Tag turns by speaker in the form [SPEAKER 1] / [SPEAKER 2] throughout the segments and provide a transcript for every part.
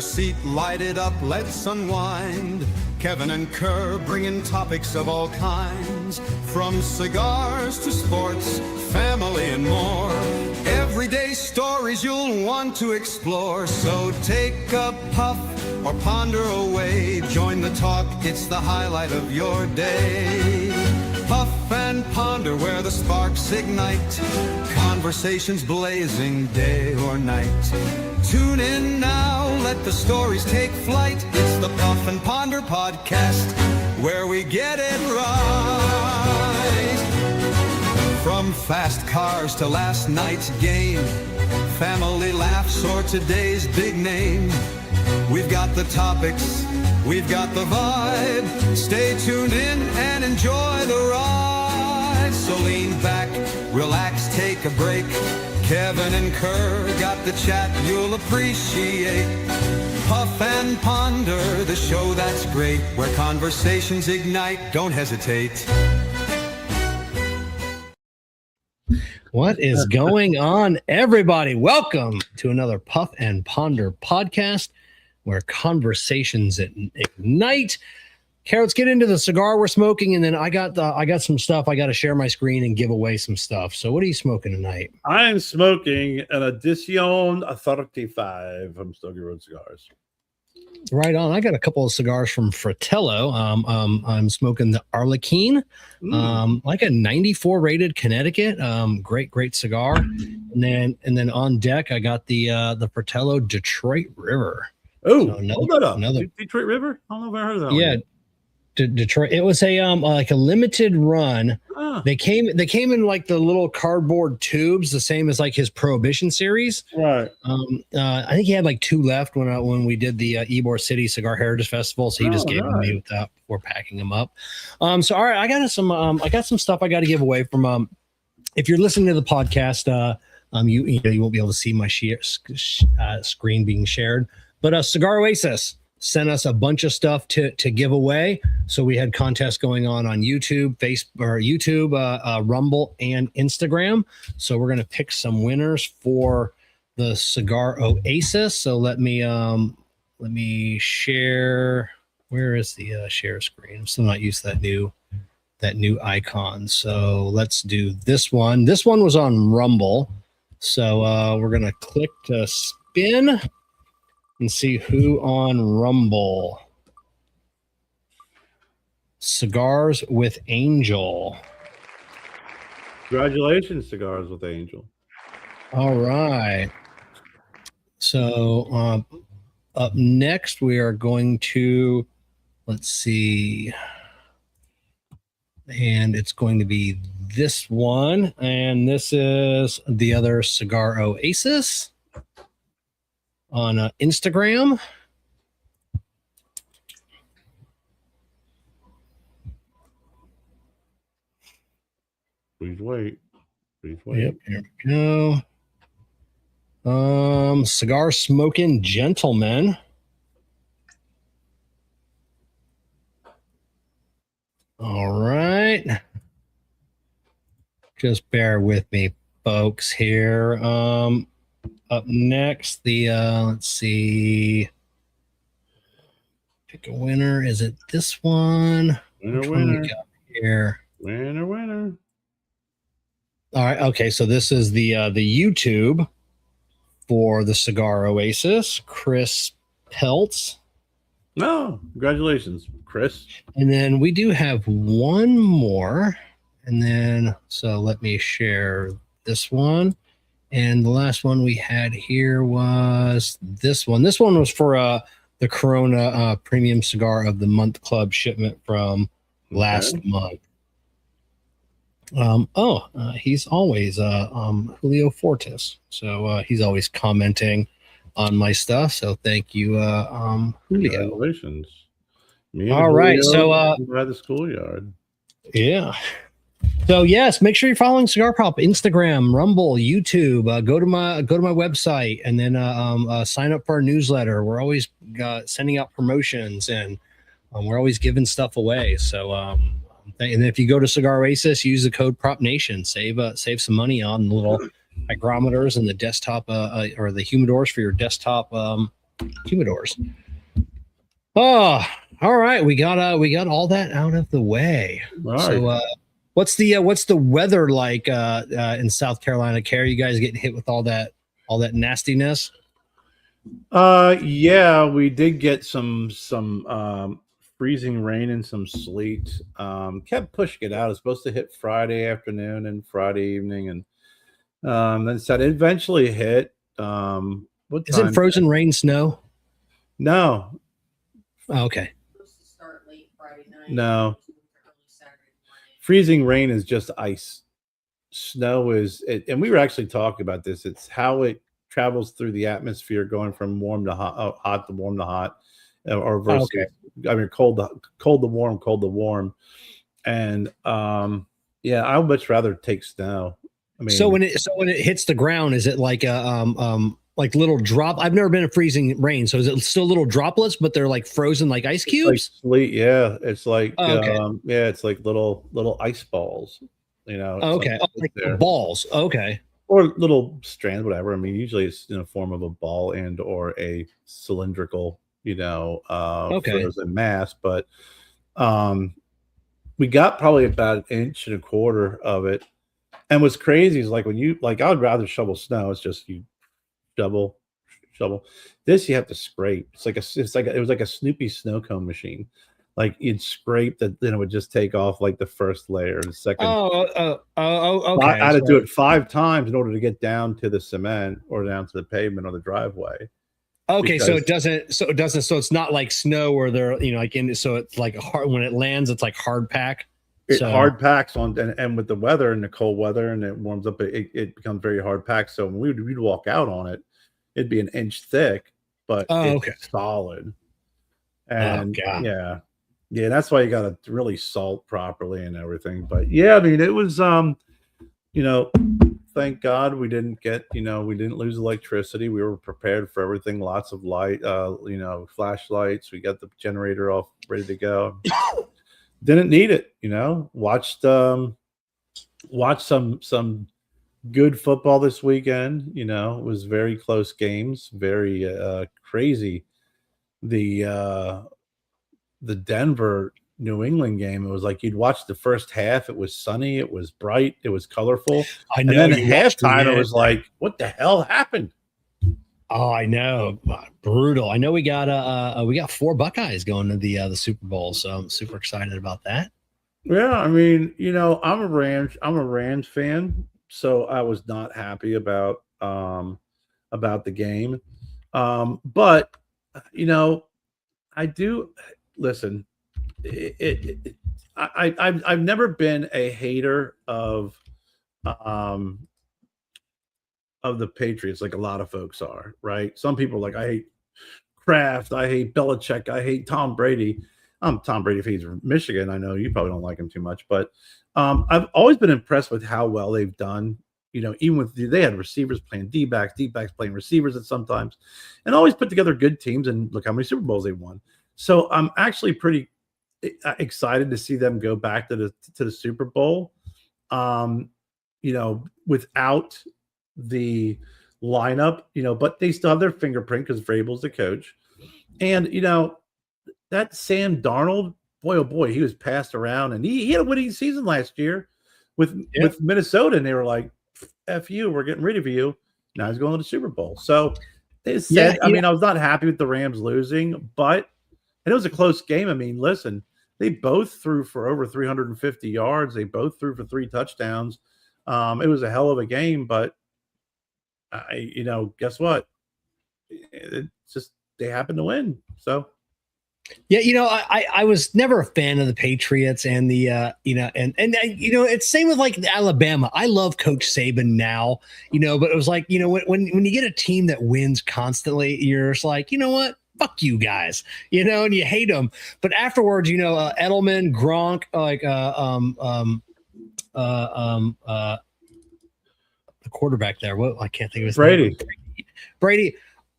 [SPEAKER 1] seat, light it up, let's unwind. Kevin and Kerr bringing topics of all kinds, from cigars to sports, family and more. Everyday stories you'll want to explore. So take a puff or ponder away. Join the talk, it's the highlight of your day. Puff and ponder where the sparks ignite, conversations blazing day or night. Tune in now, let the stories take flight. It's the Puff and Ponder podcast, where we get it right. From fast cars to last night's game, family laughs or today's big name. We've got the topics, we've got the vibe. Stay tuned in and enjoy the ride. So lean back, relax, take a break. Kevin and Kerr got the chat you'll appreciate. Puff and Ponder, the show that's great, where conversations ignite. Don't hesitate.
[SPEAKER 2] What is going on, everybody? Welcome to another Puff and Ponder podcast, where conversations ignite. Kerr, let's get into the cigar we're smoking, and then I got some stuff. I got to share my screen and give away some stuff. So, what are you smoking tonight?
[SPEAKER 3] I am smoking an Edition 35 from Stogie Road Cigars.
[SPEAKER 2] Right on. I got a couple of cigars from Fratello. I'm smoking the Arlequin, like a 94 rated Connecticut. Great cigar. And then on deck, I got the Fratello Detroit River.
[SPEAKER 3] Oh,
[SPEAKER 2] so
[SPEAKER 3] hold that up. Detroit River? I don't know if I heard of that.
[SPEAKER 2] Yeah.
[SPEAKER 3] One.
[SPEAKER 2] Detroit. It was a like a limited run. They came in like the little cardboard tubes, the same as like his Prohibition series.
[SPEAKER 3] Right.
[SPEAKER 2] I think he had like 2 left when we did the Ybor City Cigar Heritage Festival, so he just gave them me with that before packing them up. So all right, I got some stuff I got to give away from. If you're listening to the podcast, you won't be able to see my screen being shared, but Cigar Oasis sent us a bunch of stuff to give away. So we had contests going on YouTube, Rumble, and Instagram. So we're gonna pick some winners for the Cigar Oasis. So let me share. Where is the share screen? I'm still not used to that new icon. So let's do this one. This one was on Rumble. So we're gonna click to spin and see who on Rumble. Cigars with Angel.
[SPEAKER 3] Congratulations, Cigars with Angel.
[SPEAKER 2] All right. So up next, we are going to, let's see. And it's going to be this one. And this is the other Cigar Oasis on Instagram.
[SPEAKER 3] Please wait.
[SPEAKER 2] Yep, here we go. Cigar Smoking Gentleman. All right. Just bear with me, folks, here. Up next, let's see. Pick a winner. Is it this one?
[SPEAKER 3] Winner.
[SPEAKER 2] We got here?
[SPEAKER 3] Winner.
[SPEAKER 2] All right. Okay. So this is the YouTube for the Cigar Oasis, Chris Peltz.
[SPEAKER 3] No, congratulations, Chris.
[SPEAKER 2] And then we do have one more. And then, so let me share this one. And the last one we had here was this one. This one was for the Corona Premium Cigar of the Month Club shipment from last month. He's always Julio Fortis. So he's always commenting on my stuff. So thank you, Julio.
[SPEAKER 3] Congratulations.
[SPEAKER 2] All right. So
[SPEAKER 3] by the schoolyard.
[SPEAKER 2] Yeah. So yes, make sure you're following Cigar Pop, Instagram, Rumble, YouTube. Go to my website, and then sign up for our newsletter. We're always sending out promotions, and we're always giving stuff away. So and if you go to Cigar Oasis, use the code PropNation. Save some money on the little hygrometers and the desktop or the humidors for your desktop humidors. Oh, all right. We got all that out of the way.
[SPEAKER 3] All
[SPEAKER 2] So
[SPEAKER 3] right.
[SPEAKER 2] what's the weather like in South Carolina? Kerr, you guys getting hit with all that nastiness?
[SPEAKER 3] Yeah, we did get some freezing rain and some sleet. Kept pushing it out. It's supposed to hit Friday afternoon and Friday evening, and then said it eventually hit. What
[SPEAKER 2] Is
[SPEAKER 3] time?
[SPEAKER 2] it frozen rain snow?
[SPEAKER 3] No,
[SPEAKER 2] Oh, okay.
[SPEAKER 4] Supposed to start late Friday night.
[SPEAKER 3] no.
[SPEAKER 4] Early Saturday morning.
[SPEAKER 3] Freezing rain is just ice. Snow is, and we were actually talking about this. It's how it travels through the atmosphere, going from warm to hot, hot to warm to hot, or versus, I mean, cold to warm, cold to warm. And yeah, I would much rather take snow. I mean,
[SPEAKER 2] So when it hits the ground, is it like a like little drop? I've never been in freezing rain, so is it still little droplets, but they're like frozen like ice
[SPEAKER 3] like
[SPEAKER 2] cubes?
[SPEAKER 3] sleet, yeah, it's like
[SPEAKER 2] Oh, okay.
[SPEAKER 3] yeah, it's like little ice balls, it's
[SPEAKER 2] Okay,
[SPEAKER 3] like
[SPEAKER 2] like
[SPEAKER 3] there.
[SPEAKER 2] balls. Okay.
[SPEAKER 3] Or little strands, whatever. I mean, usually it's in the form of a ball and or a cylindrical,
[SPEAKER 2] Okay.
[SPEAKER 3] frozen mass. But we got probably about an inch and a quarter of it. And what's crazy is like when you like, I would rather shovel snow. It's just you shovel. This you have to scrape. It was like a Snoopy snow cone machine. Like you'd scrape that, then it would just take off like the first layer and the second.
[SPEAKER 2] Okay.
[SPEAKER 3] I had to
[SPEAKER 2] So-
[SPEAKER 3] do it 5 times in order to get down to the cement or down to the pavement or the driveway.
[SPEAKER 2] Okay, so
[SPEAKER 3] because-
[SPEAKER 2] it doesn't. So it's not like snow where they're like in. So it's like a hard when it lands. It's like hard pack.
[SPEAKER 3] It
[SPEAKER 2] So-
[SPEAKER 3] hard packs on, and with the weather and the cold weather, and it warms up, it becomes very hard packed. So when we'd walk out on it, it'd be an inch thick, but
[SPEAKER 2] Oh,
[SPEAKER 3] it's
[SPEAKER 2] okay.
[SPEAKER 3] solid. And
[SPEAKER 2] God.
[SPEAKER 3] yeah, that's why you got to really salt properly and everything. But yeah, I mean, it was thank God we didn't lose electricity. We were prepared for everything. Lots of light, flashlights. We got the generator off, ready to go. Didn't need it. Watched some good football this weekend. It was very close games, very crazy. The Denver New England game, it was like you'd watch the first half. It was sunny, it was bright, it was colorful.
[SPEAKER 2] I know.
[SPEAKER 3] And then at
[SPEAKER 2] you watched
[SPEAKER 3] halftime,
[SPEAKER 2] it.
[SPEAKER 3] it was like, what the hell happened?
[SPEAKER 2] Oh, I know, brutal. I know we got 4 Buckeyes going to the Super Bowl, so I'm super excited about that.
[SPEAKER 3] Yeah, I mean, I'm a Rams fan, so I was not happy about the game. But I do listen. I've never been a hater of the Patriots like a lot of folks are, right? Some people are like, I hate Kraft, I hate Belichick, I hate Tom Brady. Tom Brady, if he's from Michigan, I know you probably don't like him too much, but I've always been impressed with how well they've done. Even with they had receivers playing D-backs playing receivers at sometimes, and always put together good teams. And look how many Super Bowls they won. So I'm actually pretty excited to see them go back to the Super Bowl. Without the lineup, but they still have their fingerprint because Vrabel's the coach. And that Sam Darnold, boy oh boy, he was passed around, and he had a winning season last year with Minnesota, and they were like, F you, we're getting rid of you. Now he's going to the Super Bowl. So they said, I mean, I was not happy with the Rams losing, but it was a close game. I mean, listen, they both threw for over 350 yards. They both threw for 3 touchdowns. It was a hell of a game, but guess what? It's just they happened to win. So
[SPEAKER 2] Yeah, I was never a fan of the Patriots and the it's same with like Alabama. I love Coach Saban now, but it was like, when you get a team that wins constantly, you're just like, you know what? Fuck you guys, and you hate them. But afterwards, Edelman, Gronk, the quarterback there. What I can't think of his name. Brady.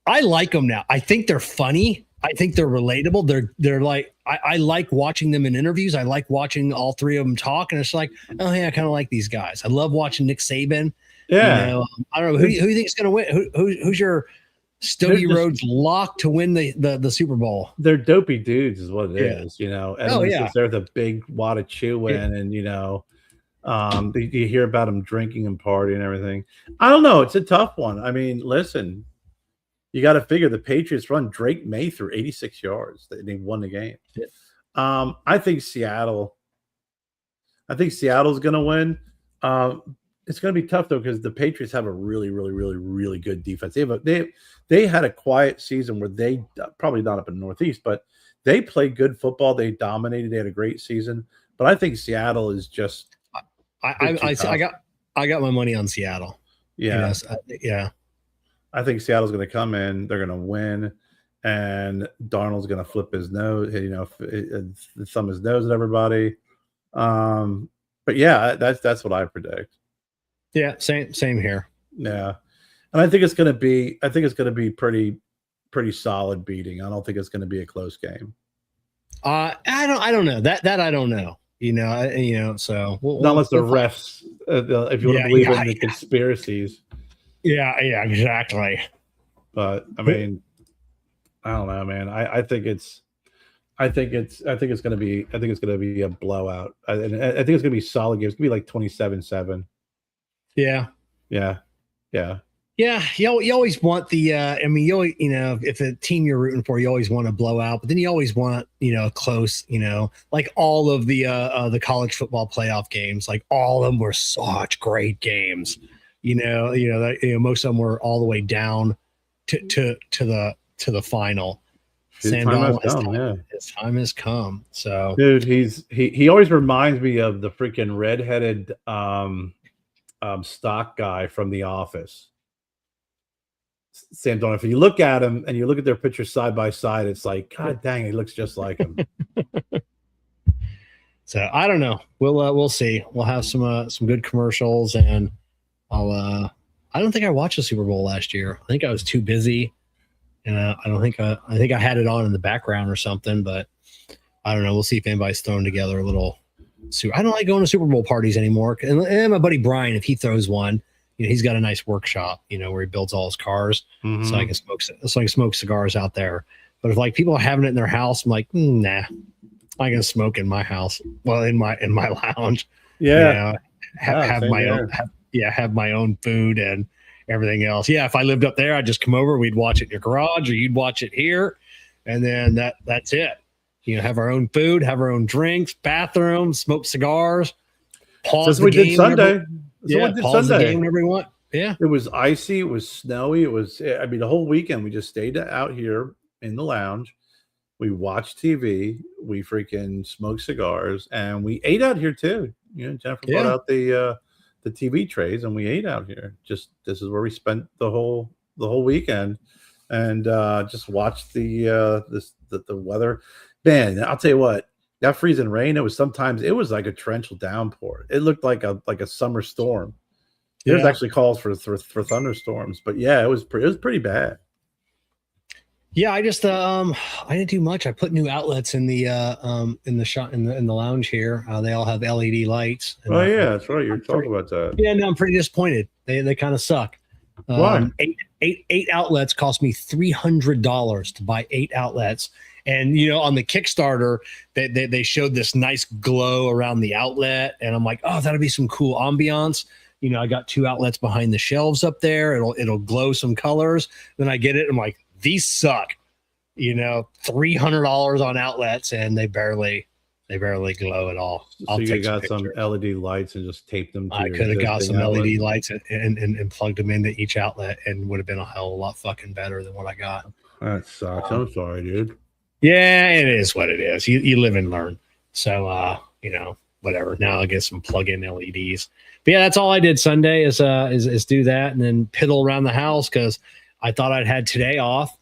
[SPEAKER 2] I like them now. I think they're funny. I think they're relatable. They're like I like watching them in interviews. I like watching all 3 of them talk, and it's like, oh yeah, I kind of like these guys. I love watching Nick Saban.
[SPEAKER 3] yeah,
[SPEAKER 2] I don't know who you think is going to win. Who's your Stogie Road's locked to win the Super Bowl.
[SPEAKER 3] They're dopey dudes, is what it
[SPEAKER 2] Yeah.
[SPEAKER 3] is. You know, and
[SPEAKER 2] Oh,
[SPEAKER 3] it's
[SPEAKER 2] yeah.
[SPEAKER 3] just they're the big wad of chewing, and you know, you hear about them drinking and partying and everything. I don't know. It's a tough one. I mean, listen, you got to figure the Patriots run Drake May through 86 yards. They won the game.
[SPEAKER 2] Yeah.
[SPEAKER 3] I think Seattle's going to win. It's going to be tough though because the Patriots have a really, really, really, really good defense. They had a quiet season where they probably not up in the Northeast, but they played good football. They dominated. They had a great season. But I think Seattle is just.
[SPEAKER 2] I got my money on Seattle.
[SPEAKER 3] Yeah,
[SPEAKER 2] yeah.
[SPEAKER 3] I think Seattle's going to come in. They're going to win, and Darnold's going to flip his nose. You know, thumb his nose at everybody. But yeah, that's what I predict.
[SPEAKER 2] Yeah, same here.
[SPEAKER 3] Yeah, and I think it's going to be pretty solid beating. I don't think it's going to be a close game.
[SPEAKER 2] I don't know that I don't know. You know. So
[SPEAKER 3] not unless the refs, if you want to believe in the conspiracies.
[SPEAKER 2] Yeah, exactly.
[SPEAKER 3] But I mean, I don't know, man. I think it's going to be a blowout. I think it's going to be a solid game. It's going to be like 27-7.
[SPEAKER 2] Yeah. You always want the. I mean, if a team you're rooting for, you always want to blow out, but then you always want close. Like all of the college football playoff games, like all of them were such great games. Most of them were all the way down to the final.
[SPEAKER 3] His time has come.
[SPEAKER 2] So,
[SPEAKER 3] dude, he always reminds me of the freaking redheaded stock guy from The Office. Sam Darnold. If you look at him and you look at their pictures side by side, it's like, God dang, he looks just like him.
[SPEAKER 2] So I don't know. We'll see. We'll have some good commercials, and I don't think I watched the Super Bowl last year. I think I was too busy, and I think I had it on in the background or something. But I don't know. We'll see if anybody's throwing together a little. I don't like going to Super Bowl parties anymore. And my buddy Brian, if he throws one, he's got a nice workshop, where he builds all his cars, so I can smoke cigars out there. But if like people are having it in their house, I'm like, nah, I can smoke in my house. Well, in my lounge.
[SPEAKER 3] Yeah.
[SPEAKER 2] Have my own food and everything else. Yeah. If I lived up there, I'd just come over, we'd watch it in your garage, or you'd watch it here. And then that's it. Have our own food, have our own drinks, bathroom, smoke cigars, pause the game.
[SPEAKER 3] Did Sunday.
[SPEAKER 2] Pause the game whenever we want. Yeah.
[SPEAKER 3] It was icy. It was snowy. The whole weekend we just stayed out here in the lounge. We watched TV. We freaking smoked cigars, and we ate out here too. Jennifer brought out the TV trays, and we ate out here. This is where we spent the whole weekend, and just watched the weather. Man, I'll tell you what, that freezing rain. It was like a torrential downpour. It looked like a summer storm. There's actually calls for thunderstorms, but yeah, it was pretty bad.
[SPEAKER 2] Yeah, I just I didn't do much. I put new outlets in the lounge here. They all have LED lights.
[SPEAKER 3] And, that's right. You're talking about that.
[SPEAKER 2] Yeah, no, I'm pretty disappointed. They kind of suck.
[SPEAKER 3] Why?
[SPEAKER 2] Eight outlets cost me $300 to buy 8 outlets. And, on the Kickstarter, they showed this nice glow around the outlet. And I'm like, oh, that'll be some cool ambiance. I got 2 outlets behind the shelves up there. It'll glow some colors. Then I get it. I'm like, these suck. $300 on outlets, and they barely glow at all.
[SPEAKER 3] So you got some LED lights and just taped them to
[SPEAKER 2] I could have got some LED lights and plugged them into each outlet, and would have been a hell of a lot fucking better than what I got.
[SPEAKER 3] That sucks. I'm sorry, dude.
[SPEAKER 2] Yeah, it is what it is. You live and learn. So whatever. Now I'll get some plug-in LEDs. But yeah, that's all I did Sunday is do that and then piddle around the house because I thought I'd had today off.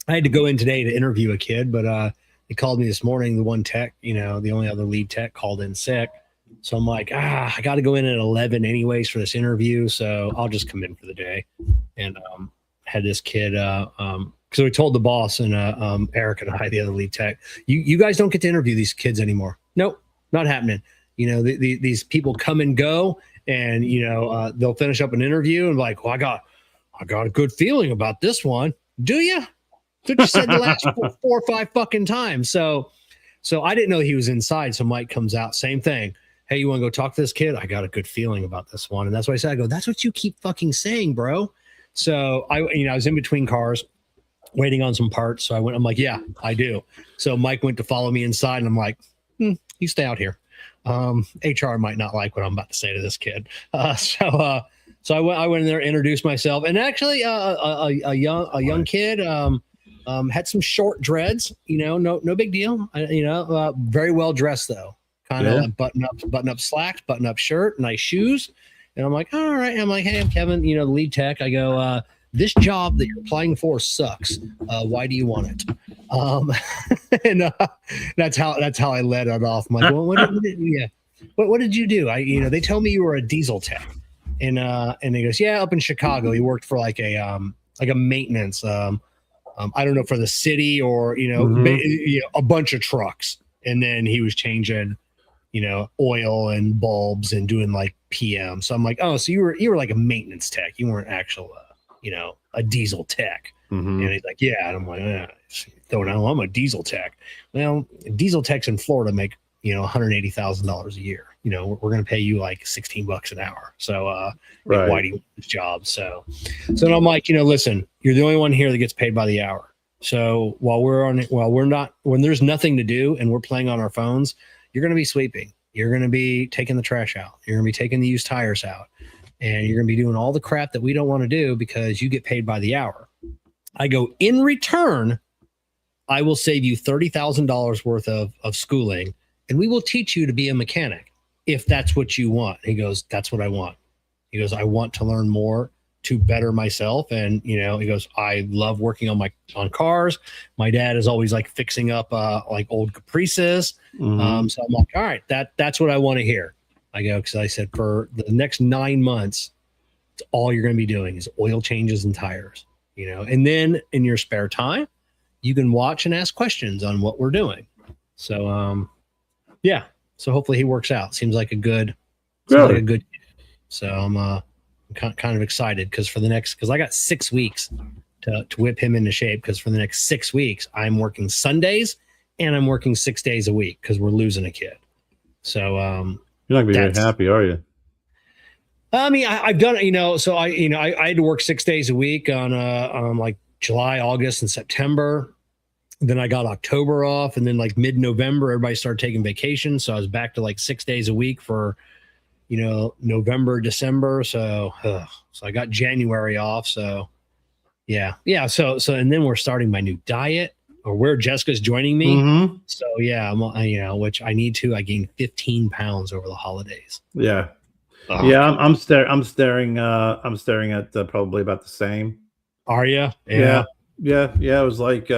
[SPEAKER 2] I had to go in today to interview a kid, but they called me this morning. The one tech, the only other lead tech called in sick. So I'm like, I got to go in at 11 anyways for this interview. So I'll just come in for the day. And had this kid, because we told the boss and Eric and I, the other lead tech, you guys don't get to interview these kids anymore. Nope, not happening. These people come and go, and they'll finish up an interview and be like, well, I got a good feeling about this one. Do you? That's what you said the last 4 or 5 fucking times. So I didn't know he was inside. So Mike comes out, same thing. Hey, you want to go talk to this kid? I got a good feeling about this one. And that's why I said, I go, that's what you keep fucking saying, bro. So I was in between cars waiting on some parts. So I'm like, yeah, I do. So Mike went to follow me inside and I'm like, you stay out here. HR might not like what I'm about to say to this kid. So I went in there, introduced myself, and actually a young kid had some short dreads, no big deal. Very well dressed though. Kind of button up slacks, button up shirt, nice shoes. And I'm like, all right. I'm like, hey, I'm Kevin, the lead tech. I go, this job that you're applying for sucks. Why do you want it? And that's how I let it off. I'm like, well, what did you do? They told me you were a diesel tech. And he goes, yeah, up in Chicago. He worked for like a maintenance, I don't know, for the city or, a bunch of trucks. And then he was changing, oil and bulbs and doing like PM. So I'm like, oh, so you were like a maintenance tech. You weren't actual, a diesel tech. And he's like, yeah. And I'm like, I'm a diesel tech. Well, diesel techs in Florida make, $180,000 a year. We're going to pay you like $16 an hour. So, right. Why do you want this job? So I'm like, listen, you're the only one here that gets paid by the hour. So when there's nothing to do and we're playing on our phones, you're going to be sweeping. You're going to be taking the trash out. You're going to be taking the used tires out, and you're going to be doing all the crap that we don't want to do because you get paid by the hour. I go, in return, I will save you $30,000 worth of schooling, and we will teach you to be a mechanic if that's what you want. He goes, that's what I want. He goes, I want to learn more to better myself. And, he goes, I love working on cars. My dad is always like fixing up like old Caprices. So I'm like, all right, that's what I want to hear. I go, because I said for the next 9 months, it's all you're going to be doing is oil changes and tires, and then in your spare time, you can watch and ask questions on what we're doing. So, yeah. So hopefully he works out. Seems like a good, so I'm kind of excited because I got 6 weeks to whip him into shape. Because for the next 6 weeks, I'm working Sundays and I'm working 6 days a week because we're losing a kid. So,
[SPEAKER 3] you're not gonna be very happy, are you?
[SPEAKER 2] I mean, I've done it, so I had to work 6 days a week on like July, August, and September. Then I got October off, and then like mid-November, everybody started taking vacation. So I was back to like 6 days a week for, November, December. So I got January off. So yeah. So and then we're starting my new diet, or where Jessica's joining me. So yeah, I'm, which I need to. I gained 15 pounds over the holidays.
[SPEAKER 3] Yeah. Yeah, I'm staring at probably about the same.
[SPEAKER 2] Are you?
[SPEAKER 3] Yeah. It was like,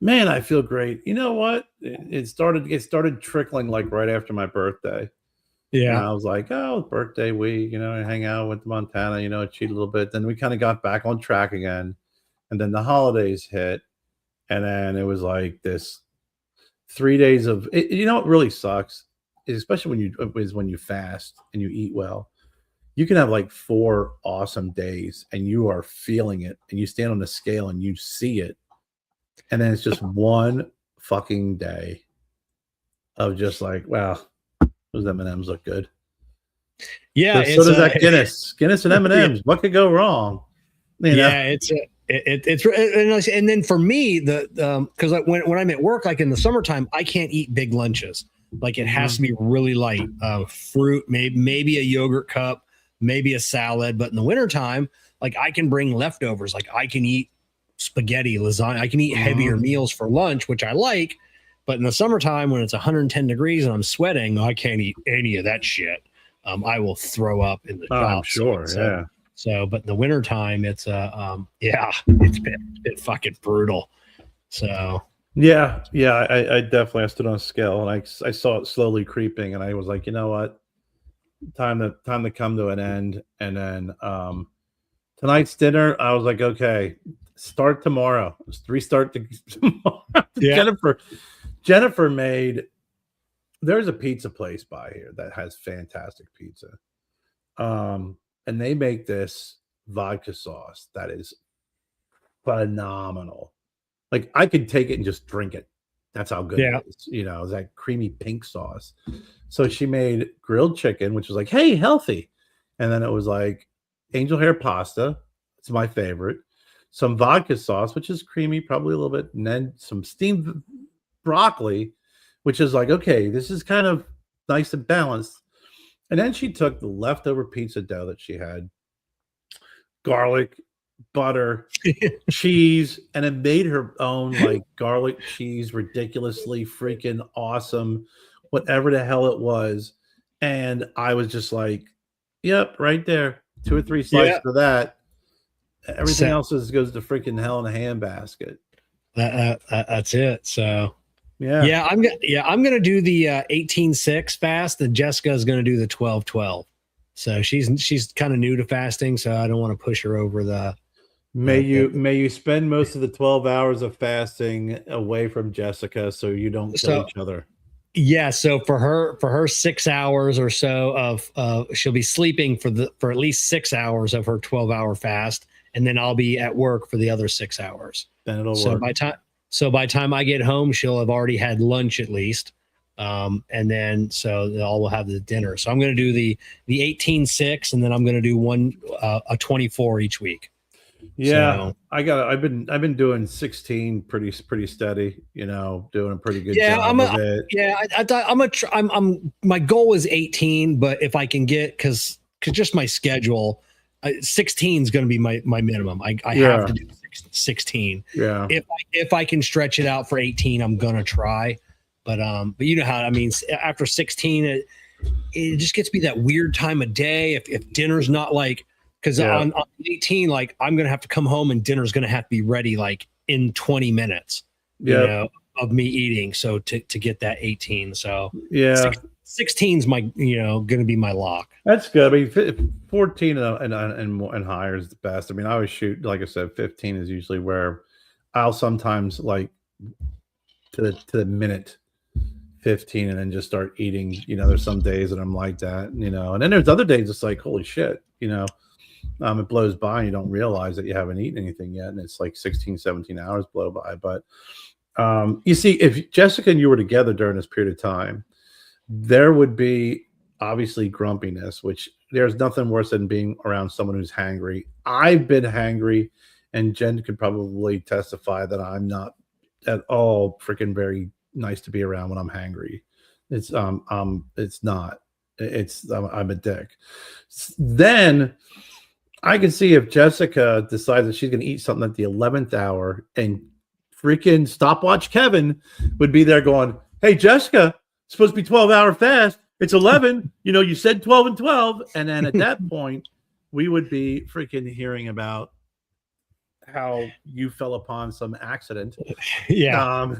[SPEAKER 3] man, I feel great. You know what? It started trickling like right after my birthday. Yeah. And I was like, oh, birthday week, I hang out, went to Montana, cheat a little bit. Then we kind of got back on track again. And then the holidays hit. And then it was like this 3 days of it. It really sucks, especially when you fast and you eat well. You can have like 4 awesome days and you are feeling it, and you stand on the scale and you see it. And then it's just one fucking day of just like, wow, those M&Ms look good.
[SPEAKER 2] Yeah.
[SPEAKER 3] So does that Guinness and M&Ms. What could go wrong?
[SPEAKER 2] Yeah, it's and then for me, because when I'm at work, like in the summertime, I can't eat big lunches. Like it has to be really light, fruit, maybe a yogurt cup, maybe a salad. But in the wintertime, like I can bring leftovers. Like I can eat spaghetti, lasagna. I can eat heavier meals for lunch, which I like. But in the summertime, when it's 110 degrees and I'm sweating, I can't eat any of that shit. I will throw up in the shop.
[SPEAKER 3] I'm sure, yeah.
[SPEAKER 2] So, but in the wintertime, it's it's been fucking brutal. So
[SPEAKER 3] yeah, I definitely stood on a scale and I saw it slowly creeping, and I was like, you know what, time to come to an end. And then tonight's dinner, I was like, okay, start tomorrow. Let's restart tomorrow. Yeah. Jennifer made. There's a pizza place by here that has fantastic pizza. And they make this vodka sauce that is phenomenal. Like I could take it and just drink it. That's how good
[SPEAKER 2] Yeah.
[SPEAKER 3] it is. You know, that creamy pink sauce. So she made grilled chicken, which was like, hey, healthy. And then it was like angel hair pasta. It's my favorite. Some vodka sauce, which is creamy, probably a little bit, and then some steamed broccoli, which is like, okay, this is kind of nice and balanced. And then she took the leftover pizza dough that she had, garlic, butter, cheese, and it made her own like garlic cheese, ridiculously freaking awesome, whatever the hell it was. And I was just like, yep, right there. 2 or 3 slices of that. Everything else goes to freaking hell in a handbasket.
[SPEAKER 2] That's it. So I'm gonna do the 18-6 fast, and Jessica's gonna do the 12-12. So she's kind of new to fasting, so I don't want to push her over the.
[SPEAKER 3] May you spend most of the 12 hours of fasting away from Jessica, so you don't kill each other.
[SPEAKER 2] Yeah, so for her 6 hours or so of she'll be sleeping for at least 6 hours of her 12-hour fast, and then I'll be at work for the other 6 hours.
[SPEAKER 3] Then it'll work.
[SPEAKER 2] By the time I get home, she'll have already had lunch at least. And then so all will have the dinner. So I'm going to do the 18-6, and then I'm going to do a 24 each week.
[SPEAKER 3] Yeah, so, I've been doing 16 pretty steady, you know, doing a pretty good job of it.
[SPEAKER 2] Yeah, my goal is 18, but if I can get because just my schedule, 16 is going to be my minimum. I have to do 16.
[SPEAKER 3] Yeah.
[SPEAKER 2] If I can stretch it out for 18, I'm going to try. But you know how, I mean, after 16, it just gets to be that weird time of day. If dinner's not like, because on 18, like I'm going to have to come home and dinner's going to have to be ready like in 20 minutes, you know, of me eating. So to get that 18. So 16 is my, going to be my lock.
[SPEAKER 3] That's good. I mean, 14 and higher is the best. I mean, I always shoot, like I said, 15 is usually where I'll sometimes like to the minute 15 and then just start eating. You know, there's some days that I'm like that, and then there's other days it's like, holy shit, it blows by and you don't realize that you haven't eaten anything yet. And it's like 16, 17 hours blow by. But you see, if Jessica and you were together during this period of time, there would be obviously grumpiness, which there's nothing worse than being around someone who's hangry. I've been hangry, and Jen could probably testify that I'm not at all freaking very nice to be around when I'm hangry. It's not. I'm a dick. Then I can see if Jessica decides that she's going to eat something at the 11th hour, and freaking stopwatch Kevin would be there going, "Hey, Jessica, it's supposed to be 12-hour fast. It's 11. You said 12 and 12." And then at that point, we would be freaking hearing about how you fell upon some accident.
[SPEAKER 2] Yeah.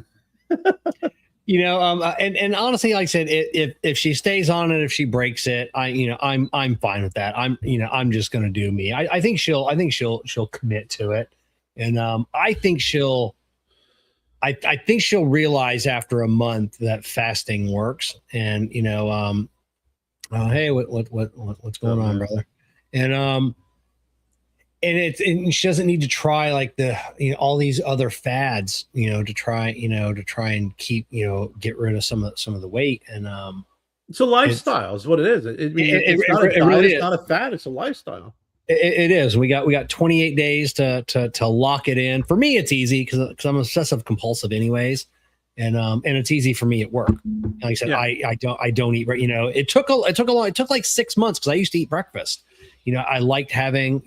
[SPEAKER 2] And honestly, like I said, if she stays on it, if she breaks it, I'm fine with that. I'm just going to do me. I think she'll commit to it. And I think she'll realize after a month that fasting works. And, hey, what's going on, brother? And she doesn't need to try like all these other fads, to try and keep, get rid of some of the weight. And
[SPEAKER 3] it's a lifestyle is what it is. It's not a diet, really, it's not a fad, it's a lifestyle.
[SPEAKER 2] It is. We got 28 days to lock it in. For me, it's easy because I'm obsessive compulsive anyways. And it's easy for me at work. Like I said, I don't eat, it took like 6 months because I used to eat breakfast. I liked having,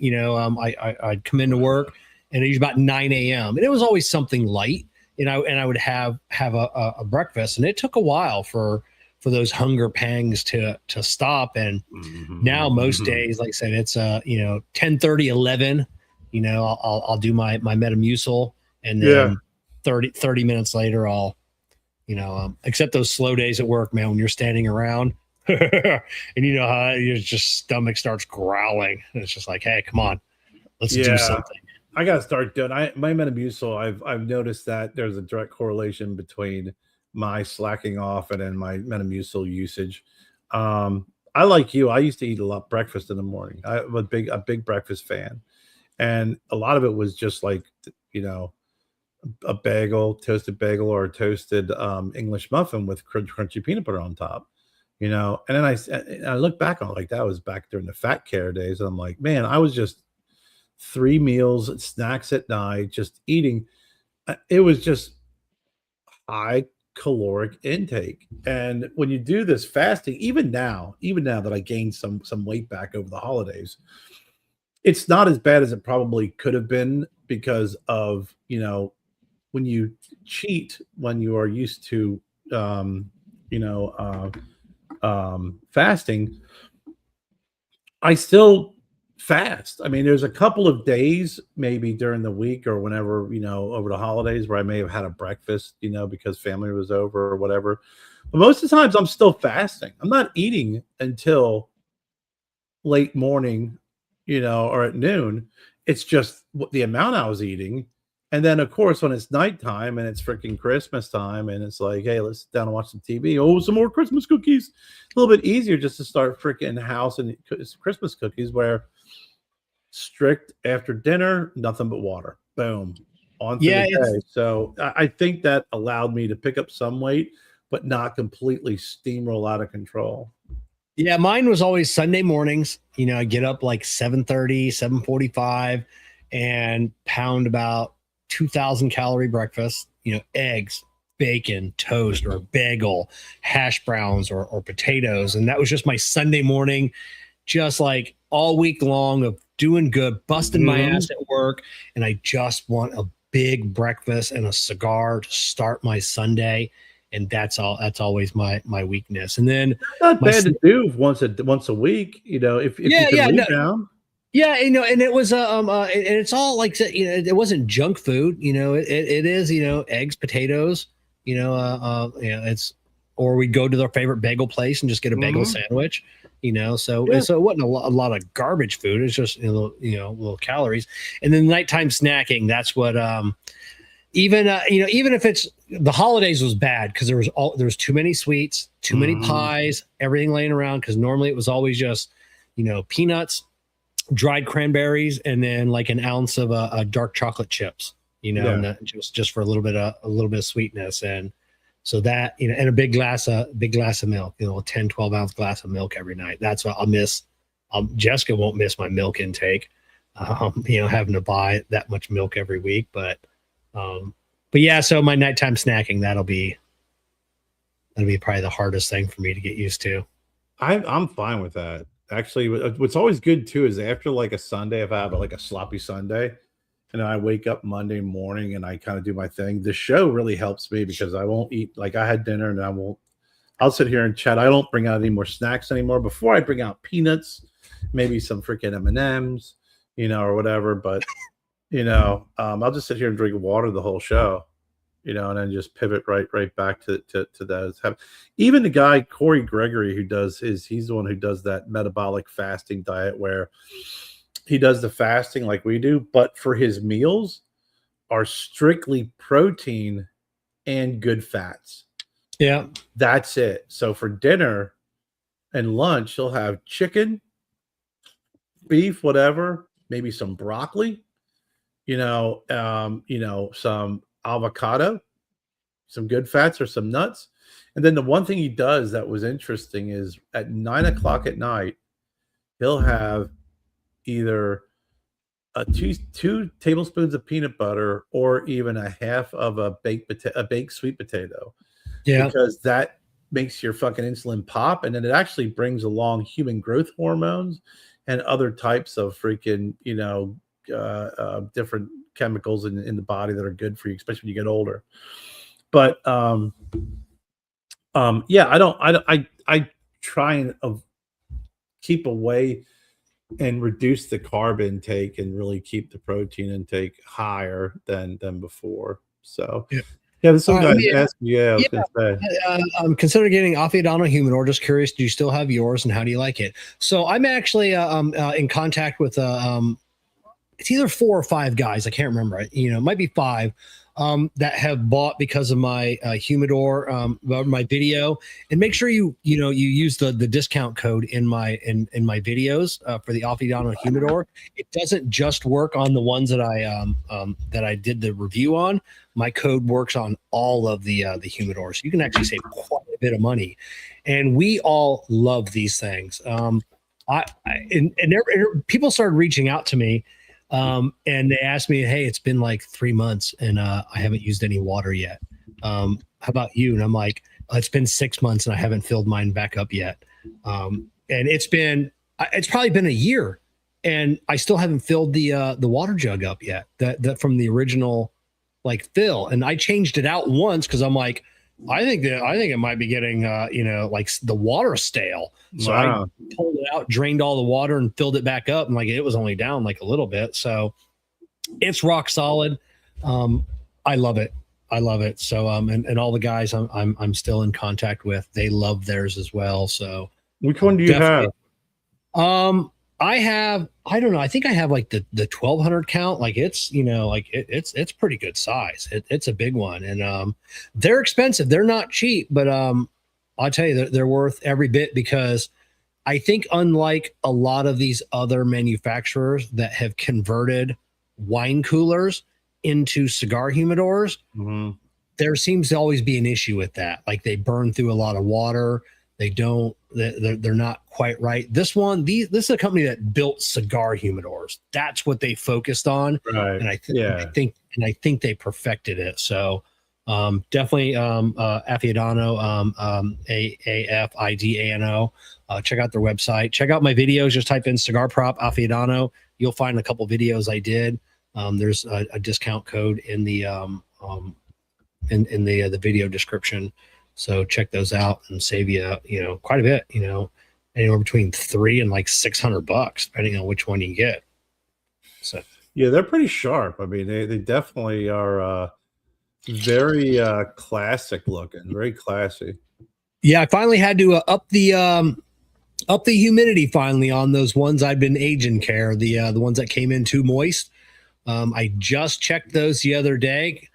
[SPEAKER 2] I'd come into work and it was about 9 a.m. and it was always something light, and I would have a breakfast, and it took a while for those hunger pangs to stop. And now most days, like I said, it's 10:30, 11, I'll do my Metamucil, and then 30 minutes later, I'll, except those slow days at work, man, when you're standing around and how your just stomach starts growling. And it's just like, hey, come on, let's do something.
[SPEAKER 3] I got to start doing my Metamucil. I've noticed that there's a direct correlation between my slacking off and then my Metamucil usage. I like you. I used to eat a lot breakfast in the morning. I'm a big breakfast fan. And a lot of it was just like, you know, a bagel, toasted bagel, or a toasted English muffin with crunchy peanut butter on top, you know. And then I look back on it, like that was back during the fat care days, and I'm like, man, I was just 3 meals, snacks at night, just eating. It was just high caloric intake. And when you do this fasting, even now that I gained some weight back over the holidays, it's not as bad as it probably could have been because of, you know, when you cheat, when you are used to, you know, fasting, I still fast. I mean, there's a couple of days, maybe during the week or whenever, you know, over the holidays where I may have had a breakfast, you know, because family was over or whatever. But most of the times I'm still fasting. I'm not eating until late morning, you know, or at noon. It's just the amount I was eating. And then, of course, when it's nighttime and it's freaking Christmas time and it's like, hey, let's sit down and watch some TV. Oh, some more Christmas cookies. A little bit easier just to start freaking house and Christmas cookies where strict after dinner, nothing but water. Boom. On to the day. So I think that allowed me to pick up some weight, but not completely steamroll out of control.
[SPEAKER 2] Yeah, mine was always Sunday mornings. You know, I get up like 7:30, 7:45 and pound about 2,000 calorie breakfast, you know, eggs, bacon, toast, or bagel, hash browns, or potatoes. And that was just my Sunday morning, just like all week long of doing good, busting my ass at work. And I just want a big breakfast and a cigar to start my Sunday. And that's always my weakness. And then
[SPEAKER 3] not bad to do once a week, you know, if you can down.
[SPEAKER 2] Yeah, you know, and it was and it's all like, you know, it wasn't junk food, you know, it is, you know, eggs, potatoes, you know, it's, or we go to their favorite bagel place and just get a bagel sandwich, you know, so it wasn't a lot of garbage food. It's just, you know, little calories. And then nighttime snacking, that's what even you know, even if it's the holidays was bad because there was too many sweets, too many pies, everything laying around, because normally it was always just, you know, peanuts, dried cranberries, and then like an ounce of dark chocolate chips, you know, and that just for a little bit of sweetness. And so that, you know, and a big glass of milk, you know, a 10-12 ounce glass of milk every night. That's what I'll miss. Jessica won't miss my milk intake, you know, having to buy that much milk every week. But yeah, so my nighttime snacking, that'll be probably the hardest thing for me to get used to.
[SPEAKER 3] I'm fine with that. Actually, what's always good too is after like a Sunday, if I have like a sloppy Sunday and I wake up Monday morning and I kind of do my thing, the show really helps me because I won't eat, like I had dinner and I'll sit here and chat. I don't bring out any more snacks anymore. Before I bring out peanuts, maybe some freaking M&Ms, you know, or whatever. But, you know, I'll just sit here and drink water the whole show, you know, and then just pivot right back to that. Even the guy, Corey Gregory, he's the one who does that metabolic fasting diet where he does the fasting like we do, but for his meals are strictly protein and good fats.
[SPEAKER 2] Yeah.
[SPEAKER 3] That's it. So for dinner and lunch, he'll have chicken, beef, whatever, maybe some broccoli, you know, some avocado, some good fats or some nuts. And then the one thing he does that was interesting is at 9 o'clock at night, he'll have either two tablespoons of peanut butter or even a half of a baked sweet potato.
[SPEAKER 2] Yeah.
[SPEAKER 3] Because that makes your fucking insulin pop. And then it actually brings along human growth hormones and other types of freaking, you know, different chemicals in the body that are good for you, especially when you get older. But yeah, I try and keep away and reduce the carb intake and really keep the protein intake higher than before. So yeah, some guys asked me. I was gonna say.
[SPEAKER 2] Consider getting Affiadano humidor. Just curious, do you still have yours, and how do you like it? So I'm actually in contact with it's either 4 or 5 guys. I can't remember. You know, it might be 5. that have bought because of my humidor, my video, and make sure you use the discount code in my videos for the Affiano humidor. It doesn't just work on the ones that I did the review on. My code works on all of the humidors. You can actually save quite a bit of money, and we all love these things. People started reaching out to me. And they asked me, hey, it's been like 3 months and I haven't used any water yet. How about you? And I'm like, it's been 6 months and I haven't filled mine back up yet. And it's probably been a year and I still haven't filled the water jug up yet. That from the original like fill. And I changed it out once because I'm like, I think it might be getting like the water stale. So I pulled it out, drained all the water and filled it back up. And like it was only down like a little bit. So it's rock solid. I love it. So and all the guys I'm still in contact with, they love theirs as well. So
[SPEAKER 3] which one do you have?
[SPEAKER 2] I don't know. I think I have like the 1200 count. Like it's, it's pretty good size. It's a big one. And they're expensive. They're not cheap, but I'll tell you they're worth every bit because I think unlike a lot of these other manufacturers that have converted wine coolers into cigar humidors, there seems to always be an issue with that. Like they burn through a lot of water. They're not quite right. This is a company that built cigar humidors. That's what they focused on. Right. And I think they perfected it. So definitely Affiano, AFIDANO. Check out their website. Check out my videos. Just type in Cigar Prop Affiano. You'll find a couple videos I did. There's a discount code in the in the video description. So check those out and save you, quite a bit, anywhere between $300 and like $600, depending on which one you get. So
[SPEAKER 3] yeah, they're pretty sharp. I mean, they definitely are very classic looking, very classy.
[SPEAKER 2] Yeah, I finally had to up the humidity finally on those ones I've been aging, Kerr, the ones that came in too moist. I just checked those the other day,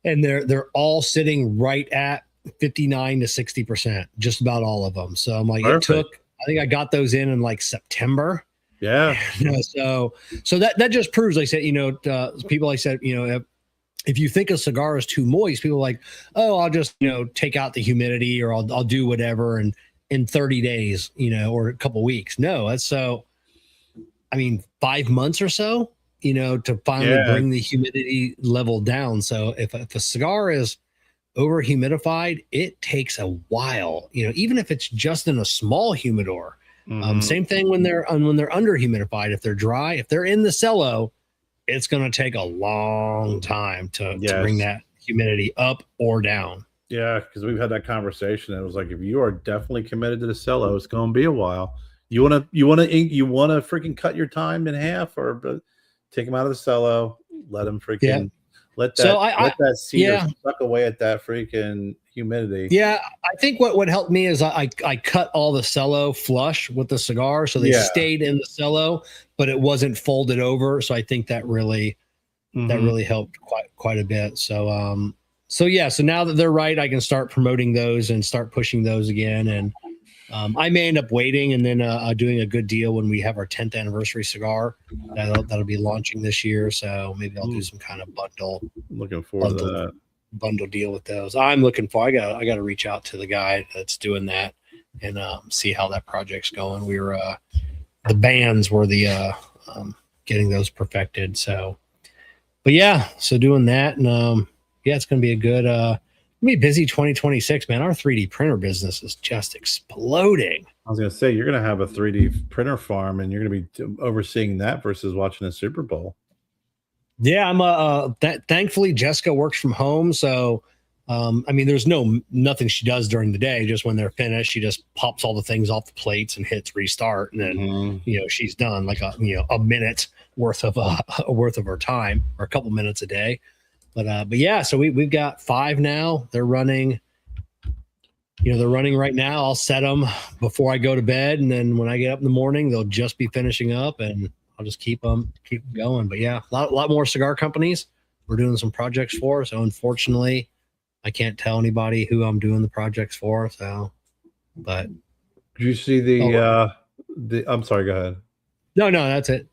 [SPEAKER 2] and they're all sitting right at 59 to 60%, just about all of them. So I'm like, perfect. I think I got those in like September.
[SPEAKER 3] Yeah.
[SPEAKER 2] So that just proves, I said, people, I said, if you think a cigar is too moist, people are like, oh, I'll just, take out the humidity or I'll do whatever. And in 30 days, or a couple of weeks. No, that's 5 months or so, to finally bring the humidity level down. So if a cigar is over humidified, it takes a while, even if it's just in a small humidor. Same thing when they're under humidified. If they're dry, if they're in the cello, it's going to take a long time to bring that humidity up or down.
[SPEAKER 3] Yeah, because we've had that conversation. It was like, if you are definitely committed to the cello, it's going to be a while. You want to freaking cut your time in half, or take them out of the cello, let them freaking. Let that cedar suck away at that freaking humidity.
[SPEAKER 2] Yeah, I think what helped me is I cut all the cello flush with the cigar, so they stayed in the cello, but it wasn't folded over. So I think that really helped quite a bit. So so now that they're right, I can start promoting those and start pushing those again. And I may end up waiting and then doing a good deal when we have our 10th anniversary cigar that'll be launching this year. So maybe I'll do some kind of bundle.
[SPEAKER 3] Looking forward to that
[SPEAKER 2] bundle deal with those. I'm looking for. I got to reach out to the guy that's doing that and see how that project's going. We were the bands were the getting those perfected. So, but yeah, so doing that and it's going to be a good. Be busy 2026, man. Our 3D printer business is just exploding.
[SPEAKER 3] I was going to say, you're going to have a 3D printer farm and you're going to be overseeing that versus watching a Super Bowl.
[SPEAKER 2] Yeah, I'm thankfully Jessica works from home, so there's nothing she does during the day. Just when they're finished, she just pops all the things off the plates and hits restart, and then she's done like a minute worth of her time, or a couple minutes a day. But yeah, so we've got 5 now. They're running. They're running right now. I'll set them before I go to bed, and then when I get up in the morning, they'll just be finishing up, and I'll just keep them going. But yeah, a lot more cigar companies we're doing some projects for. So unfortunately, I can't tell anybody who I'm doing the projects for. So, but
[SPEAKER 3] Did you see the I'm sorry, go ahead.
[SPEAKER 2] no, that's it.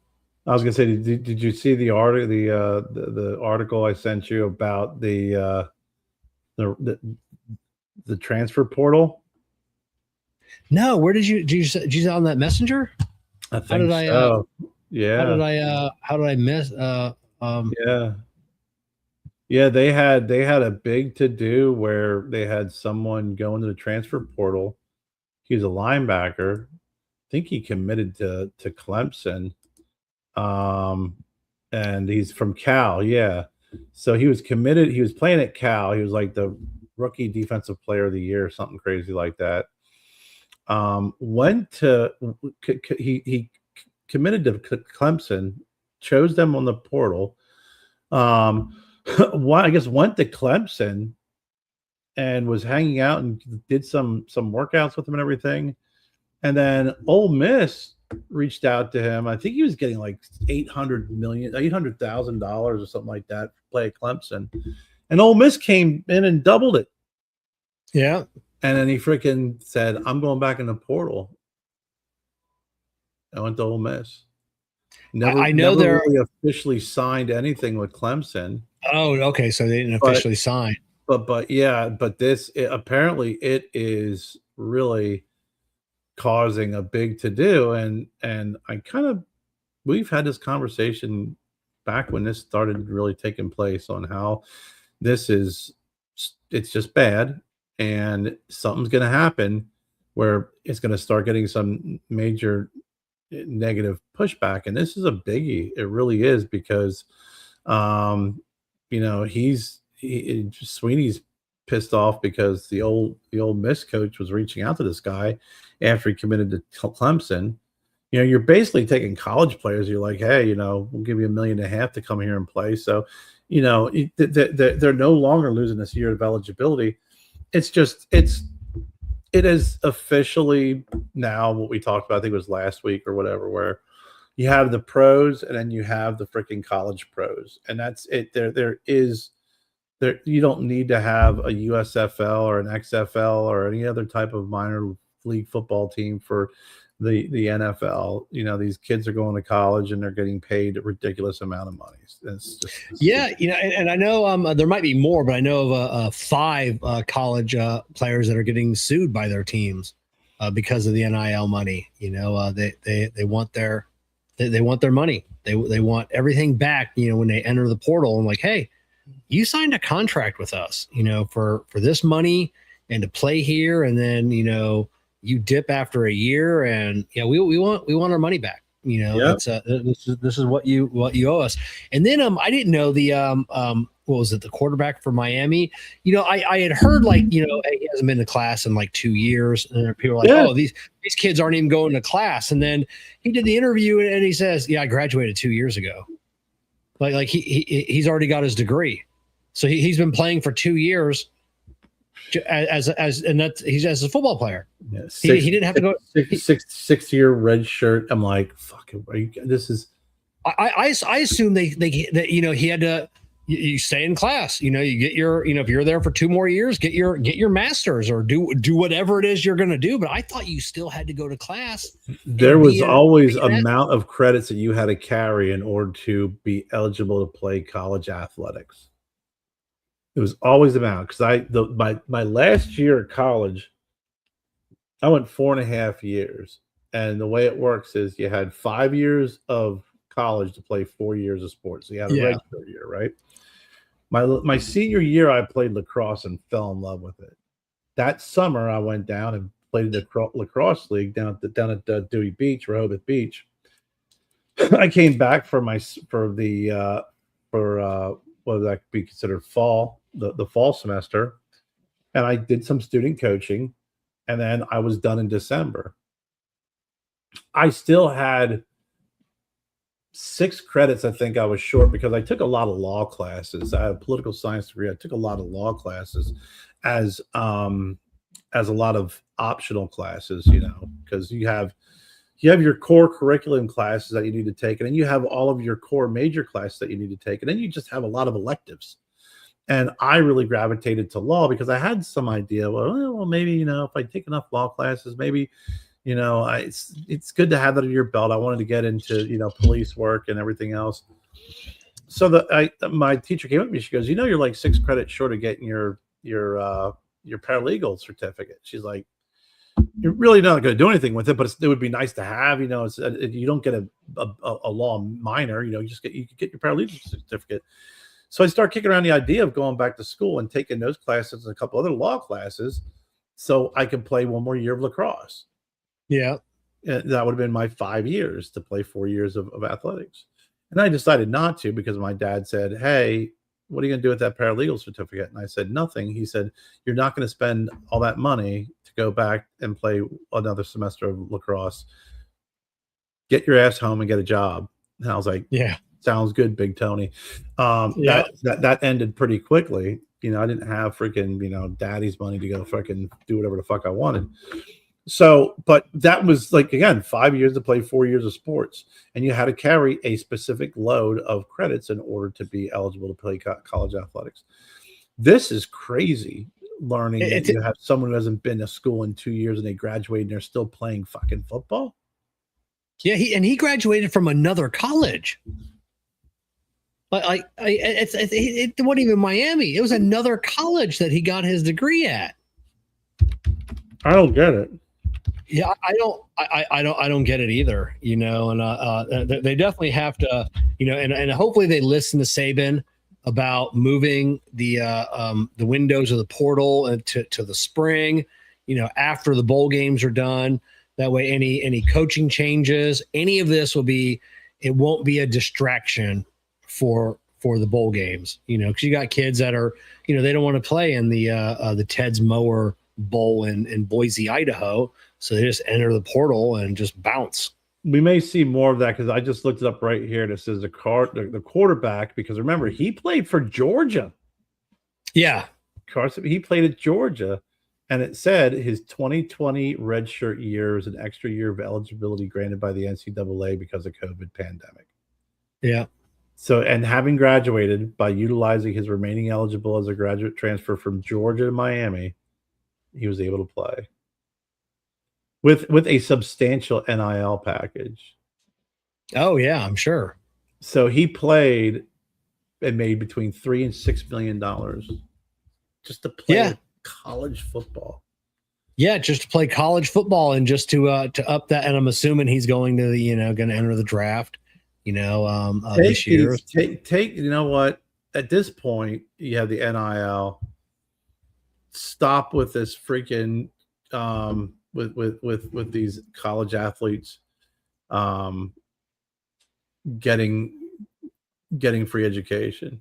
[SPEAKER 3] I was gonna say, did you see the article, the article I sent you about the transfer portal?
[SPEAKER 2] No, where did you see on that messenger?
[SPEAKER 3] I think so.
[SPEAKER 2] How did I miss?
[SPEAKER 3] Yeah, they had a big to do where they had someone go into the transfer portal. He's a linebacker. I think he committed to Clemson. And he's from Cal, yeah. So he was committed. He was playing at Cal. He was like the rookie defensive player of the year or something crazy like that. He committed to Clemson, chose them on the portal. I guess went to Clemson and was hanging out and did some workouts with him and everything. And then Ole Miss reached out to him. I think he was getting like $800,000 or something like that to play at Clemson. And Ole Miss came in and doubled it.
[SPEAKER 2] Yeah.
[SPEAKER 3] And then he freaking said, I'm going back in the portal. I went to Ole Miss.
[SPEAKER 2] I know
[SPEAKER 3] never
[SPEAKER 2] they're
[SPEAKER 3] really officially signed anything with Clemson.
[SPEAKER 2] Oh, okay. So they didn't officially sign.
[SPEAKER 3] But apparently it is really causing a big to do. And we've had this conversation back when this started really taking place on how it's just bad. And something's going to happen where it's going to start getting some major negative pushback. And this is a biggie. It really is, because, Sweeney's pissed off because the old Miss coach was reaching out to this guy after he committed to Clemson. You're basically taking college players. You're like, hey, we'll give you $1.5 million to come here and play. So, they're no longer losing this year of eligibility. It is officially now what we talked about. I think it was last week or whatever, where you have the pros and then you have the freaking college pros, and that's it. There you don't need to have a USFL or an XFL or any other type of minor league football team for the NFL. These kids are going to college and they're getting paid a ridiculous amount of money.
[SPEAKER 2] And I know there might be more, but I know of 5 college players that are getting sued by their teams because of the NIL money. They want their money. They want everything back. When they enter the portal, and like, hey, you signed a contract with us, for this money and to play here, and then you dip after a year, and we want our money back.
[SPEAKER 3] Yep.
[SPEAKER 2] This is what you owe us. And then I didn't know the what was it, the quarterback for Miami? I had heard hey, he hasn't been to class in like 2 years, and people are like, oh, these kids aren't even going to class. And then he did the interview and he says, yeah, I graduated 2 years ago. Like he's already got his degree, so he's been playing for 2 years as he's as a football player. Yeah, he didn't have to go
[SPEAKER 3] 6-year red shirt. I'm like, fuck. This is.
[SPEAKER 2] I assume that he had to. You stay in class. You get your. If you're there for 2 more years, get your master's or do whatever it is you're going to do. But I thought you still had to go to class.
[SPEAKER 3] There was always amount of credits that you had to carry in order to be eligible to play college athletics. It was always amount, because my last year of college, I went 4.5 years, and the way it works is you had 5 years of college to play 4 years of sports. So you had a redshirt year, right? My senior year, I played lacrosse and fell in love with it. That summer, I went down and played the lacrosse league down at Dewey Beach, Rehoboth Beach. I came back what would that be considered fall, the fall semester, and I did some student coaching, and then I was done in December. I still had 6 credits. I think I was short because I took a lot of law classes. I had a political science degree. I took a lot of law classes as a lot of optional classes, because you have you have your core curriculum classes that you need to take, and then you have all of your core major classes that you need to take, and then you just have a lot of electives. And I really gravitated to law because I had some idea, well, maybe, if I take enough law classes, maybe, it's good to have that under your belt. I wanted to get into, police work and everything else. So my teacher came up to me. She goes, you're like 6 credits short of getting your paralegal certificate. She's like, you're really not going to do anything with it, but it would be nice to have. You don't get a law minor. You could get your paralegal certificate. So I start kicking around the idea of going back to school and taking those classes and a couple other law classes, so I can play one more year of lacrosse.
[SPEAKER 2] Yeah,
[SPEAKER 3] that would have been my 5 years to play 4 years of athletics. And I decided not to because my dad said, "Hey, what are you going to do with that paralegal certificate?" And I said, "Nothing." He said, "You're not going to spend all that money to go back and play another semester of lacrosse. Get your ass home and get a job." And I was like,
[SPEAKER 2] "Yeah,
[SPEAKER 3] sounds good, Big Tony." That ended pretty quickly. I didn't have freaking, daddy's money to go fucking do whatever the fuck I wanted. So, but that was like, again, 5 years to play 4 years of sports, and you had to carry a specific load of credits in order to be eligible to play college athletics. This is crazy, learning that you have someone who hasn't been to school in 2 years and they graduate and they're still playing fucking football.
[SPEAKER 2] Yeah, he graduated from another college. It wasn't even Miami. It was another college that he got his degree at.
[SPEAKER 3] I don't get it.
[SPEAKER 2] Yeah, I don't get it either. And they definitely have to, and hopefully they listen to Saban about moving the windows of the portal to the spring. After the bowl games are done. That way, any coaching changes, any of this it won't be a distraction for the bowl games. Because you got kids that are, they don't want to play in the Ted's Mower Bowl in Boise, Idaho. So they just enter the portal and just bounce.
[SPEAKER 3] We may see more of that because I just looked it up right here. And it says the quarterback, because remember, he played for Georgia.
[SPEAKER 2] Yeah.
[SPEAKER 3] Carson, he played at Georgia. And it said his 2020 redshirt year is an extra year of eligibility granted by the NCAA because of COVID pandemic.
[SPEAKER 2] Yeah.
[SPEAKER 3] So, and having graduated by utilizing his remaining eligible as a graduate transfer from Georgia to Miami, he was able to play with a substantial NIL package.
[SPEAKER 2] Oh yeah, I'm sure.
[SPEAKER 3] So he played and made between $3 and $6 million just to play college football.
[SPEAKER 2] Yeah, just to play college football and just to up that. And I'm assuming he's going to going to enter the draft. This year.
[SPEAKER 3] Take. You know what? At this point, you have the NIL. Stop with this freaking with these college athletes getting free education.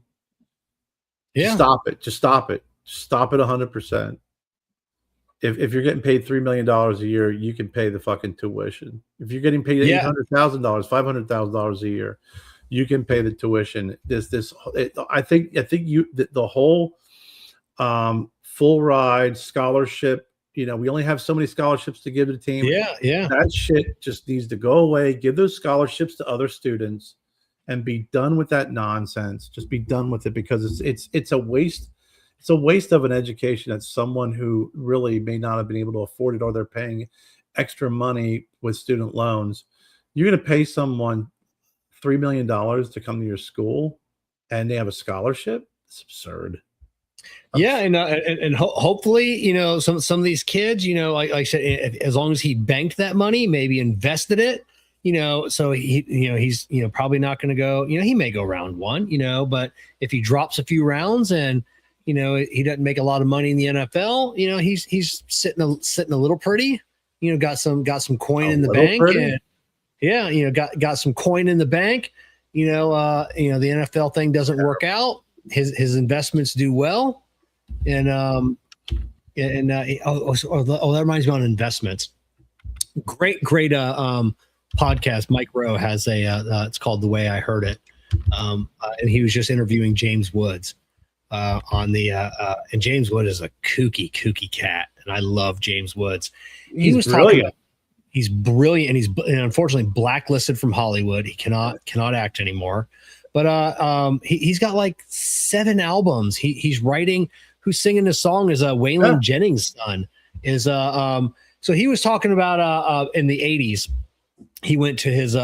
[SPEAKER 2] Yeah.
[SPEAKER 3] Stop it. Just stop it. Stop it 100%. If you're getting paid $3 million a year, you can pay the fucking tuition. If you're getting paid $800,000, $500,000 a year, you can pay the tuition. I think the whole full ride scholarship. We only have so many scholarships to give to the team.
[SPEAKER 2] Yeah.
[SPEAKER 3] That shit just needs to go away. Give those scholarships to other students, and be done with that nonsense. Just be done with it, because it's a waste. It's a waste of an education that someone who really may not have been able to afford it, or they're paying extra money with student loans. You're going to pay someone $3 million to come to your school and they have a scholarship? It's absurd.
[SPEAKER 2] Yeah, and hopefully, some of these kids, like I said, as long as he banked that money, maybe invested it, so he's probably not going to go. He may go round one, but if he drops a few rounds and he doesn't make a lot of money in the NFL, he's sitting a little pretty, got some coin in the bank, and got some coin in the bank. The NFL thing doesn't work out. His investments do well. And that reminds me on investments. Great podcast. Mike Rowe has it's called The Way I Heard It. And he was just interviewing James Woods and James Wood is a kooky cat. And I love James Woods.
[SPEAKER 3] He was brilliant.
[SPEAKER 2] He's brilliant, and and unfortunately blacklisted from Hollywood. He cannot act anymore. But he's got like 7 albums. He's writing. Who's singing this song is Waylon Jennings' son. Is so he was talking about in the 80s. He went to his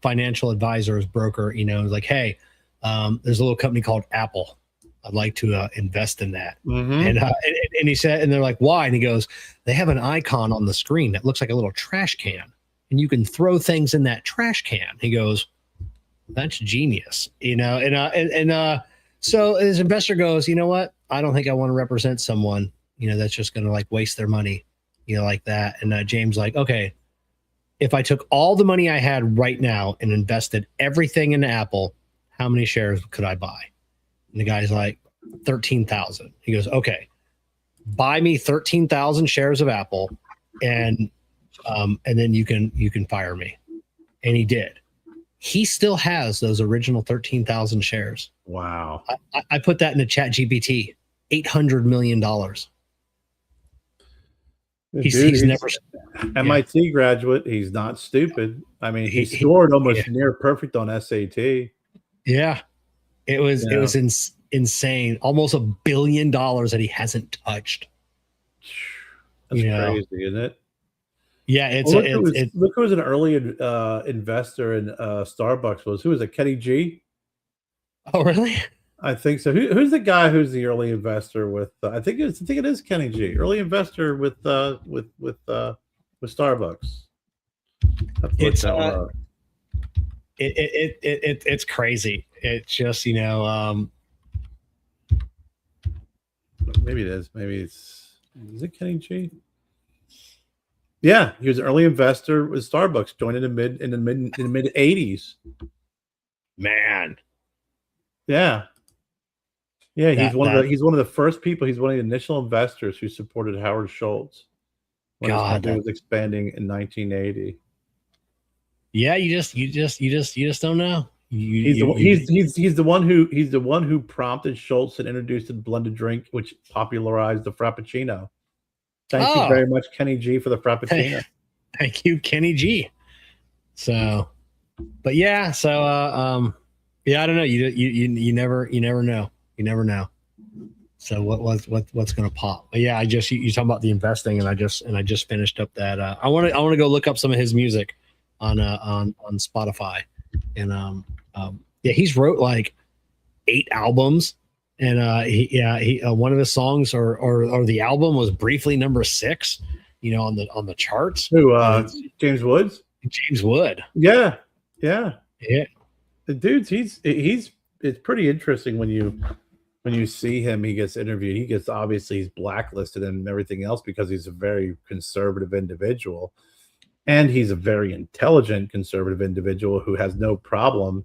[SPEAKER 2] financial advisor, his broker. You know, like, hey, there's a little company called Apple. I'd like to invest in that. And he said, and they're like, why? And he goes, they have an icon on the screen that looks like a little trash can, and you can throw things in that trash can. He goes, that's genius, you know. And so his investor goes, you know what? I don't think I want to represent someone, you know, that's just going to like waste their money, you know, like that. And James like, okay, if I took all the money I had right now and invested everything in Apple, how many shares could I buy? And the guy's like, 13,000. He goes, okay, buy me 13,000 shares of Apple, and then you can fire me. And he did. He still has those original 13,000 shares.
[SPEAKER 3] Wow.
[SPEAKER 2] I put that in the chat GPT, $800 million. He's never
[SPEAKER 3] MIT graduate. He's not stupid. I mean, he scored almost near perfect on SAT.
[SPEAKER 2] Yeah. It was insane. Almost $1 billion that he hasn't touched.
[SPEAKER 3] That's crazy, isn't it?
[SPEAKER 2] Yeah,
[SPEAKER 3] look who was an early investor in Starbucks. Who was it? Kenny G?
[SPEAKER 2] Oh, really?
[SPEAKER 3] I think so. Who's the guy who's the early investor with? I think it is Kenny G. Early investor with Starbucks.
[SPEAKER 2] It's crazy. It's just, you know,
[SPEAKER 3] maybe it is. Maybe is it Kenny G? Yeah, he was an early investor with Starbucks. Joined in the mid 80s.
[SPEAKER 2] Man.
[SPEAKER 3] Yeah. Yeah, he's one of the first people. He's one of the initial investors who supported Howard Schultz when his company was expanding in 1980.
[SPEAKER 2] Yeah, you just don't know.
[SPEAKER 3] He's the one who prompted Schultz and introduced the blended drink, which popularized the Frappuccino. Thank you very much, Kenny G, for the Frappuccino.
[SPEAKER 2] Thank you, Kenny G. So, but yeah, so yeah, I don't know. You never know. You never know. So what's going to pop? But yeah, you talking about the investing, and I just finished up that. I want to go look up some of his music on Spotify, and yeah, he's wrote like 8 albums. And he one of his songs or the album was briefly number 6, you know, on the charts.
[SPEAKER 3] Who James Woods?
[SPEAKER 2] James Wood.
[SPEAKER 3] Yeah.
[SPEAKER 2] The
[SPEAKER 3] dude's it's pretty interesting when you see him. He gets interviewed. He's blacklisted and everything else because he's a very conservative individual, and he's a very intelligent conservative individual who has no problem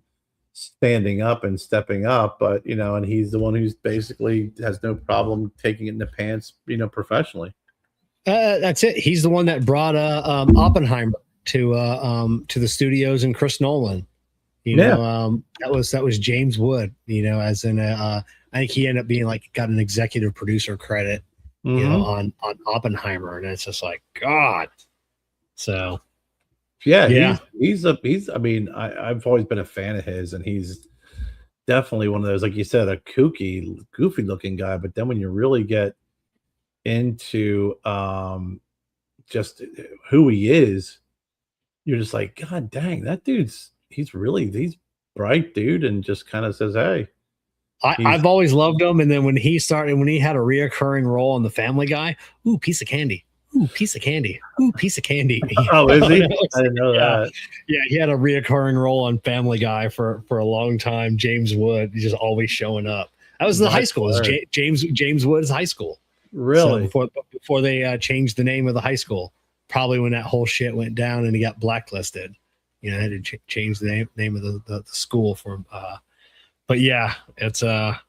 [SPEAKER 3] standing up and stepping up, but you know, and he's the one who's basically has no problem taking it in the pants, you know, professionally.
[SPEAKER 2] That's it. He's the one that brought Oppenheimer to the studios and Chris Nolan. You know, that was James Wood. You know, as in I think he ended up being like got an executive producer credit, you know, on Oppenheimer, and it's just like God. So. Yeah. He's I mean, I've always been a fan of his, and he's definitely one of those, like you said, a kooky, goofy looking guy. But then when you really get into just who he is, you're just like, God dang, that he's bright dude, and just kind of says, hey. I've always loved him. And then when he had a reoccurring role on The Family Guy, ooh, piece of candy. Ooh, piece of candy. Ooh, piece of candy.
[SPEAKER 3] Oh, is he? I didn't know that.
[SPEAKER 2] Yeah, he had a reoccurring role on Family Guy for a long time. James Wood, he's just always showing up. That was in the high school. It was James Wood's high school.
[SPEAKER 3] Really?
[SPEAKER 2] So before they changed the name of the high school, probably when that whole shit went down and he got blacklisted, you know, they had to change the name of the school for. But yeah, it's sad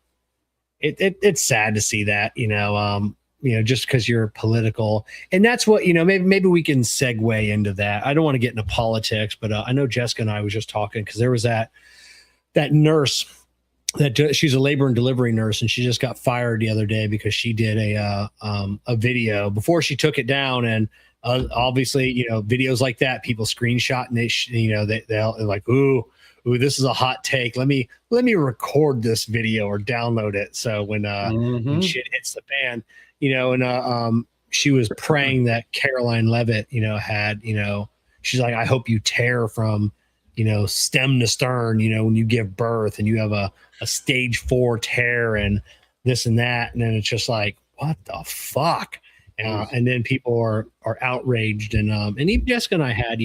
[SPEAKER 2] to see that, you know. You know, just because you're political, and that's what, you know, maybe we can segue into that. I don't want to get into politics, but I know Jessica and I was just talking because there was that nurse that she's a labor and delivery nurse, and she just got fired the other day because she did a video before she took it down, and obviously, videos like that, people screenshot and they're like, ooh, this is a hot take. Let me record this video or download it. So when shit hits the fan, she was praying that Caroline Levitt, had, she's like, I hope you tear from, stem to stern, when you give birth and you have a stage 4 tear and this and that. And then it's just like, what the fuck? And then people are outraged. And even Jessica and I had,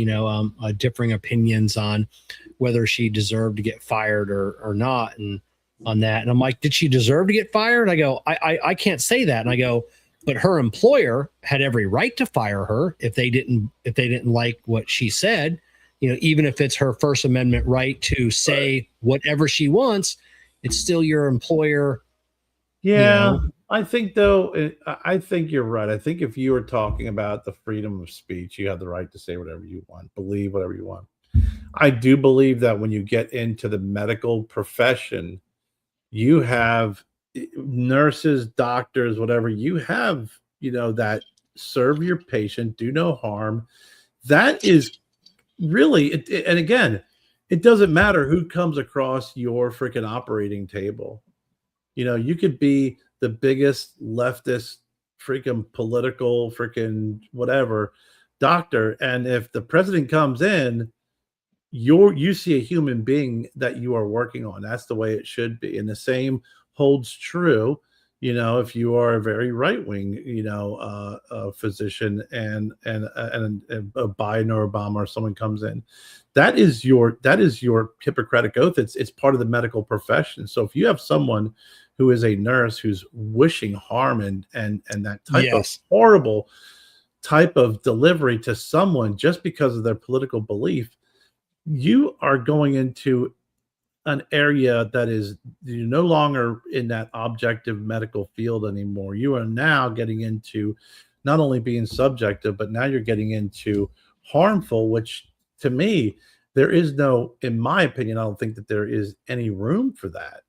[SPEAKER 2] differing opinions on whether she deserved to get fired or not. And on that. And I'm like, did she deserve to get fired? I go, I can't say that. And I go, but her employer had every right to fire her if they didn't like what she said, even if it's her First Amendment right to say whatever she wants, it's still your employer.
[SPEAKER 3] Yeah. I think I think you're right. I think if you were talking about the freedom of speech, you have the right to say whatever you want, believe whatever you want. I do believe that when you get into the medical profession, you have nurses, doctors, whatever, you have, that serve your patient, do no harm. That is really, and again, it doesn't matter who comes across your freaking operating table. You could be the biggest leftist freaking political freaking whatever doctor, and if the president comes in, you see a human being that you are working on. That's the way it should be. And the same holds true, if you are a very right-wing, physician and a Biden or Obama or someone comes in, that is your Hippocratic oath. It's part of the medical profession. So if you have someone who is a nurse who's wishing harm and that type of horrible type of delivery to someone just because of their political belief, you are going into an area that is, you're no longer in that objective medical field anymore. You are now getting into not only being subjective, but now you're getting into harmful, which to me, there is no, in my opinion, I don't think that there is any room for that.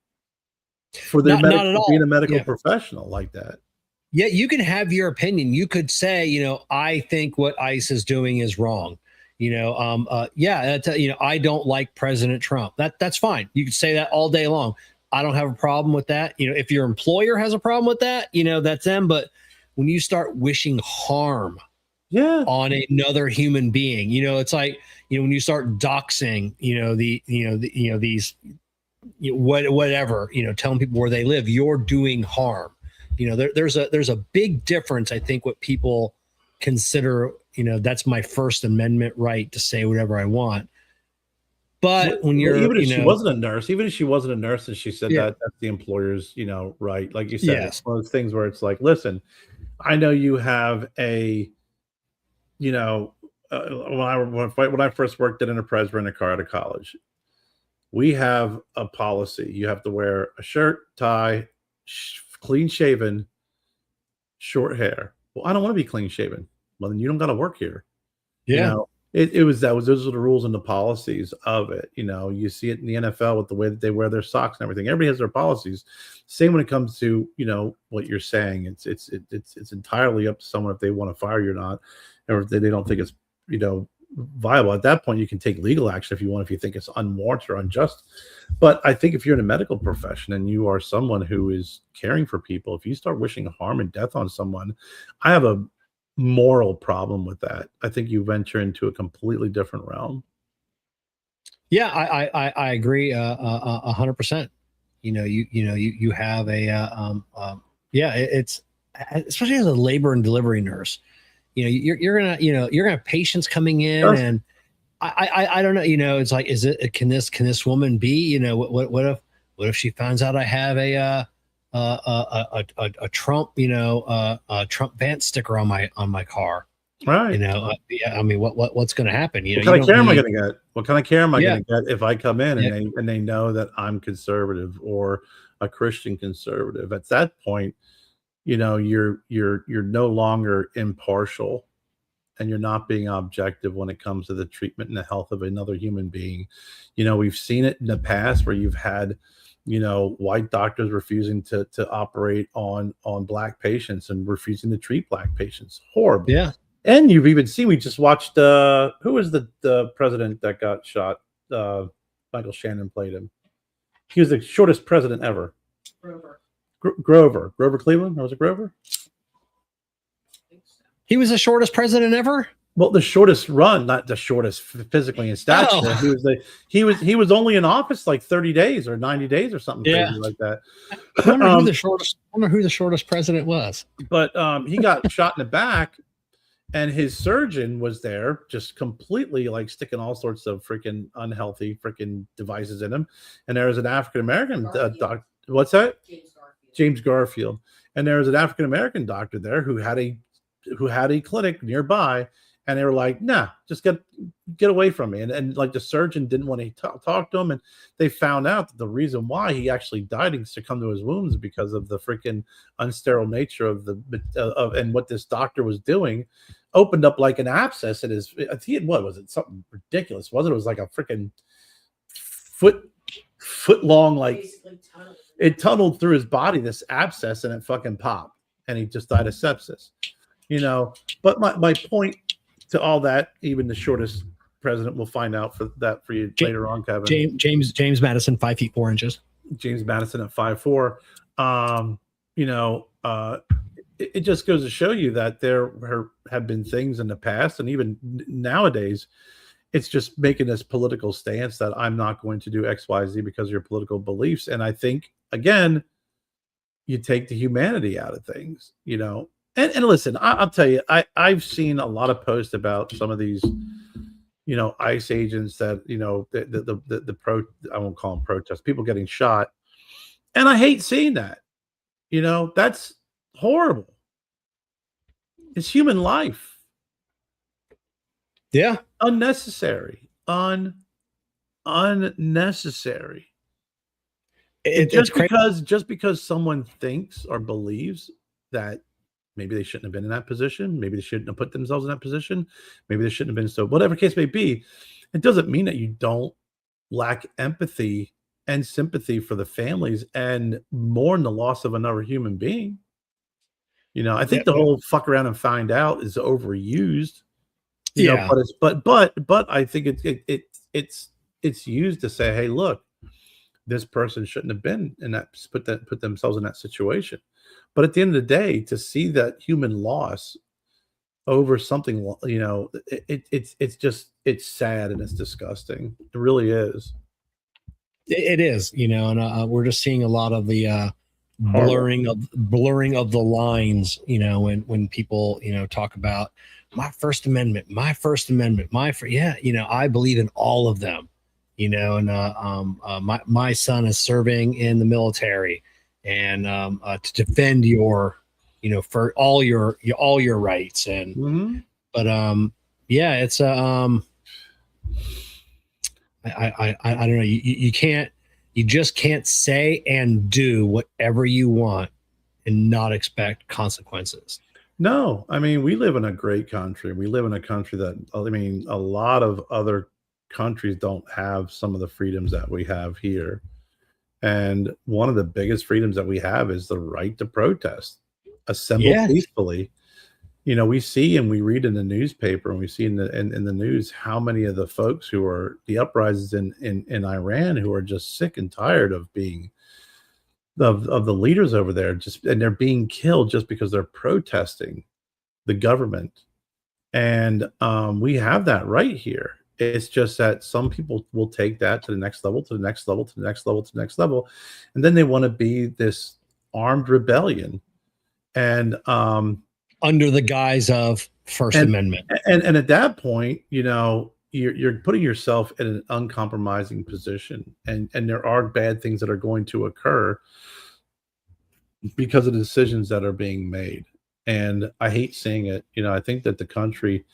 [SPEAKER 3] For their
[SPEAKER 2] not at all.
[SPEAKER 3] Being a medical professional like that.
[SPEAKER 2] Yeah, you can have your opinion. You could say, I think what ICE is doing is wrong. I don't like President Trump. That's fine. You could say that all day long. I don't have a problem with that. If your employer has a problem with that, that's them. But when you start wishing harm on another human being, it's like, when you start doxing, these, whatever, telling people where they live, you're doing harm. There's a big difference. I think what people consider, that's my First Amendment right to say whatever I want. But when you're,
[SPEAKER 3] even if she wasn't a nurse and she said that, that's the employer's, right. Like you said, it's one of those things where it's like, listen, I know you have a, when I first worked at Enterprise Rent a Car out of college, we have a policy. You have to wear a shirt, tie, clean shaven, short hair. Well, I don't want to be clean shaven. Well, then you don't got to work here.
[SPEAKER 2] Yeah.
[SPEAKER 3] Those are the rules and the policies of it. You see it in the NFL with the way that they wear their socks and everything. Everybody has their policies. Same when it comes to, what you're saying. It's entirely up to someone if they want to fire you or not, or if they don't think it's, viable. At that point, you can take legal action if you think it's unwarranted or unjust. But I think if you're in a medical profession and you are someone who is caring for people, if you start wishing harm and death on someone, I have a moral problem with that. I think you venture into a completely different realm.
[SPEAKER 2] Yeah, I agree 100%. You have a it's especially as a labor and delivery nurse. You're gonna have patients coming in, and I don't know. It's like, can this woman be? What if she finds out I have a Trump, a Trump Vance sticker on my car?
[SPEAKER 3] Right.
[SPEAKER 2] What's going to happen?
[SPEAKER 3] What kind of care am I going to get? What kind of care am I going to get if I come in and they know that I'm conservative or a Christian conservative? At that point, you're no longer impartial, and you're not being objective when it comes to the treatment and the health of another human being. We've seen it in the past where you've had, white doctors refusing to operate on black patients and refusing to treat black patients. Horrible.
[SPEAKER 2] Yeah.
[SPEAKER 3] And you've even seen, we just watched, who was the president that got shot? Michael Shannon played him. He was the shortest president ever. Grover Cleveland, or was it Grover?
[SPEAKER 2] He was the shortest president ever.
[SPEAKER 3] Well, the shortest run, not the shortest physically in stature.
[SPEAKER 2] Oh.
[SPEAKER 3] He was only in office like 30 days or 90 days or something crazy like that.
[SPEAKER 2] I wonder who the shortest president was.
[SPEAKER 3] But he got shot in the back, and his surgeon was there, just completely like sticking all sorts of freaking unhealthy freaking devices in him. And there was an African American doctor. What's that? James Garfield. And there was an African American doctor there who had a clinic nearby. And they were like, nah, just get away from me. And like the surgeon didn't want to talk to him. And they found out that the reason why he actually died and succumbed to his wounds because of the freaking unsterile nature of and what this doctor was doing opened up like an abscess in his, what was it? Something ridiculous, wasn't it? It was like a freaking foot long, like it tunneled through his body, this abscess, and it fucking popped. And he just died of sepsis, But my point to all that, even the shortest president, will find out for you later on, Kevin.
[SPEAKER 2] James Madison, 5 feet 4 inches.
[SPEAKER 3] James Madison at 5'4". It just goes to show you that there have been things in the past, and even nowadays, it's just making this political stance that I'm not going to do X, Y, Z because of your political beliefs. And I think, again, you take the humanity out of things, And listen, I'll tell you, I've seen a lot of posts about some of these, ICE agents that, I won't call them protests, people getting shot. And I hate seeing that. That's horrible. It's human life.
[SPEAKER 2] Yeah.
[SPEAKER 3] Unnecessary. Unnecessary. Just because someone thinks or believes that maybe they shouldn't have been in that position. Maybe they shouldn't have put themselves in that position. Maybe they shouldn't have been. So whatever case may be, it doesn't mean that you don't lack empathy and sympathy for the families and mourn the loss of another human being. I think the whole fuck around and find out is overused. But I think it's used to say, hey, look, this person shouldn't have been in that, put themselves in that situation. But at the end of the day, to see that human loss over something, it's sad and it's disgusting. It really is.
[SPEAKER 2] It is, and we're just seeing a lot of the blurring of the lines, when people, talk about my First Amendment, I believe in all of them, and my son is serving in the military, and to defend your, for all your rights, and but it's I don't know, you just can't say and do whatever you want and not expect consequences.
[SPEAKER 3] No, I mean, we live in a great country. We live in a country that, a lot of other countries don't have some of the freedoms that we have here. And one of the biggest freedoms that we have is the right to protest, assemble peacefully. We see and we read in the newspaper, and we see in the news how many of the folks who are the uprisings in Iran who are just sick and tired of being of the leaders over there, and they're being killed just because they're protesting the government. And we have that right here. It's just that some people will take that to the next level, to the next level, to the next level, to the next level, and then they want to be this armed rebellion, and
[SPEAKER 2] under the guise of First Amendment.
[SPEAKER 3] And at that point, you're putting yourself in an uncompromising position, and there are bad things that are going to occur because of the decisions that are being made. And I hate seeing it. I think that the country,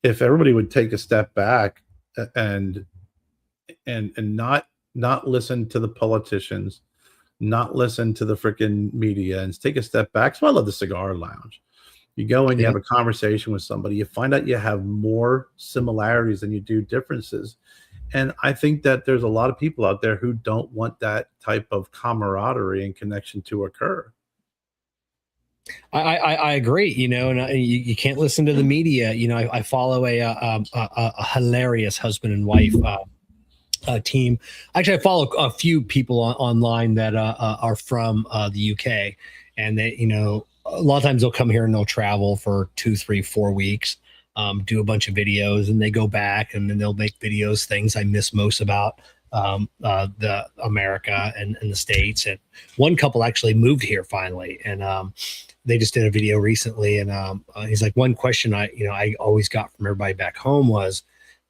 [SPEAKER 3] if everybody would take a step back and not listen to the politicians, not listen to the freaking media, and take a step back. So I love the Cigar Lounge. You go and you have a conversation with somebody, you find out you have more similarities than you do differences. And I think that there's a lot of people out there who don't want that type of camaraderie and connection to occur.
[SPEAKER 2] I agree, and you can't listen to the media. I follow a hilarious husband and wife team. Actually, I follow a few people online that are from the UK, and they, a lot of times they'll come here and they'll travel for 2, 3, 4 weeks, do a bunch of videos, and they go back and then they'll make videos, things I miss most about the America and the States. And one couple actually moved here finally, and they just did a video recently, and he's like, one question I always got from everybody back home was,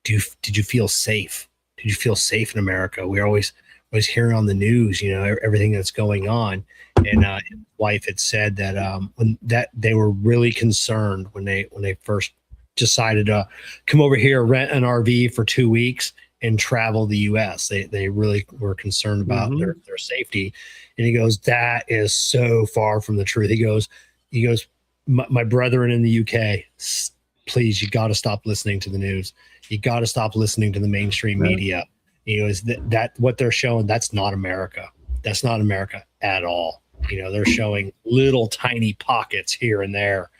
[SPEAKER 2] did you feel safe? Did you feel safe in America? We're always hearing on the news, everything that's going on. And his wife had said that when that they were really concerned when they first decided to come over here, rent an RV for 2 weeks and travel the U.S. They really were concerned about their safety. And he goes, that is so far from the truth. He goes, my brethren in the UK, please, you got to stop listening to the news. You got to stop listening to the mainstream media. Is that what they're showing? That's not America. That's not America at all. They're showing little tiny pockets here and there.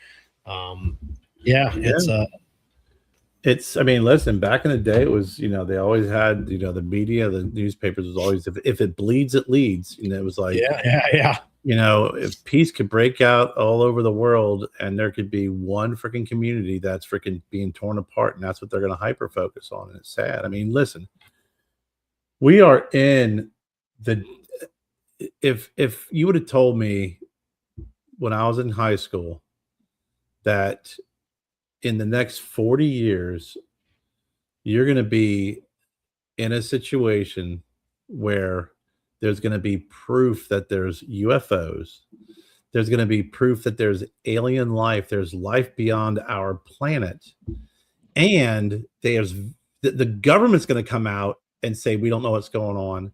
[SPEAKER 3] It's I mean, listen, back in the day, it was, they always had, the media, the newspapers was always, if it bleeds, it leads. It was like, if peace could break out all over the world and there could be one freaking community that's freaking being torn apart, and that's what they're going to hyper focus on. And it's sad. I mean, listen, we are in the, if you would have told me when I was in high school that in the next 40 years, you're going to be in a situation where there's going to be proof that there's UFOs. There's going to be proof that there's alien life. There's life beyond our planet. And the government's going to come out and say, we don't know what's going on.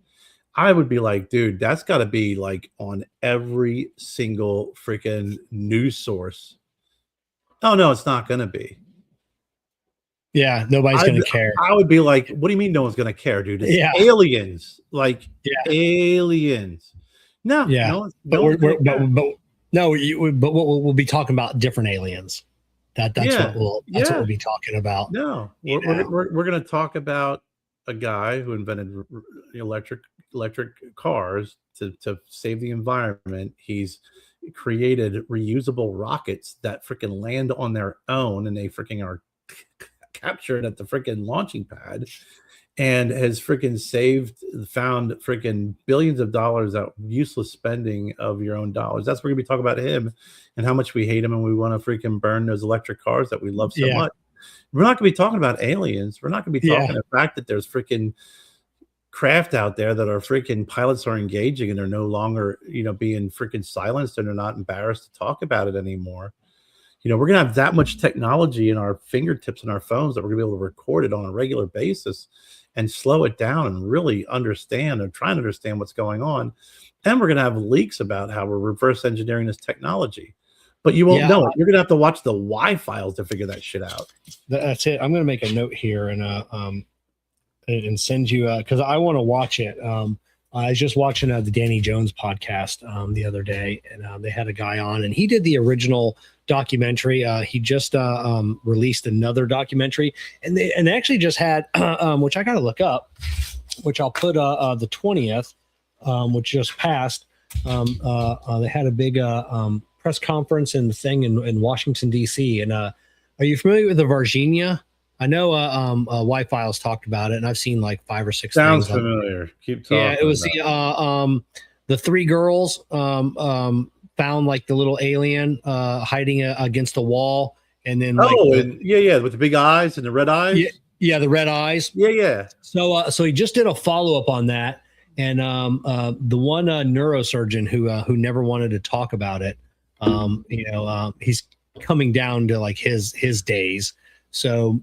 [SPEAKER 3] I would be like, dude, that's got to be like on every single freaking news source. Oh, no, it's not going to be.
[SPEAKER 2] Yeah, nobody's going to care.
[SPEAKER 3] I would be like, what do you mean no one's going to care, dude? It's aliens. Like, aliens. No.
[SPEAKER 2] Yeah.
[SPEAKER 3] But
[SPEAKER 2] we'll be talking about different aliens. That's what we'll be talking about.
[SPEAKER 3] No. We're going to talk about a guy who invented electric cars to save the environment. He's created reusable rockets that freaking land on their own, and they freaking are captured at the freaking launching pad, and has freaking found freaking billions of dollars out useless spending of your own dollars. That's what we're gonna be talking about him and how much we hate him, and we want to freaking burn those electric cars that we love so much. We're not gonna be talking about aliens. We're not gonna be talking the fact that there's freaking craft out there that our freaking pilots are engaging, and they're no longer, being freaking silenced, and they're not embarrassed to talk about it anymore. We're going to have that much technology in our fingertips and our phones that we're going to be able to record it on a regular basis and slow it down and really understand and try and understand what's going on. And we're going to have leaks about how we're reverse engineering this technology. But you won't know it. You're going to have to watch the Y files to figure that shit out.
[SPEAKER 2] That's it. I'm going to make a note here and send you, because I want to watch it. I was just watching the Danny Jones podcast the other day, and they had a guy on, and he did the original documentary. He just released another documentary, and they actually just had, which I got to look up, which I'll put the 20th, which just passed. They had a big press conference and thing in Washington, D.C. And are you familiar with the Virginia? I know Y-Files talked about it, and I've seen like 5 or 6
[SPEAKER 3] Sounds
[SPEAKER 2] things.
[SPEAKER 3] familiar. Keep talking.
[SPEAKER 2] Yeah, it was the 3 girls found like the little alien hiding against a wall, and then
[SPEAKER 3] with the big eyes and the red eyes.
[SPEAKER 2] Yeah, the red eyes.
[SPEAKER 3] Yeah.
[SPEAKER 2] So he just did a follow-up on that, and the one neurosurgeon who never wanted to talk about it, he's coming down to like his days. So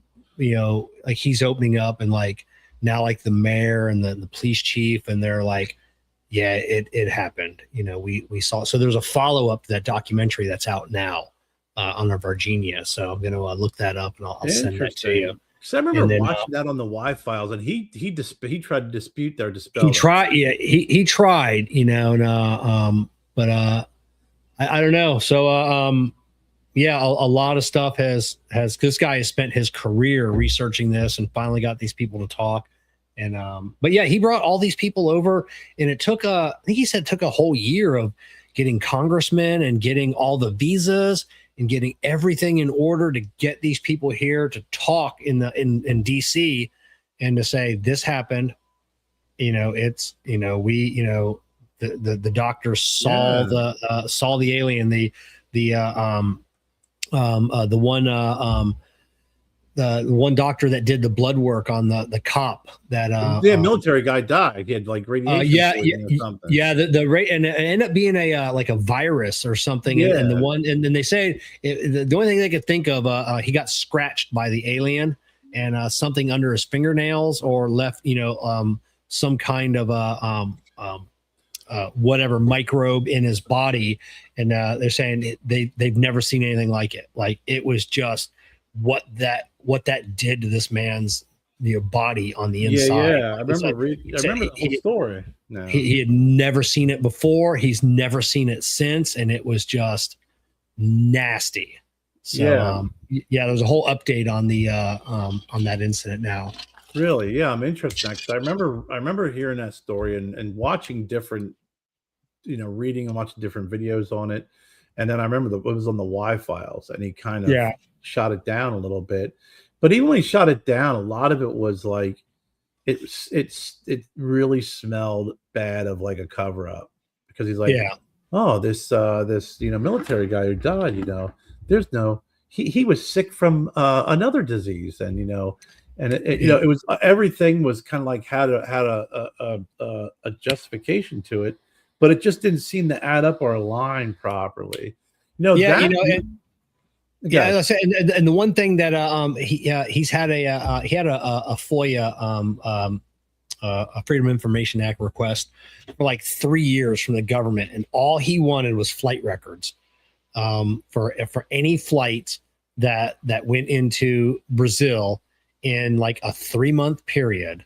[SPEAKER 2] like he's opening up, and like now like the mayor and the police chief, and they're like, yeah, it happened. We saw. So there's a follow-up to that documentary that's out now on the Virginia. So I'm going to look that up, and I'll send that to you.
[SPEAKER 3] Because I remember watching that on the Y-Files, and he tried to dispute their dispel.
[SPEAKER 2] He tried, he tried, but I don't know. So yeah, a lot of stuff has this guy has spent his career researching this and finally got these people to talk. And but yeah, he brought all these people over, and it took I think he said took a whole year of getting congressmen and getting all the visas and getting everything in order to get these people here to talk in DC and to say this happened. It's the doctors saw saw the alien, the one doctor that did the blood work on the cop that
[SPEAKER 3] military guy died. He had like radiation or something.
[SPEAKER 2] The rate, and it ended up being a like a virus or something. And the one and then they say the only thing they could think of, he got scratched by the alien and something under his fingernails or left some kind of whatever microbe in his body, and they're saying they've never seen anything like it. Like it was just what that did to this man's body on the inside.
[SPEAKER 3] I remember the whole story. No.
[SPEAKER 2] He had never seen it before. He's never seen it since, and it was just nasty. So there's a whole update on the on that incident now.
[SPEAKER 3] Really? Yeah, I'm interested because I remember hearing that story and watching different, reading and watching different videos on it. And then I remember it was on the Y-Files, and he kind of shot it down a little bit. But even when he shot it down, a lot of it was like it really smelled bad of like a cover up, because he's like, oh, this military guy who died, there's no he was sick from another disease, and and it was everything was kind of like had a justification to it, but it just didn't seem to add up or align properly. And
[SPEAKER 2] the one thing that he's had he had a FOIA a Freedom of Information Act request for like 3 years from the government, and all he wanted was flight records for any flights that went into Brazil in like a 3-month period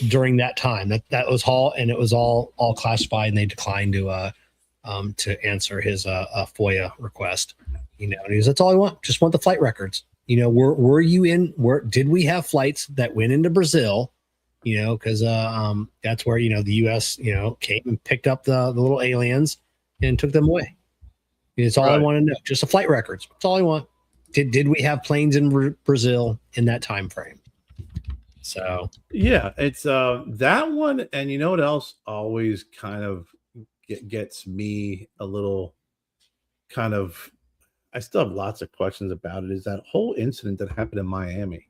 [SPEAKER 2] during that time. That was all, and it was all classified, and they declined to answer his FOIA request. And he was, that's all I want. Just want the flight records. Were you in? Did we have flights that went into Brazil? Because that's where the U.S. came and picked up the little aliens and took them away. It's all I want to know. Just the flight records. That's all I want. Did we have planes in Brazil in that time frame? So
[SPEAKER 3] it's that one, and you know what else always kind of gets me a little kind of. I still have lots of questions about it. Is that whole incident that happened in Miami?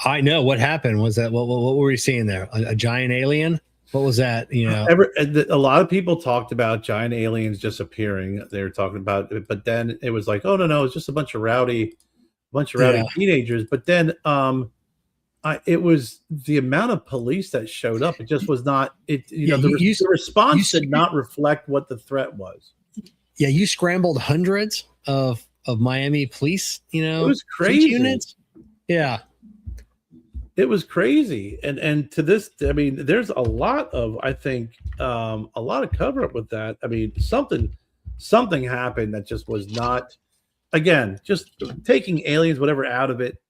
[SPEAKER 2] I know what happened. Was that what were we seeing there? A giant alien? What was that?
[SPEAKER 3] A lot of people talked about giant aliens disappearing. They were talking about it, but then it was like, oh no, it's just a bunch of rowdy teenagers. But then it was the amount of police that showed up. It just was not. The response did not reflect what the threat was.
[SPEAKER 2] Yeah, you scrambled hundreds of Miami police.
[SPEAKER 3] It was crazy.
[SPEAKER 2] Units. Yeah.
[SPEAKER 3] It was crazy, and to this, I mean, there's a lot of, I think, a lot of cover up with that. I mean, something happened that just was not. Again, just taking aliens, whatever, out of it.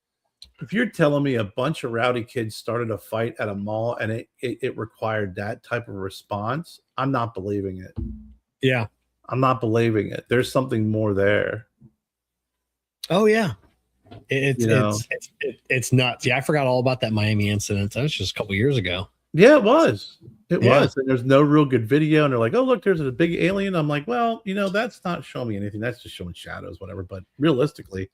[SPEAKER 3] If you're telling me a bunch of rowdy kids started a fight at a mall and it required that type of response, I'm not believing it.
[SPEAKER 2] Yeah,
[SPEAKER 3] I'm not believing it. There's something more there.
[SPEAKER 2] Oh yeah. It's nuts. Yeah, I forgot all about that Miami incident. That was just a couple years ago.
[SPEAKER 3] Yeah, it was. It was. And there's no real good video. And they're like, oh, look, there's a big alien. I'm like, well, that's not showing me anything. That's just showing shadows, whatever. But realistically,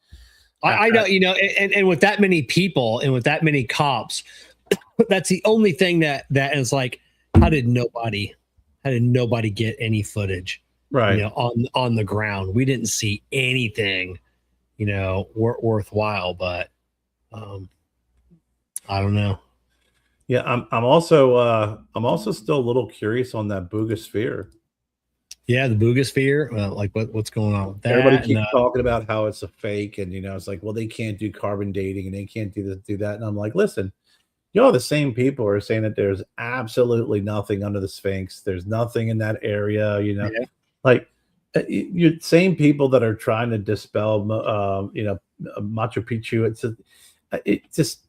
[SPEAKER 2] I know, and with that many people and with that many cops, that's the only thing that is like, how did nobody get any footage?
[SPEAKER 3] Right.
[SPEAKER 2] On the ground. We didn't see anything worthwhile, but I don't know.
[SPEAKER 3] Yeah, I'm also still a little curious on that Boogosphere.
[SPEAKER 2] Yeah, the Boogosphere. Like what's going on with that?
[SPEAKER 3] Everybody keeps talking about how it's a fake, and it's like, well, they can't do carbon dating and they can't do this, do that. And I'm like, listen, the same people are saying that there's absolutely nothing under the Sphinx. There's nothing in that area, Like you same people that are trying to dispel, Machu Picchu. It just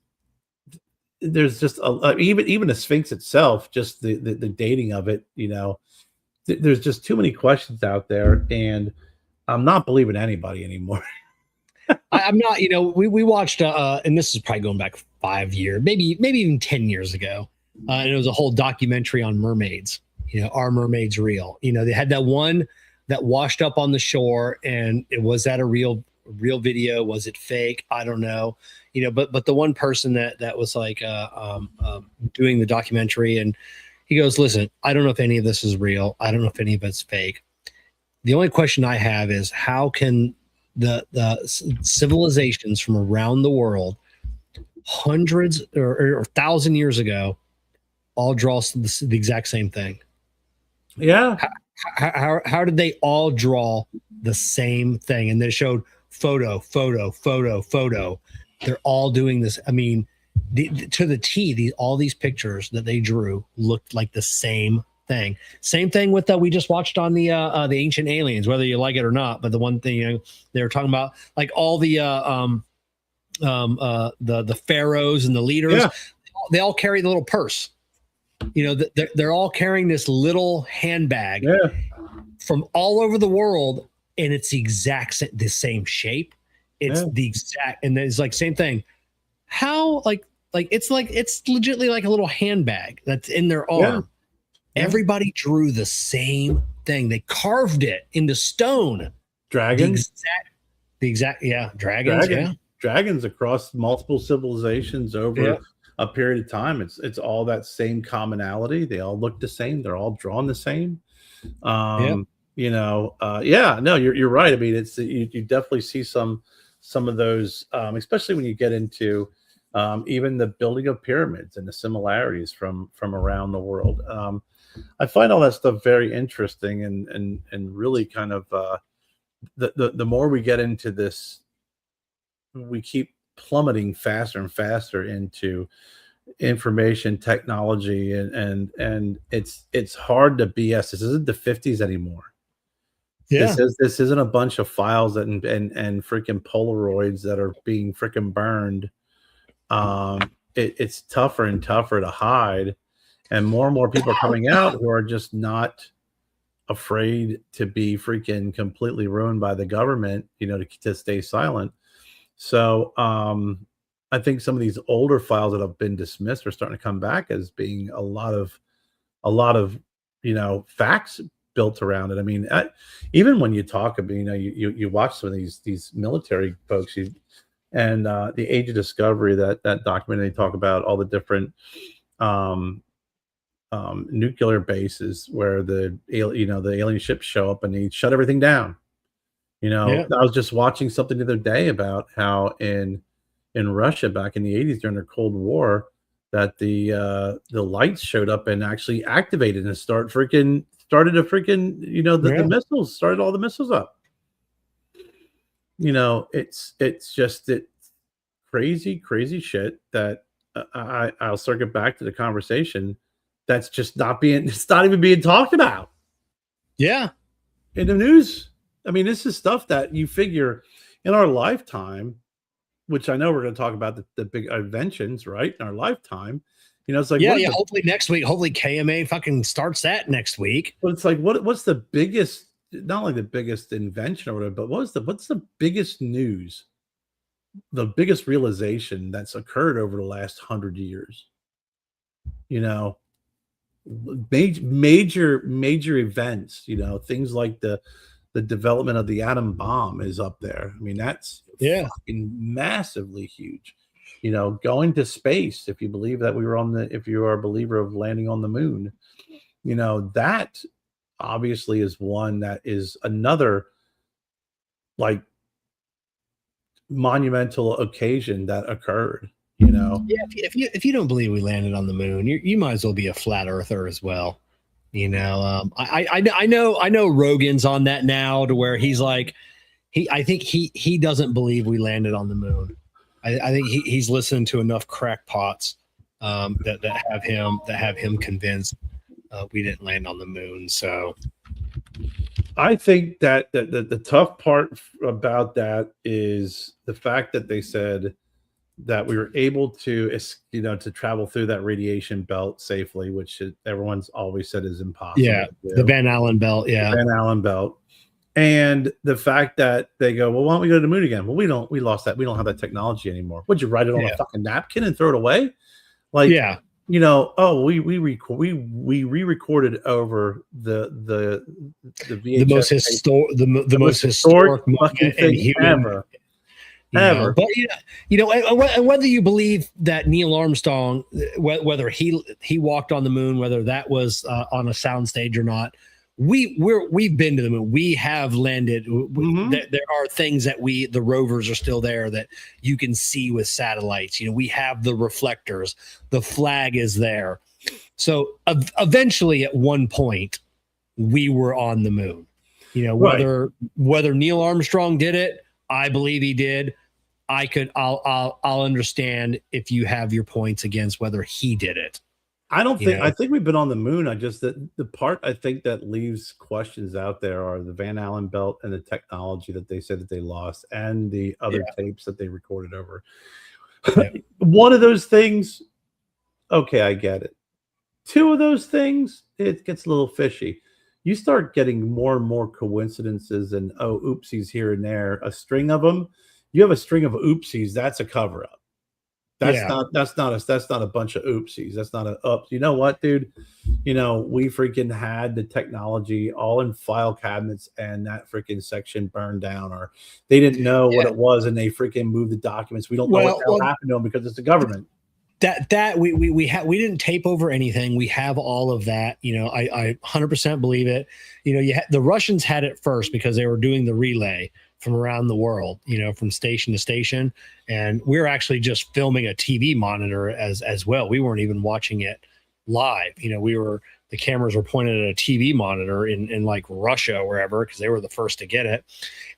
[SPEAKER 3] there's just even the Sphinx itself, just the dating of it. There's just too many questions out there, and I'm not believing anybody anymore.
[SPEAKER 2] I'm not, we watched, and this is probably going back 5 years, maybe even 10 years ago. And it was a whole documentary on mermaids. Are mermaids real? They had that one that washed up on the shore, and was that a real video? Was it fake? I don't know. But the one person that was like doing the documentary, and he goes, listen, I don't know if any of this is real. I don't know if any of it's fake. The only question I have is, how can the civilizations from around the world, hundreds or 1,000 years ago, all draw the exact same thing?
[SPEAKER 3] Yeah.
[SPEAKER 2] How did they all draw the same thing? And they showed photo. They're all doing this. I mean, to the T, all these pictures that they drew looked like the same thing. Same thing with we just watched on the Ancient Aliens, whether you like it or not. But the one thing they were talking about, like all the pharaohs and the leaders, they all carry the little purse. They're all carrying this little handbag from all over the world, and it's the same shape. It's the exact, and it's like same thing. How it's legitimately like a little handbag that's in their arm. Yeah. Everybody drew the same thing. They carved it into stone.
[SPEAKER 3] Dragons.
[SPEAKER 2] Dragons. Yeah.
[SPEAKER 3] Dragons across multiple civilizations over a period of time. It's all that same commonality. They all look the same. They're all drawn the same. No, you're right. I mean, you definitely see some of those, especially when you get into even the building of pyramids and the similarities from around the world. I find all that stuff very interesting, and really kind of the more we get into this, we keep plummeting faster and faster into information technology, and it's hard to BS. This isn't the 50s anymore. Yeah. This isn't a bunch of files and freaking Polaroids that are being freaking burned. It's tougher and tougher to hide, and more people are coming out who are just not afraid to be freaking completely ruined by the government, to stay silent. So I think some of these older files that have been dismissed are starting to come back as being a lot of facts built around it. I mean, even when you talk about, you watch some of these military folks, and the Age of Discovery, that documentary, they talk about all the different nuclear bases where the alien ships show up and they shut everything down. I was just watching something the other day about how in Russia back in the 80s during the Cold War, that the lights showed up and actually activated and started the missiles, started all the missiles up. It's crazy shit that I'll circle back to the conversation. That's just it's not even being talked about. Yeah. In the news. I mean, this is stuff that you figure in our lifetime, which I know we're going to talk about the big inventions, right? In our lifetime, it's like,
[SPEAKER 2] hopefully next week, hopefully KMA fucking starts that next week.
[SPEAKER 3] But it's like, what's the biggest, not only the biggest invention or whatever, but what's the biggest news, the biggest realization that's occurred over the last 100 years? Major events, things like the development of the atom bomb is up there. I mean, that's fucking massively huge. Going to space, if you believe that if you are a believer of landing on the moon, that obviously is one that is another like monumental occasion that occurred.
[SPEAKER 2] If you don't believe we landed on the moon, you might as well be a flat earther as well. I know Rogan's on that now, to where he's like, I think he doesn't believe we landed on the moon. I think he's listened to enough crackpots that have him convinced we didn't land on the moon. So
[SPEAKER 3] I think that the tough part about that is the fact that they said that we were able to, to travel through that radiation belt safely, which everyone's always said is impossible.
[SPEAKER 2] Yeah, the Van Allen belt. Yeah,
[SPEAKER 3] Van Allen belt. And the fact that they go, well, why don't we go to the moon again? Well, we lost that. We don't have that technology anymore. Would you write it on a fucking napkin and throw it away? Like, we re-recorded over the VHS
[SPEAKER 2] the most the most historic
[SPEAKER 3] fucking thing ever.
[SPEAKER 2] But whether you believe that Neil Armstrong, whether he walked on the moon, whether that was on a soundstage or not, we've been to the moon. We have landed. There are things that the rovers are still there that you can see with satellites. We have the reflectors. The flag is there. So eventually, at one point, we were on the moon. Whether Neil Armstrong did it, I believe he did. I'll understand if you have your points against whether he did it.
[SPEAKER 3] I think we've been on the moon. The part I think that leaves questions out there are the Van Allen belt and the technology that they said that they lost and the other tapes that they recorded over. One of those things, okay, I get it. Two of those things, it gets a little fishy. You start getting more and more coincidences and oopsies here and there, a string of them. You have a string of oopsies, that's a cover-up. That's not a bunch of oopsies. That's not a up. You know what, dude? We freaking had the technology all in file cabinets and that freaking section burned down, or they didn't know what it was and they freaking moved the documents. We don't know what the hell happened to them because it's the government.
[SPEAKER 2] That we didn't tape over anything. We have all of that. I 100% believe it. The Russians had it first because they were doing the relay from around the world, from station to station. And we're actually just filming a TV monitor as well. We weren't even watching it live. The cameras were pointed at a TV monitor in like Russia or wherever, because they were the first to get it.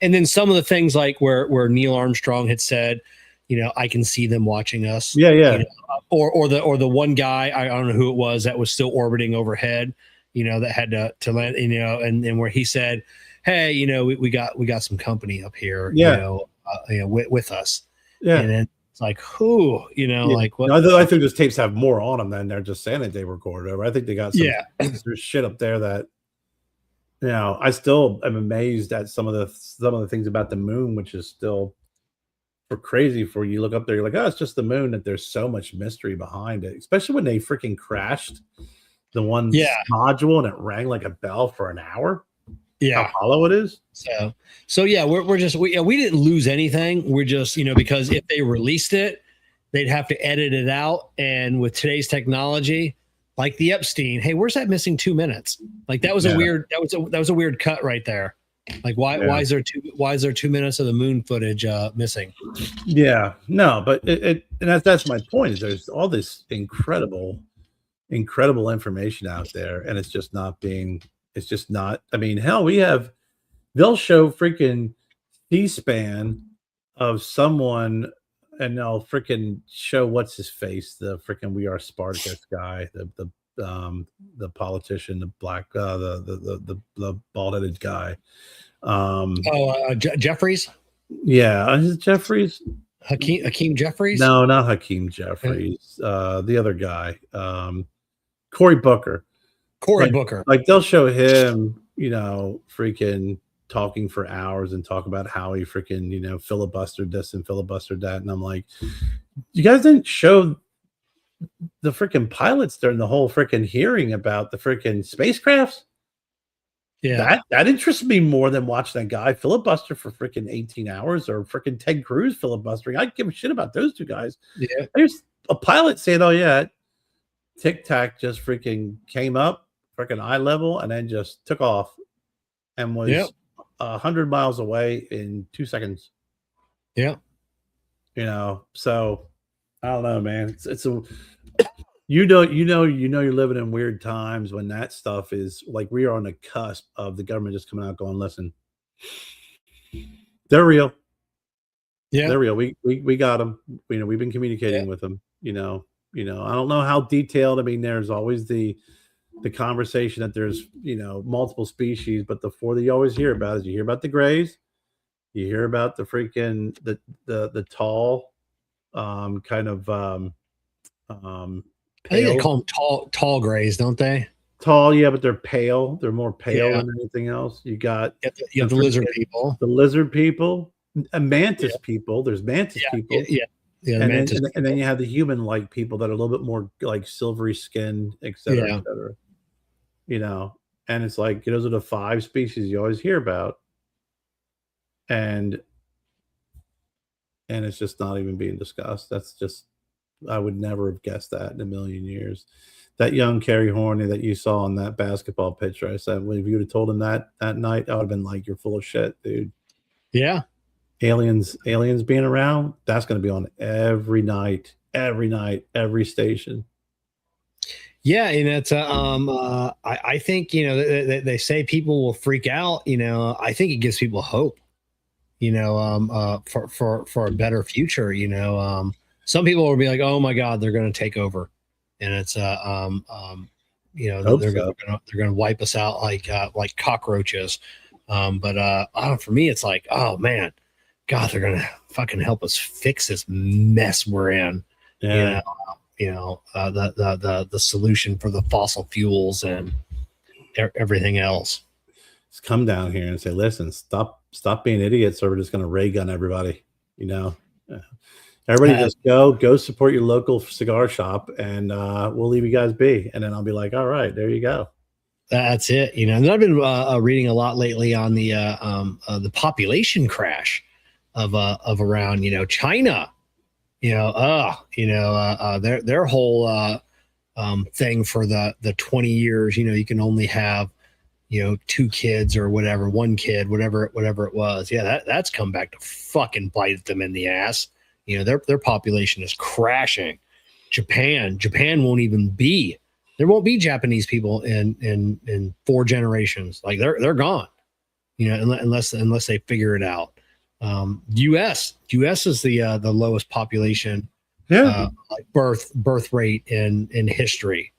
[SPEAKER 2] And then some of the things like where Neil Armstrong had said, I can see them watching us.
[SPEAKER 3] Yeah.
[SPEAKER 2] Or the one guy, I don't know who it was, that was still orbiting overhead, that had to land, and where he said, hey, we got some company up here, with us. Yeah. And then it's like, who, like what?
[SPEAKER 3] I think those tapes have more on them than they're just saying that they recorded over. I think they got some shit up there that, I still am amazed at some of the things about the moon, which is still for crazy for you. Look up there, you're like, oh, it's just the moon, that there's so much mystery behind it, especially when they freaking crashed the one module and it rang like a bell for an hour. How hollow it is.
[SPEAKER 2] So yeah, we didn't lose anything. We're just, because if they released it, they'd have to edit it out. And with today's technology, like the Epstein, hey, where's that missing 2 minutes? Like that was a weird cut right there. Like why is there 2 minutes of the moon footage missing?
[SPEAKER 3] Yeah, no, but and that's my point, is there's all this incredible information out there, and it's just not. I mean, hell, they'll show freaking C-SPAN of someone, and they'll freaking show what's his face, the freaking We Are Spartacus guy, the politician, the black, the bald-headed guy.
[SPEAKER 2] Jeffries.
[SPEAKER 3] Yeah, is it Jeffries?
[SPEAKER 2] Hakeem Jeffries?
[SPEAKER 3] No, not Hakeem Jeffries. The other guy, Cory Booker.
[SPEAKER 2] Booker.
[SPEAKER 3] Like they'll show him, freaking talking for hours and talk about how he freaking, filibustered this and filibustered that. And I'm like, you guys didn't show the freaking pilots during the whole freaking hearing about the freaking spacecrafts. Yeah. That interests me more than watching that guy filibuster for freaking 18 hours or freaking Ted Cruz filibustering. I'd give a shit about those two guys. Yeah. There's a pilot saying, oh yeah, Tic Tac just freaking came up freaking eye level and then just took off and was 100 miles away in 2 seconds.
[SPEAKER 2] Yeah.
[SPEAKER 3] So I don't know, man. It's a you're living in weird times when that stuff is like, we are on the cusp of the government just coming out going, listen, they're real. Yeah, they're real. We got them. We've been communicating with them. I don't know how detailed. I mean, there's always the the conversation that there's, multiple species, but the four that you always hear about is you hear about the grays, you hear about the freaking the tall, kind of
[SPEAKER 2] I think they
[SPEAKER 3] pale,
[SPEAKER 2] call them tall grays, don't they?
[SPEAKER 3] tall, yeah, but they're pale. They're more pale
[SPEAKER 2] Yeah.
[SPEAKER 3] than anything else. You got
[SPEAKER 2] You have the lizard people.
[SPEAKER 3] the lizard people, mantis
[SPEAKER 2] Yeah.
[SPEAKER 3] people. There's mantis
[SPEAKER 2] Yeah,
[SPEAKER 3] people,
[SPEAKER 2] the
[SPEAKER 3] and
[SPEAKER 2] mantis
[SPEAKER 3] then
[SPEAKER 2] people.
[SPEAKER 3] you have the human-like people that are a little bit more like silvery skinned, et cetera,
[SPEAKER 2] Yeah.
[SPEAKER 3] et cetera. And it's like those are the five species you always hear about, and it's just not even being discussed. That's just I would never have guessed that in a million years. That young Kerry Horney that you saw on that basketball picture, I said, well, if you would have told him that night, I would have been like, "You're full of shit, dude."
[SPEAKER 2] Yeah.
[SPEAKER 3] Aliens being around, that's going to be on every night, every station.
[SPEAKER 2] Yeah, and it's I think they say people will freak out. I think it gives people hope. For a better future. Some people will be like, "Oh my God, they're going to take over," and it's
[SPEAKER 3] Hope
[SPEAKER 2] they're
[SPEAKER 3] so.
[SPEAKER 2] going to wipe us out like cockroaches. But for me, it's like, oh man, God, they're going to fucking help us fix this mess we're in.
[SPEAKER 3] Yeah.
[SPEAKER 2] The solution for the fossil fuels and everything else.
[SPEAKER 3] Just come down here and say, listen, stop being idiots, or we're just going to ray gun everybody. Everybody just go support your local cigar shop, and we'll leave you guys be. And then I'll be like, all right, there you go.
[SPEAKER 2] That's it. And I've been reading a lot lately on the population crash of around China. Their whole thing for the 20 years. You can only have 2 kids or whatever, 1 kid, whatever it was. Yeah, that's come back to fucking bite them in the ass. Their population is crashing. Japan won't even be. There won't be Japanese people in 4 generations. Like they're gone. Unless they figure it out. U.S. is the lowest population birth rate in history.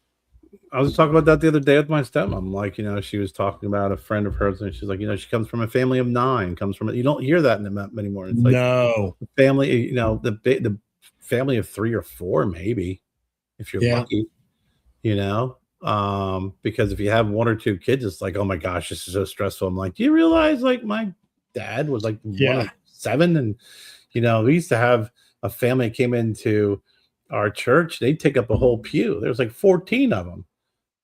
[SPEAKER 3] I was talking about that the other day with my stepmom. Like, she was talking about a friend of hers, and she's like, she comes from a family of 9. You don't hear that anymore. It's like
[SPEAKER 2] no
[SPEAKER 3] family. The family of 3 or 4, maybe, if you're lucky. Because if you have 1 or 2 kids, it's like, oh my gosh, this is so stressful. I'm like, do you realize like my dad was like 1 of 7, and we used to have a family came into our church, they'd take up a whole pew. There's like 14 of them.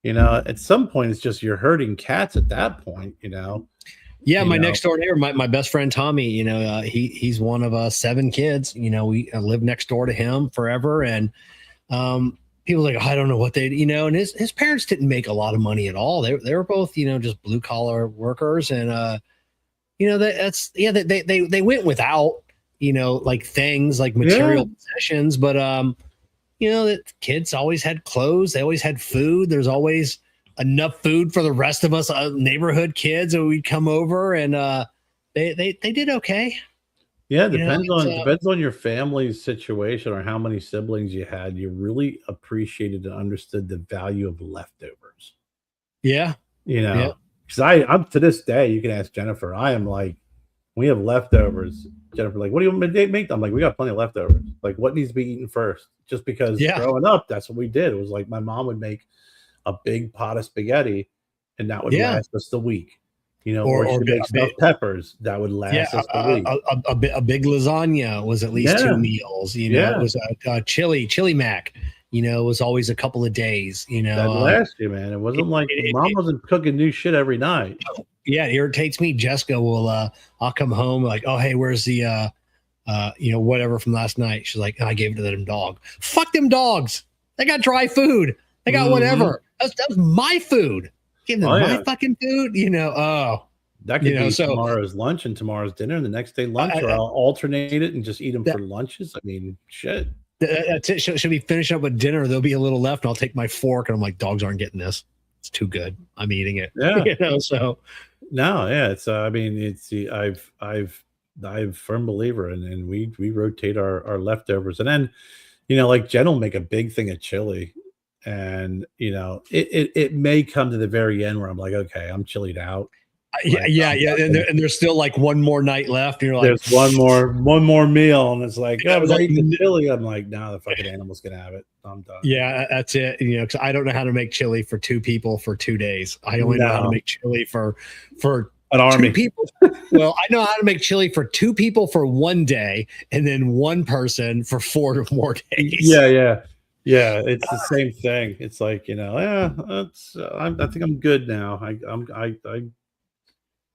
[SPEAKER 3] At some point it's just you're herding cats at that point.
[SPEAKER 2] My next door neighbor, my best friend Tommy, he's one of 7 kids. We lived next door to him forever, and people are like, I don't know what they, and his parents didn't make a lot of money at all. They were both, just blue collar workers, and they went without, like things like material possessions, but the kids always had clothes, they always had food. There's always enough food for the rest of us neighborhood kids, and we'd come over, and they did okay.
[SPEAKER 3] Yeah, depends on your family's situation or how many siblings you had. You really appreciated and understood the value of leftovers.
[SPEAKER 2] Yeah.
[SPEAKER 3] Because I'm to this day, you can ask Jennifer. I am like, we have leftovers. Jennifer, like, what do you want me to make? I'm like, we got plenty of leftovers. Like, what needs to be eaten first? Just because growing up, that's what we did. It was like my mom would make a big pot of spaghetti, and that would last us the week. Or she'd make stuffed peppers that would last us the week.
[SPEAKER 2] A big lasagna was at least 2 meals. It was a chili mac. It was always a couple of days.
[SPEAKER 3] That last you, man. It wasn't like mom wasn't cooking new shit every night.
[SPEAKER 2] Yeah, it irritates me. Jessica will I'll come home like, oh hey, where's the whatever from last night? She's like, I gave it to them dog. Fuck them dogs. They got dry food. They got whatever. That was my food. Give them my fucking food.
[SPEAKER 3] That could be tomorrow's lunch and tomorrow's dinner and the next day lunch, or I'll alternate it and just eat them for lunches. I mean, shit.
[SPEAKER 2] That's it. Should we finish up with dinner? There'll be a little left, and I'll take my fork, and I'm like, dogs aren't getting this. It's too good. I'm eating it.
[SPEAKER 3] Yeah.
[SPEAKER 2] So
[SPEAKER 3] no, yeah. It's I'm firm believer, and we rotate our leftovers, and then like Jen will make a big thing of chili, And it may come to the very end where I'm like, okay, I'm chillied out.
[SPEAKER 2] Yeah. And there's still like one more night left. And you're like,
[SPEAKER 3] there's one more meal, and it's like, oh, I was eating the chili. I'm like, no, the fucking animals can have it. I'm done.
[SPEAKER 2] Yeah, that's it. Because I don't know how to make chili for 2 people for 2 days. I only know how to make chili for
[SPEAKER 3] an army
[SPEAKER 2] 2 people. Well, I know how to make chili for 2 people for 1 day, and then 1 person for 4 more days.
[SPEAKER 3] Yeah. It's the same thing. It's like, I think I'm good now.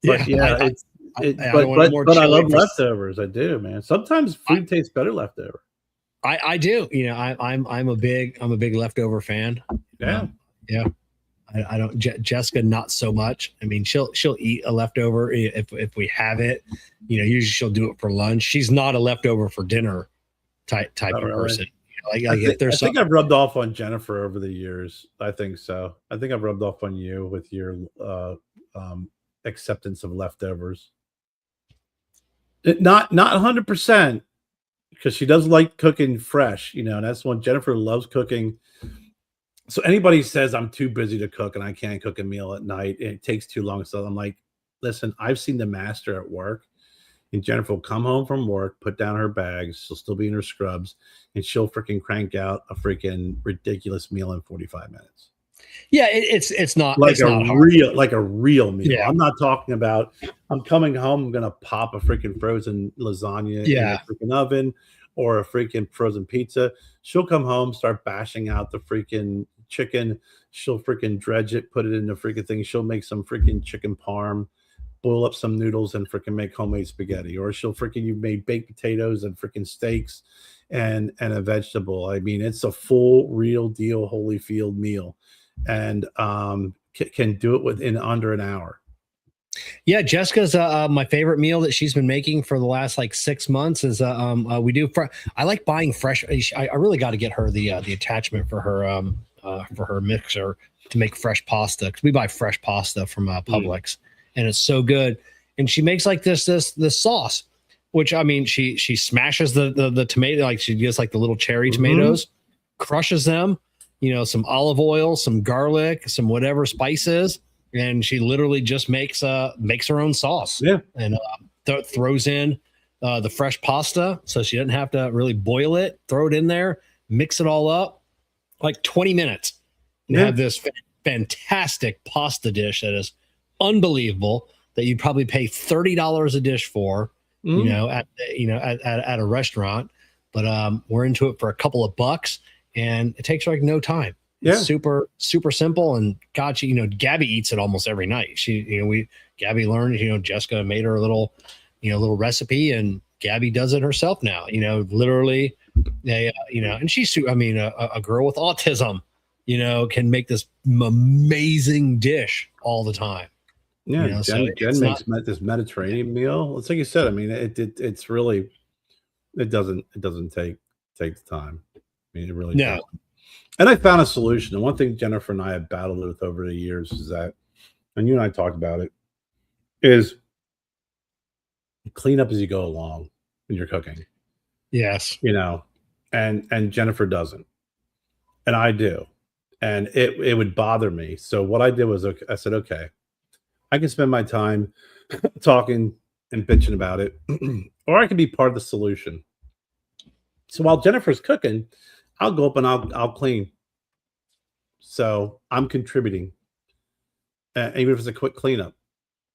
[SPEAKER 3] But I love leftovers. I do, man. Sometimes food tastes better leftover.
[SPEAKER 2] I do. I'm a big leftover fan.
[SPEAKER 3] Yeah.
[SPEAKER 2] I don't. Jessica, not so much. I mean, she'll eat a leftover if we have it. Usually she'll do it for lunch. She's not a leftover for dinner type of person.
[SPEAKER 3] I think I've rubbed off on Jennifer over the years. I think so. I think I've rubbed off on you with your acceptance of leftovers. Not 100%, because she does like cooking fresh, and that's when Jennifer loves cooking. So anybody says I'm too busy to cook and I can't cook a meal at night, and it takes too long. So I'm like, listen, I've seen the master at work, and Jennifer will come home from work, put down her bags, she'll still be in her scrubs, and she'll freaking crank out a freaking ridiculous meal in 45 minutes.
[SPEAKER 2] Yeah, it's not
[SPEAKER 3] like
[SPEAKER 2] it's
[SPEAKER 3] a
[SPEAKER 2] not hard.
[SPEAKER 3] real meal.
[SPEAKER 2] Yeah.
[SPEAKER 3] I'm not talking about I'm coming home, I'm gonna pop a freaking frozen lasagna in a freaking oven or a freaking frozen pizza. She'll come home, start bashing out the freaking chicken. She'll freaking dredge it, put it in the freaking thing. She'll make some freaking chicken parm, boil up some noodles, and freaking make homemade spaghetti. Or she'll freaking, you made baked potatoes and freaking steaks and a vegetable. I mean, it's a full, real deal Holyfield meal, and can do it within under an hour.
[SPEAKER 2] Yeah, Jessica's my favorite meal that she's been making for the last like 6 months is we do. I like buying fresh. I really got to get her the attachment for her mixer to make fresh pasta, because we buy fresh pasta from Publix, and it's so good. And she makes like this sauce, which, I mean, she smashes the tomato, like she gets like the little cherry tomatoes, crushes them, some olive oil, some garlic, some whatever spices. And she literally just makes her own sauce. Yeah. And throws in the fresh pasta, so she doesn't have to really boil it. Throw it in there, mix it all up, like 20 minutes, and have this fantastic pasta dish that is unbelievable, that you'd probably pay $30 a dish for, at a restaurant. But we're into it for a couple of bucks, and it takes like no time. It's super, super simple. And God, Gabby eats it almost every night. Gabby learned, Jessica made her a little recipe, and Gabby does it herself now, literally and she's, a girl with autism, can make this amazing dish all the time.
[SPEAKER 3] Yeah. Jen makes this Mediterranean meal. It's like you said, I mean, it's really, it doesn't take the time. I mean, it really doesn't. And I found a solution. And one thing Jennifer and I have battled with over the years is that, and you and I talked about it, is clean up as you go along when you're cooking.
[SPEAKER 2] Yes.
[SPEAKER 3] And Jennifer doesn't. And I do. And it would bother me. So what I did was, I said, okay, I can spend my time talking and bitching about it, or I can be part of the solution. So while Jennifer's cooking, I'll go up and I'll clean. So I'm contributing, even if it's a quick cleanup.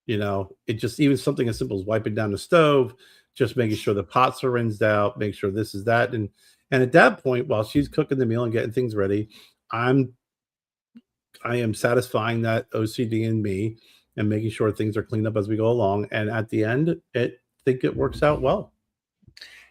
[SPEAKER 3] It just, even something as simple as wiping down the stove, just making sure the pots are rinsed out, make sure this is that, and at that point, while she's cooking the meal and getting things ready, I am satisfying that OCD in me and making sure things are cleaned up as we go along. And at the end, I think it works out well.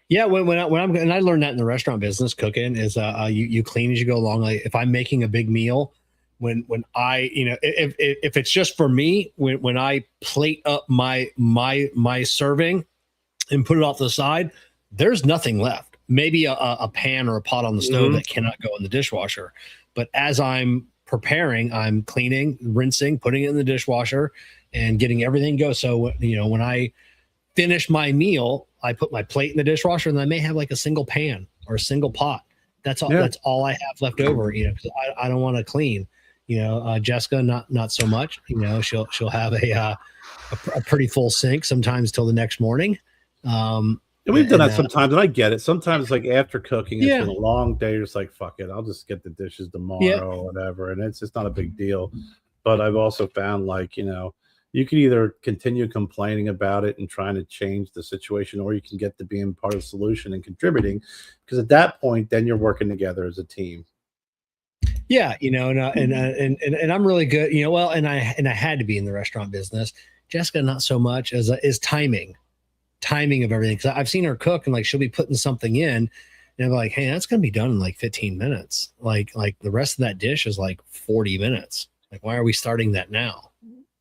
[SPEAKER 2] Yeah, when I'm, and I learned that in the restaurant business, cooking is you clean as you go along. Like if I'm making a big meal, when I, if it's just for me, when I plate up my serving and put it off to the side, there's nothing left. Maybe a pan or a pot on the stove that cannot go in the dishwasher. But as I'm preparing, I'm cleaning, rinsing, putting it in the dishwasher, and getting everything go. So when I finish my meal, I put my plate in the dishwasher, and I may have like a single pan or a single pot, That's all.
[SPEAKER 3] Yeah.
[SPEAKER 2] That's all I have left over. You know, 'cause I don't want to clean. You know, Jessica not so much. You know, she'll have a pretty full sink sometimes till the next morning.
[SPEAKER 3] And we've done that sometimes, and I get it. Sometimes, like after cooking, it's
[SPEAKER 2] Yeah.
[SPEAKER 3] been a long day. You're just like, fuck it, I'll just get the dishes tomorrow or whatever, and it's just not a big deal. But I've also found, like, you know, you can either continue complaining about it and trying to change the situation, or you can get to being part of the solution and contributing, because at that point, then you're working together as a team.
[SPEAKER 2] Yeah, you know, and I'm really good. You know, well, and I had to be in the restaurant business. Jessica, not so much as is timing of everything. Because I've seen her cook, and like she'll be putting something in, and I'm like, hey, that's gonna be done in like 15 minutes. Like the rest of that dish is like 40 minutes. Like, why are we starting that now?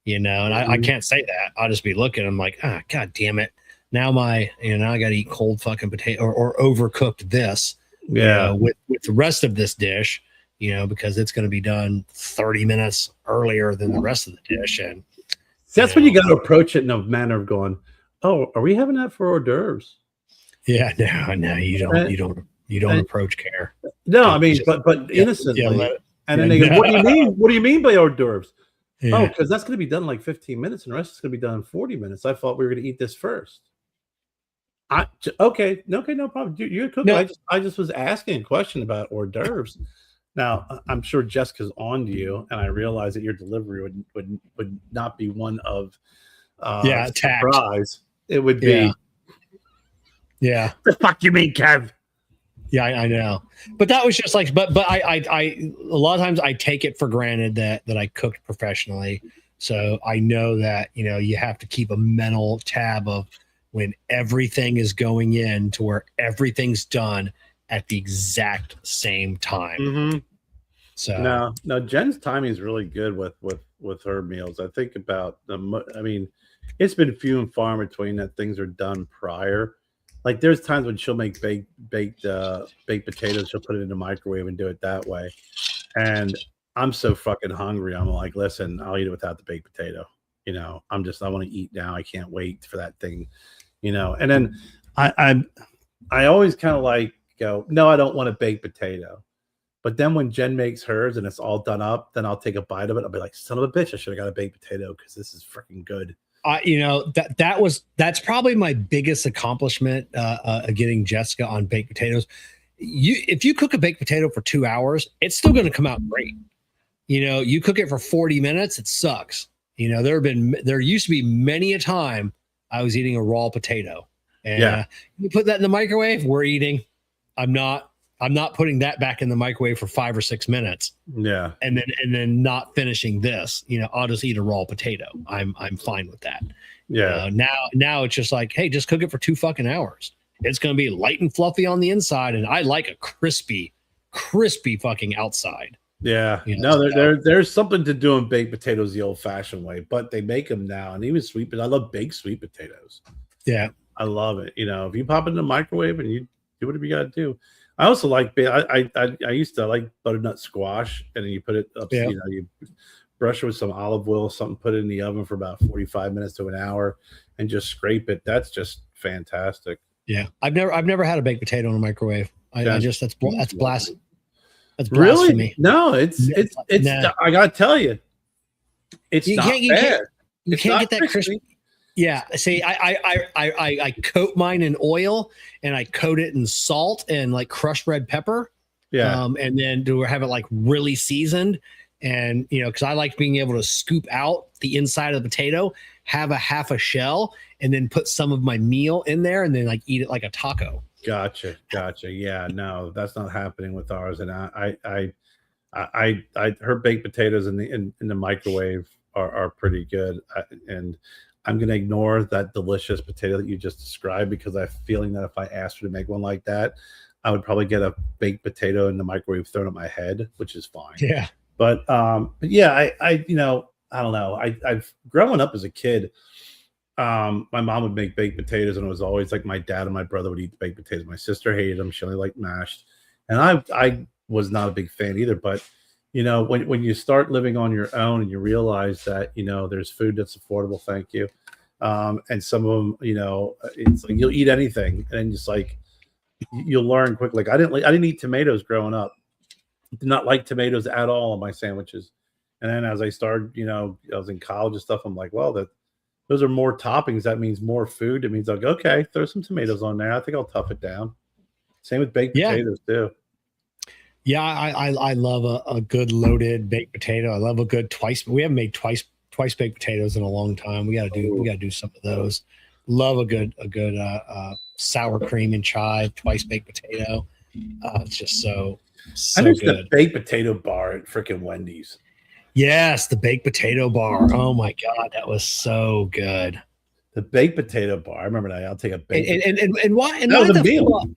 [SPEAKER 2] You know, and I can't say that. I'll just be looking. I'm like, god damn it. Now now I got to eat cold fucking potato or overcooked this.
[SPEAKER 3] Yeah,
[SPEAKER 2] you know, with the rest of this dish. You know, because it's going to be done 30 minutes earlier than the rest of the dish, and
[SPEAKER 3] that's when you got to approach it in a manner of going, "Oh, are we having that for hors d'oeuvres?"
[SPEAKER 2] Yeah, no, you don't approach Kerr.
[SPEAKER 3] No, I mean, but innocently.
[SPEAKER 2] Yeah,
[SPEAKER 3] and then they go, "What do you mean? What do you mean by hors d'oeuvres?"
[SPEAKER 2] Yeah.
[SPEAKER 3] Oh, because that's going to be done in like 15 minutes, and the rest is going to be done in 40 minutes. I thought we were going to eat this first. Okay, no problem. You're cooking.
[SPEAKER 2] No.
[SPEAKER 3] I just was asking a question about hors d'oeuvres. Now, I'm sure Jessica's on to you, and I realize that your delivery would not be one of surprise. It would be.
[SPEAKER 2] Yeah.
[SPEAKER 3] The fuck you mean, Kev?
[SPEAKER 2] Yeah, I know. But that was just like, but I a lot of times I take it for granted that I cooked professionally. So I know that, you know, you have to keep a mental tab of when everything is going in to where everything's done at the exact same time.
[SPEAKER 3] Mm-hmm.
[SPEAKER 2] So
[SPEAKER 3] no, Jen's timing is really good with her meals. I think about I mean, it's been few and far in between that things are done prior. Like there's times when she'll make baked potatoes, she'll put it in the microwave and do it that way. And I'm so fucking hungry. I'm like, listen, I'll eat it without the baked potato. You know, I want to eat now. I can't wait for that thing. You know, and then I always kind of like go, no, I don't want a baked potato. But then when Jen makes hers and it's all done up, then I'll take a bite of it. I'll be like, son of a bitch, I should have got a baked potato because this is freaking good.
[SPEAKER 2] You know, that's probably my biggest accomplishment, getting Jessica on baked potatoes. If you cook a baked potato for 2 hours, it's still going to come out great. You know, you cook it for 40 minutes, it sucks. You know, there used to be many a time I was eating a raw potato, and you put that in the microwave, we're eating. I'm not putting that back in the microwave for 5 or 6 minutes.
[SPEAKER 3] Yeah.
[SPEAKER 2] And then not finishing this, you know, I'll just eat a raw potato. I'm fine with that.
[SPEAKER 3] Yeah.
[SPEAKER 2] Now it's just like, hey, just cook it for 2 fucking hours. It's going to be light and fluffy on the inside. And I like a crispy fucking outside.
[SPEAKER 3] Yeah.
[SPEAKER 2] You know,
[SPEAKER 3] no, there's something to doing baked potatoes the old fashioned way, but they make them now. And even sweet, but I love baked sweet potatoes.
[SPEAKER 2] Yeah.
[SPEAKER 3] I love it. You know, if you pop it in the microwave and you do whatever you got to do. I also like, I used to like butternut squash, and then you put it up, you know, you brush it with some olive oil, something, put it in the oven for about 45 minutes to an hour and just scrape it. That's just fantastic.
[SPEAKER 2] Yeah. I've never had a baked potato in a microwave. That's blasphemy. That's blasphemy.
[SPEAKER 3] Really? No, it's I gotta tell you, it's not bad.
[SPEAKER 2] You can't get that crispy. Yeah, see, I coat mine in oil and I coat it in salt and like crushed red pepper.
[SPEAKER 3] Yeah,
[SPEAKER 2] and then to have it like really seasoned, and you know, because I like being able to scoop out the inside of the potato, have a half a shell, and then put some of my meal in there, and then like eat it like a taco.
[SPEAKER 3] Gotcha. Yeah, no, that's not happening with ours. And her baked potatoes in the microwave are pretty good, and I'm going to ignore that delicious potato that you just described because I have a feeling that if I asked her to make one like that, I would probably get a baked potato in the microwave thrown at my head, which is fine.
[SPEAKER 2] Yeah.
[SPEAKER 3] But yeah, I you know, I don't know. I've growing up as a kid, my mom would make baked potatoes, and it was always like my dad and my brother would eat the baked potatoes. My sister hated them. She only liked mashed. And I was not a big fan either, but you know, when you start living on your own and you realize that, you know, there's food that's affordable, thank you. And some of them, you know, it's like you'll eat anything. And then just like, you'll learn quickly. Like I didn't eat tomatoes growing up. Did not like tomatoes at all on my sandwiches. And then as I started, I was in college and stuff. I'm like, well, those are more toppings. That means more food. It means like, okay, throw some tomatoes on there. I think I'll tough it down. Same with baked potatoes too.
[SPEAKER 2] Yeah, I love a good loaded baked potato. I love a good twice. We haven't made twice baked potatoes in a long time. We got to do some of those. Love a good sour cream and chive twice baked potato. It's just so
[SPEAKER 3] I missed
[SPEAKER 2] good.
[SPEAKER 3] the baked potato bar at freaking Wendy's.
[SPEAKER 2] Yes, the baked potato bar. Oh my god, that was so good.
[SPEAKER 3] The baked potato bar. I remember that. I'll take a baked.
[SPEAKER 2] And why? And why the fuck?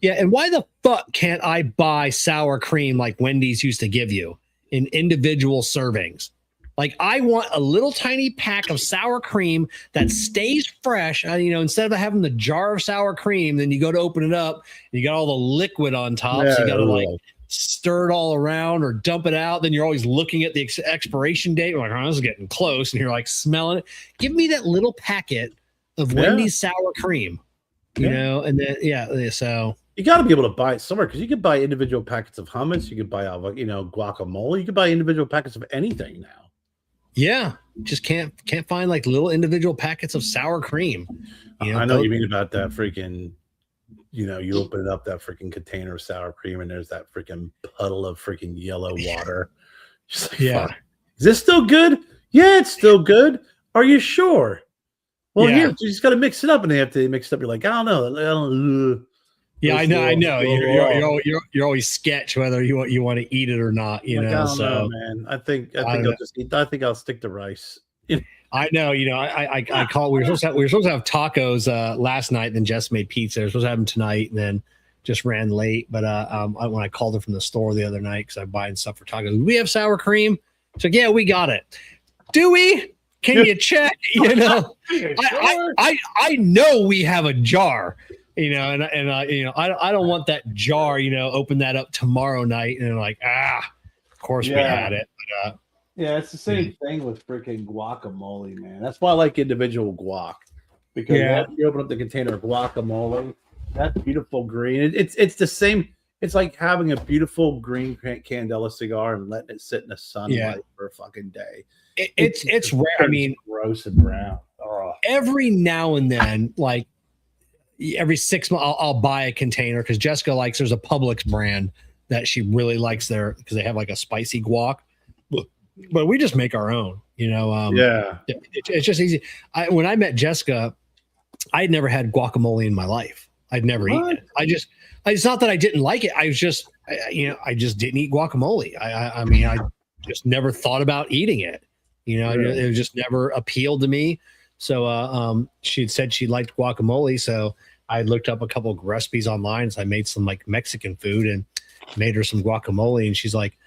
[SPEAKER 2] Yeah, and why the fuck can't I buy sour cream like Wendy's used to give you in individual servings? Like I want a little tiny pack of sour cream that stays fresh. Instead of having the jar of sour cream, then you go to open it up and you got all the liquid on top. So you got to stir it all around or dump it out. Then you're always looking at the expiration date. You're like, oh, this is getting close. And you're like smelling it. Give me that little packet of Wendy's sour cream, and then, so.
[SPEAKER 3] You got to be able to buy it somewhere because you could buy individual packets of hummus. You could buy, guacamole. You could buy individual packets of anything now.
[SPEAKER 2] Yeah, just can't find like little individual packets of sour cream.
[SPEAKER 3] I know what you mean about that freaking. You open it up, that freaking container of sour cream, and there's that freaking puddle of freaking yellow water. Just like, fuck. Is this still good? Yeah, it's still good. Are you sure? Well, here you just got to mix it up, and they have to mix it up. You're like, I don't know.
[SPEAKER 2] Yeah, I know. You're always sketch whether you want to eat it or not.
[SPEAKER 3] I don't know, man. I think I'll just eat. I think I'll stick to rice.
[SPEAKER 2] I know. I call. We were supposed to have tacos last night. Then Jess made pizza. We were supposed to have them tonight, and then just ran late. But when I called her from the store the other night because I'm buying stuff for tacos, do we have sour cream? So yeah, we got it. Do we? Can you check? I know we have a jar. I don't want that jar, open that up tomorrow night and like, of course we had it. But,
[SPEAKER 3] it's the same thing with freaking guacamole, man. That's why I like individual guac because you open up the container of guacamole, that beautiful green. It's the same. It's like having a beautiful green Candela cigar and letting it sit in the sunlight for a fucking day.
[SPEAKER 2] It's rare. I mean,
[SPEAKER 3] gross and brown. Oh.
[SPEAKER 2] Every now and then, like. Every 6 months, I'll buy a container because Jessica likes. There's a Publix brand that she really likes there because they have like a spicy guac, but we just make our own. It's just easy. When I met Jessica, I had never had guacamole in my life. I'd never eaten it. It's not that I didn't like it. I was just, I just didn't eat guacamole. I just never thought about eating it. It just never appealed to me. So she had said she liked guacamole. So I looked up a couple of recipes online. So I made some like Mexican food and made her some guacamole. And she's like,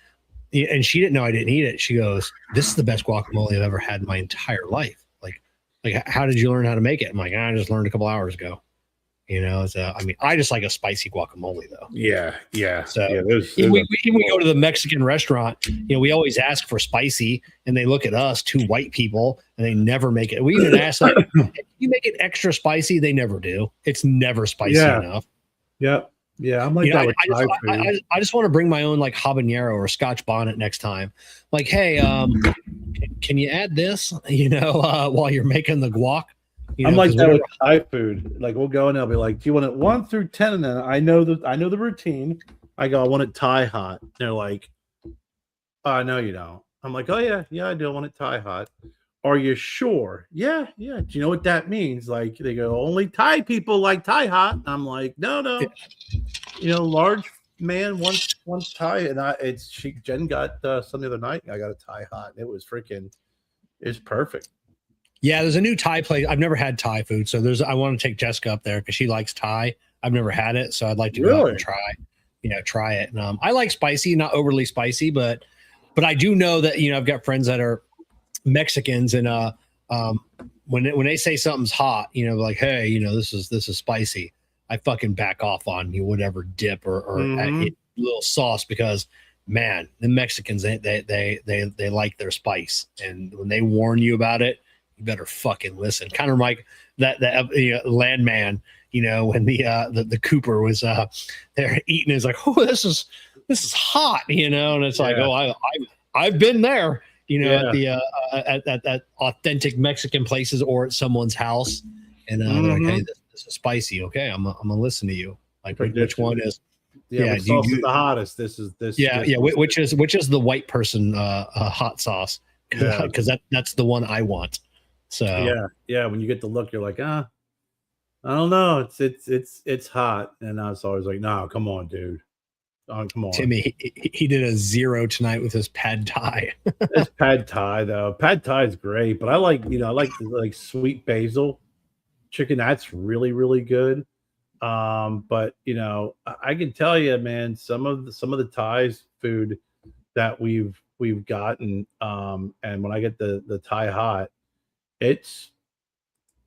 [SPEAKER 2] and she didn't know I didn't eat it. She goes, "This is the best guacamole I've ever had in my entire life." Like how did you learn how to make it? I'm like, I just learned a couple hours ago. I just like a spicy guacamole though.
[SPEAKER 3] Yeah.
[SPEAKER 2] So we go to the Mexican restaurant, we always ask for spicy and they look at us, two white people, and they never make it. We even ask like, you make it extra spicy. They never do. It's never spicy enough.
[SPEAKER 3] Yep. Yeah. I'm like,
[SPEAKER 2] I just want to bring my own like habanero or Scotch bonnet next time. Like, hey, can you add this, while you're making the guac?
[SPEAKER 3] I'm like that with Thai food. Like we'll go and they'll be like, "Do you want it 1 through 10?" And then I know the routine. I go, "I want it Thai hot." They're like, "Oh, no, you don't." I'm like, "Oh yeah, I do. I want it Thai hot." Are you sure? Yeah. Do you know what that means? Like they go, "Only Thai people like Thai hot." I'm like, no. Large man wants Thai, and Jen got some the other night. I got a Thai hot, and it's perfect.
[SPEAKER 2] Yeah, there's a new Thai place. I've never had Thai food, so I want to take Jessica up there because she likes Thai. I've never had it, so I'd like to go up and try it. And I like spicy, not overly spicy, but I do know that I've got friends that are Mexicans, and when they say something's hot, like, hey, this is spicy, I fucking back off on whatever dip or a little sauce because man, the Mexicans they like their spice, and when they warn you about it, you better fucking listen. Kind of like that landman, when the Cooper was there eating, is like, oh, this is hot, and it's like, oh, I've been there, at the at that authentic Mexican places or at someone's house, and they're like, hey, this is spicy. Okay, I'm gonna listen to you. Like, which one is?
[SPEAKER 3] Which sauce is the hottest? This is.
[SPEAKER 2] Which is the white person hot sauce? Because that's the one I want. So
[SPEAKER 3] when you get the look, you're like, I don't know, it's hot, and I was always like, no, come on, dude, come on.
[SPEAKER 2] Timmy, he did a 0 tonight with his pad thai.
[SPEAKER 3] It's pad thai though. Pad thai is great, but I like the sweet basil chicken. That's really, really good. But I can tell you, man, some of the Thai's food that we've gotten, and when I get the Thai hot, it's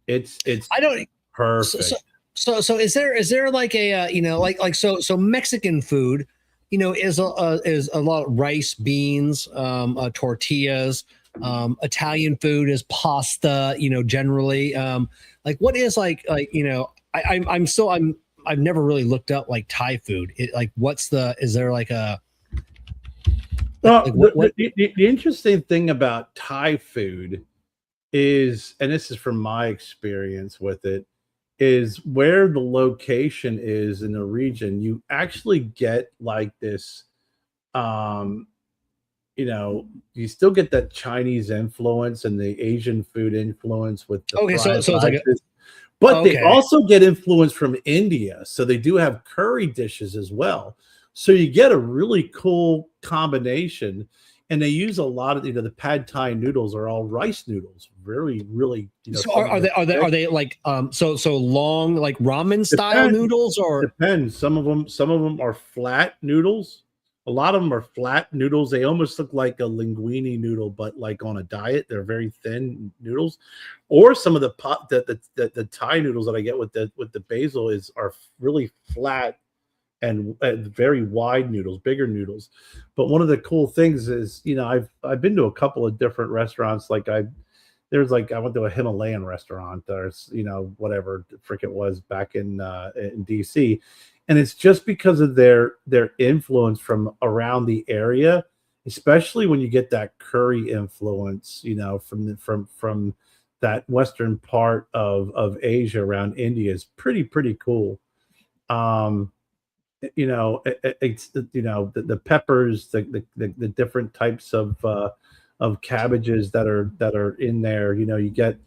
[SPEAKER 2] I don't
[SPEAKER 3] perfect.
[SPEAKER 2] So is there like a so Mexican food, is a lot of rice, beans, tortillas. Italian food is pasta, generally. Like what is I've never really looked up like Thai food. Is there like a
[SPEAKER 3] the interesting thing about Thai food is, and this is from my experience with it, is where the location is in the region, you actually get like this, you still get that Chinese influence and the Asian food influence with the
[SPEAKER 2] so it's like
[SPEAKER 3] but they also get influence from India. So they do have curry dishes as well. So you get a really cool combination. And they use a lot of, the pad Thai noodles are all rice noodles. Really, really.
[SPEAKER 2] So are they like so long like ramen style noodles, or
[SPEAKER 3] depends? Some of them are flat noodles. A lot of them are flat noodles. They almost look like a linguine noodle, but like on a diet. They're very thin noodles. Or some of the Thai noodles that I get with the basil are really flat and very wide noodles, bigger noodles. But one of the cool things is, I've been to a couple of different restaurants. Like I went to a Himalayan restaurant. There's, whatever the frick it was back in DC. And it's just because of their influence from around the area, especially when you get that curry influence, from that western part of Asia around India is pretty cool. It's the peppers, the different types of cabbages that are in there. You get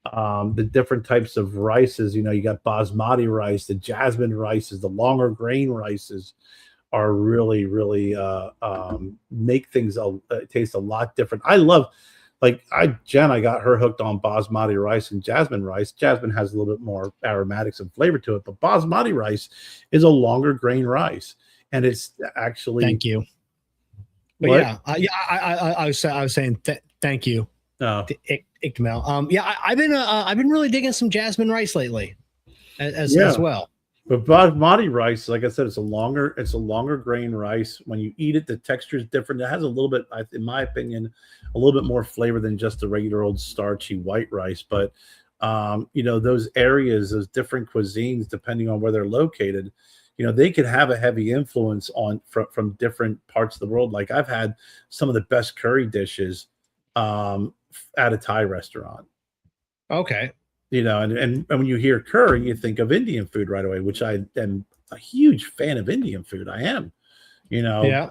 [SPEAKER 3] the different types of rices. You got basmati rice, the jasmine rices, the longer grain rices are really, really make things taste a lot different. I love, Jen, I got her hooked on basmati rice and jasmine rice. Jasmine has a little bit more aromatics and flavor to it, but basmati rice is a longer grain rice, and it's actually.
[SPEAKER 2] Thank you. But what? I was saying thank you.
[SPEAKER 3] Oh.
[SPEAKER 2] Ikmal. I've been really digging some jasmine rice lately, as well.
[SPEAKER 3] But basmati rice, like I said, it's a longer grain rice. When you eat it, the texture is different. It has a little bit, in my opinion, a little bit more flavor than just the regular old starchy white rice. But those areas, those different cuisines, depending on where they're located, they can have a heavy influence from different parts of the world. Like I've had some of the best curry dishes at a Thai restaurant.
[SPEAKER 2] Okay.
[SPEAKER 3] And when you hear curry, you think of Indian food right away, which I am a huge fan of Indian food. I am,
[SPEAKER 2] Yeah.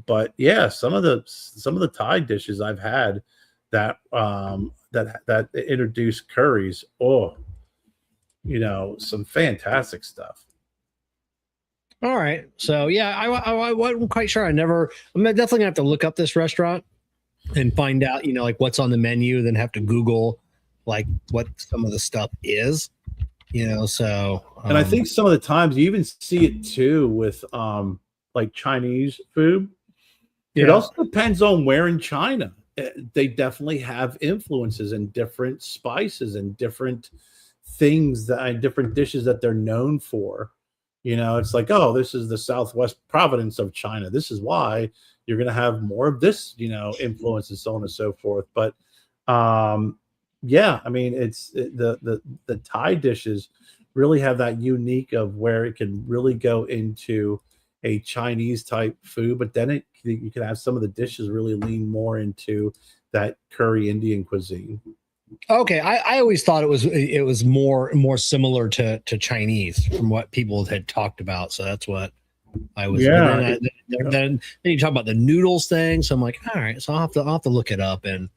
[SPEAKER 3] But yeah, some of the Thai dishes I've had that that introduce curries. Oh, some fantastic stuff.
[SPEAKER 2] All right. So yeah, I wasn't quite sure. I'm definitely gonna have to look up this restaurant and find out, like what's on the menu, then have to Google like what some of the stuff is, so.
[SPEAKER 3] And I think some of the times you even see it too with like Chinese food. Yeah. It also depends on where in China. They definitely have influences in different spices and different things different dishes that they're known for. It's like, oh, this is the Southwest province of China. This is why you're going to have more of this, influence and so on and so forth. But yeah, I mean, it's the Thai dishes really have that unique of where it can really go into a Chinese type food, but then you can have some of the dishes really lean more into that curry Indian cuisine.
[SPEAKER 2] Okay, I always thought it was more similar to Chinese from what people had talked about. So that's what I was.
[SPEAKER 3] Yeah.
[SPEAKER 2] Then you talk about the noodles thing. So I'm like, all right, so I'll have to look it up and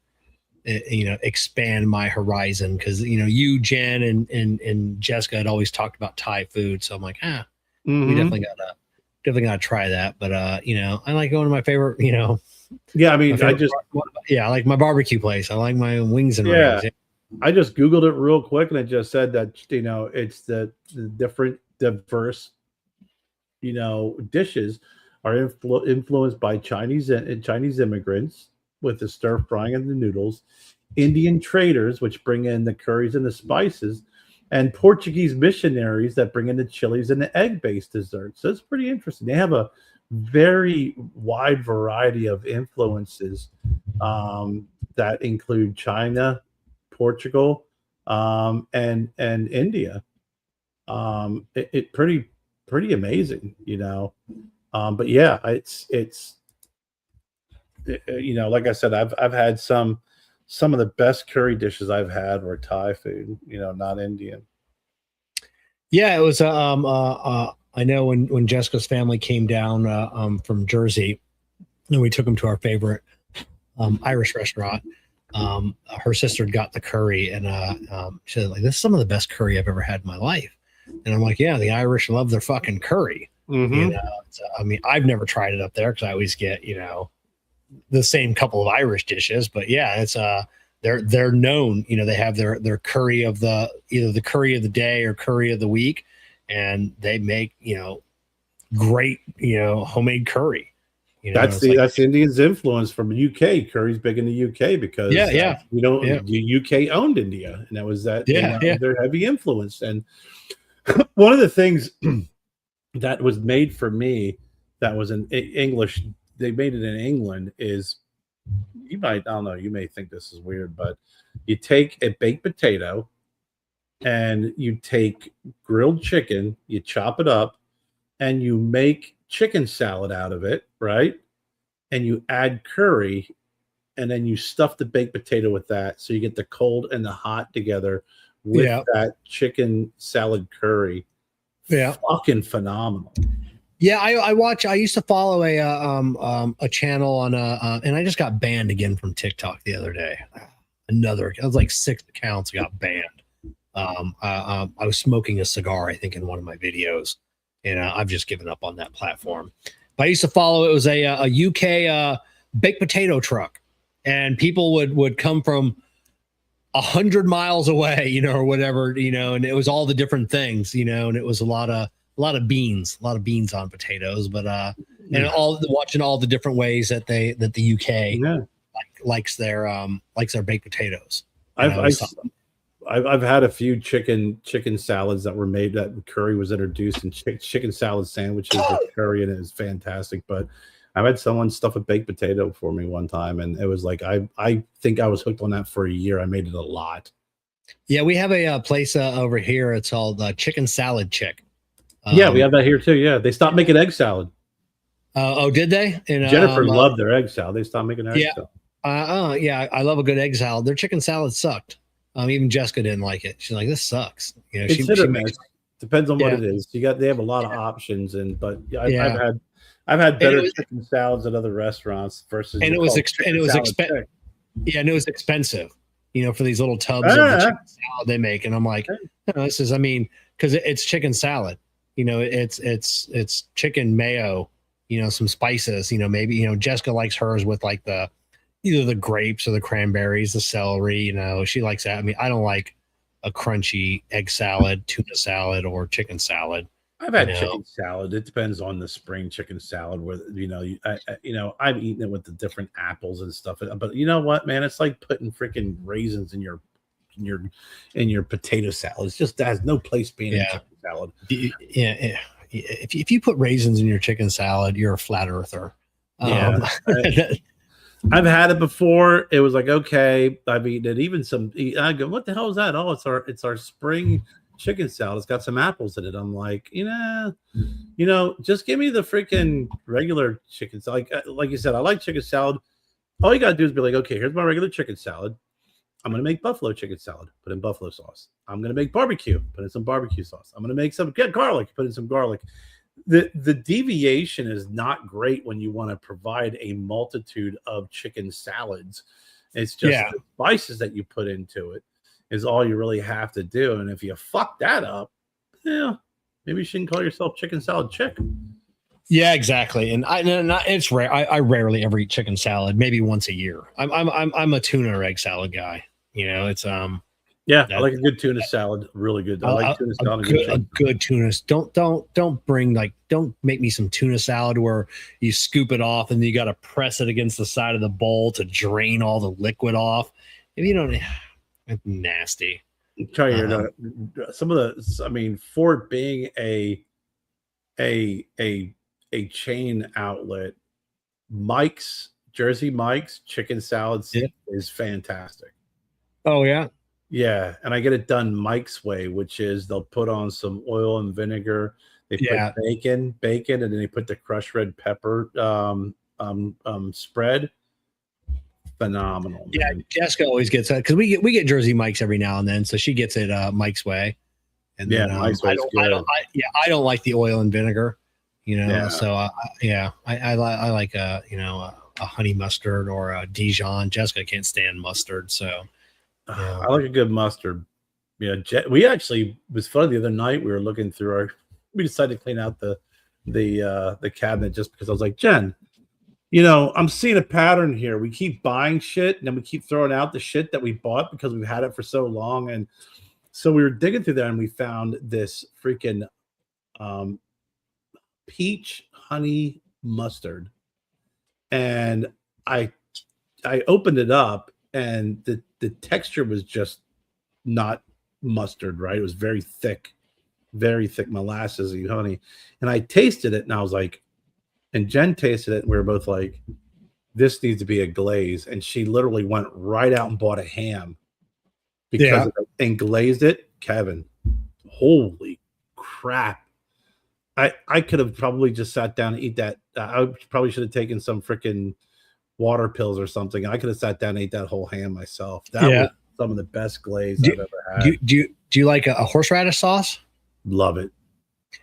[SPEAKER 2] expand my horizon, because you, Jen, and Jessica had always talked about Thai food. So I'm like, we
[SPEAKER 3] Mhm.
[SPEAKER 2] definitely gotta try that. But I like going to my favorite,
[SPEAKER 3] Yeah, I mean,
[SPEAKER 2] I like my barbecue place. I like my wings and
[SPEAKER 3] yeah,
[SPEAKER 2] rings.
[SPEAKER 3] I just Googled it real quick and it just said that, it's the different diverse, dishes are influenced by Chinese and Chinese immigrants with the stir frying and the noodles, Indian traders, which bring in the curries and the spices, and Portuguese missionaries that bring in the chilies and the egg-based desserts. So it's pretty interesting. They have a very wide variety of influences that include China, Portugal, and India. It pretty amazing. But yeah, it's like I said, I've had some of the best curry dishes I've had were Thai food, not Indian.
[SPEAKER 2] Yeah, it was. I know when Jessica's family came down from Jersey, and we took them to our favorite Irish restaurant. Her sister got the curry, and she said, like, this is some of the best curry I've ever had in my life. And I'm like, yeah, the Irish love their fucking curry.
[SPEAKER 3] Mm-hmm.
[SPEAKER 2] I mean, I've never tried it up there because I always get the same couple of Irish dishes. But yeah, it's they're known. They have their curry of either the curry of the day or curry of the week, and they make great homemade curry.
[SPEAKER 3] That's that's Indians' influence from the UK. Curry's big in the UK because the UK owned India, and that was their heavy influence. And one of the things that was made for me that was in English, they made it in England, is I don't know, you may think this is weird, but you take a baked potato and you take grilled chicken, you chop it up, and you make chicken salad out of it, right? And you add curry, and then you stuff the baked potato with that, so you get the cold and the hot together with that chicken salad curry.
[SPEAKER 2] Yeah,
[SPEAKER 3] fucking phenomenal.
[SPEAKER 2] Yeah, I used to follow a channel on and I just got banned again from TikTok the other day. It was like 6 accounts got banned. I was smoking a cigar, I think, in one of my videos, and I've just given up on that platform. But I used to follow. It was a UK baked potato truck, and people would come from 100 miles away, or whatever, and it was all the different things, and it was a lot of beans on potatoes, but and watching all the different ways that the UK likes their baked potatoes.
[SPEAKER 3] I've had a few chicken salads that were made, that curry was introduced, and chicken salad sandwiches with curry in it is fantastic. But I've had someone stuff a baked potato for me one time, and it was like I think I was hooked on that for a year. I made it a lot.
[SPEAKER 2] Yeah, we have a place over here. It's called Chicken Salad Chick.
[SPEAKER 3] Yeah, we have that here too. Yeah, they stopped making egg salad.
[SPEAKER 2] Oh, did they? And
[SPEAKER 3] Jennifer loved their egg salad. They stopped making egg salad.
[SPEAKER 2] Yeah, I love a good egg salad. Their chicken salad sucked. Even Jessica didn't like it. She's like, this sucks.
[SPEAKER 3] It's hit or miss. Depends on what it is. They have a lot of options, I've had better chicken salads at other restaurants versus.
[SPEAKER 2] And it was expensive. Yeah, and it was expensive. For these little tubs of the chicken salad they make, and I'm like, this is. I mean, because it's chicken salad. It's chicken mayo. Some spices. Maybe Jessica likes hers with like either the grapes or the cranberries, the celery. She likes that. I mean, I don't like a crunchy egg salad, tuna salad, or chicken salad.
[SPEAKER 3] I've had chicken salad. It depends on the spring chicken salad. Where I've eaten it with the different apples and stuff. But you know what, man? It's like putting freaking raisins in your potato salad. It's just, that has no place being in chicken salad.
[SPEAKER 2] Yeah. If you put raisins in your chicken salad, you're a flat earther.
[SPEAKER 3] Yeah. I've had it before. It was like, okay, I've eaten it. Even I go, what the hell is that? Oh, it's our spring chicken salad. It's got some apples in it. I'm like, just give me the freaking regular chicken salad. Like you said, I like chicken salad. All you got to do is be like, okay, here's my regular chicken salad. I'm going to make buffalo chicken salad, put in buffalo sauce. I'm going to make barbecue, put in some barbecue sauce. I'm going to make some garlic, put in some garlic. The deviation is not great when you want to provide a multitude of chicken salads. It's just the spices that you put into it is all you really have to do. And if you fuck that up, maybe you shouldn't call yourself chicken salad chick.
[SPEAKER 2] Yeah, exactly. And it's rare. I rarely ever eat chicken salad. Maybe once a year. I'm a tuna or egg salad guy. It's
[SPEAKER 3] I like a good tuna salad. Really good. I like tuna salad.
[SPEAKER 2] A good tuna. Don't make me some tuna salad where you scoop it off and you got to press it against the side of the bowl to drain all the liquid off. If you don't, it's nasty.
[SPEAKER 3] Tell you, some of the. I mean, for it being a chain outlet, Jersey Mike's chicken salads is fantastic.
[SPEAKER 2] Oh yeah.
[SPEAKER 3] Yeah, and I get it done Mike's way, which is they'll put on some oil and vinegar. They put bacon, and then they put the crushed red pepper spread. Phenomenal.
[SPEAKER 2] Yeah, man. Jessica always gets that because we get Jersey Mike's every now and then, so she gets it Mike's way. And then, Mike's way. I don't like the oil and vinegar, So I like a honey mustard or a Dijon. Jessica can't stand mustard, so.
[SPEAKER 3] I like a good mustard. Yeah, we actually, it was fun the other night. We were looking through we decided to clean out the cabinet just because I was like, Jen, I'm seeing a pattern here. We keep buying shit and then we keep throwing out the shit that we bought because we've had it for so long. And so we were digging through there and we found this freaking peach honey mustard. And I opened it up and the texture was just not mustard, right? It was very thick molasses honey. And I tasted it and I was like, and Jen tasted it and we were both like, this needs to be a glaze. And she literally went right out and bought a ham because of it and glazed it. Kevin, holy crap. I could have probably just sat down and eat that. I probably should have taken some freaking water pills or something. I could have sat down and ate that whole ham myself. That was some of the best glaze I've ever had.
[SPEAKER 2] Do you like a horseradish sauce?
[SPEAKER 3] Love it.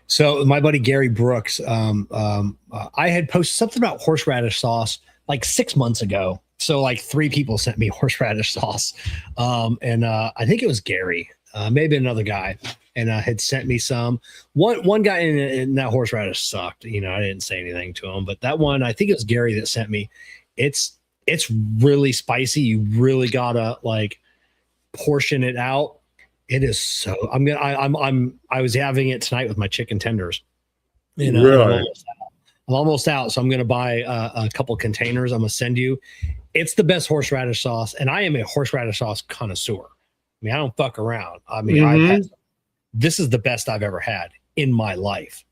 [SPEAKER 2] So my buddy Gary Brooks, I had posted something about horseradish sauce like 6 months ago. So like 3 people sent me horseradish sauce. And I think it was Gary, maybe another guy, and had sent me some. One guy in that horseradish sucked. I didn't say anything to him, but that one, I think it was Gary that sent me. It's really spicy. You really gotta like portion it out. It is so. I was having it tonight with my chicken tenders. I'm almost out, so I'm gonna buy a couple containers. I'm gonna send you. It's the best horseradish sauce, and I am a horseradish sauce connoisseur. I mean, I don't fuck around. I mean, this is the best I've ever had in my life,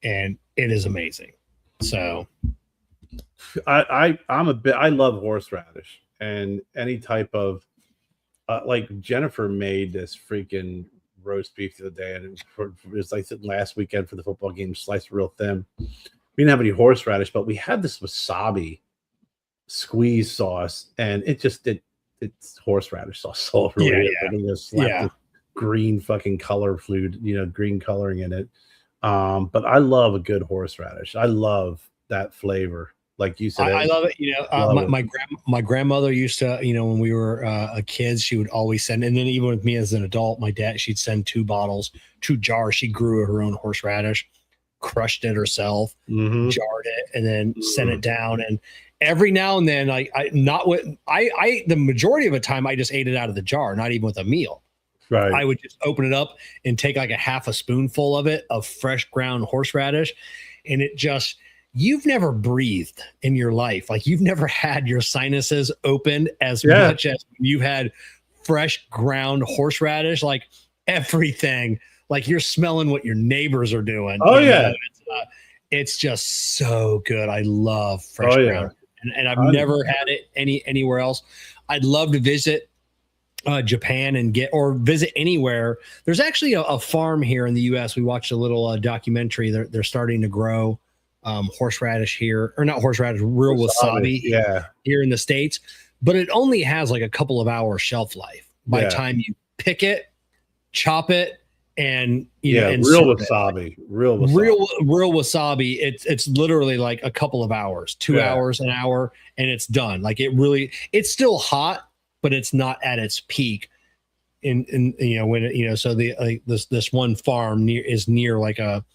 [SPEAKER 2] and it is amazing. So.
[SPEAKER 3] I love horseradish and any type of like Jennifer made this freaking roast beef the other day, and it was like last weekend for the football game, sliced real thin. We didn't have any horseradish, but we had this wasabi squeeze sauce, and it's horseradish sauce all over it. Green fucking color fluid, green coloring in it. But I love a good horseradish. I love that flavor. Like you said,
[SPEAKER 2] I love it. My grandmother used to, when we were kids, she would always send, and then even with me as an adult, my dad, she'd send 2 jars. She grew her own horseradish, crushed it herself, jarred it, and then sent it down. And every now and then, the majority of the time, I just ate it out of the jar, not even with a meal.
[SPEAKER 3] Right.
[SPEAKER 2] I would just open it up and take like a half a spoonful of it of fresh ground horseradish, and it just. You've never breathed in your life. Like you've never had your sinuses opened as much as you've had fresh ground horseradish, like everything, like you're smelling what your neighbors are doing.
[SPEAKER 3] Oh yeah.
[SPEAKER 2] It's just so good. I love fresh ground and I've never had it anywhere else. I'd love to visit Japan and get or visit anywhere. There's actually a farm here in the U.S. We watched a little documentary. They're starting to grow horseradish here, or not horseradish, real wasabi here in the States. But it only has like a couple of hours shelf life by the time you pick it, chop it, and and
[SPEAKER 3] real wasabi, real
[SPEAKER 2] wasabi. It's literally like a couple of hours, 2 hours, an hour, and it's done. Like it's still hot, but it's not at its peak. In when so this one farm is near like a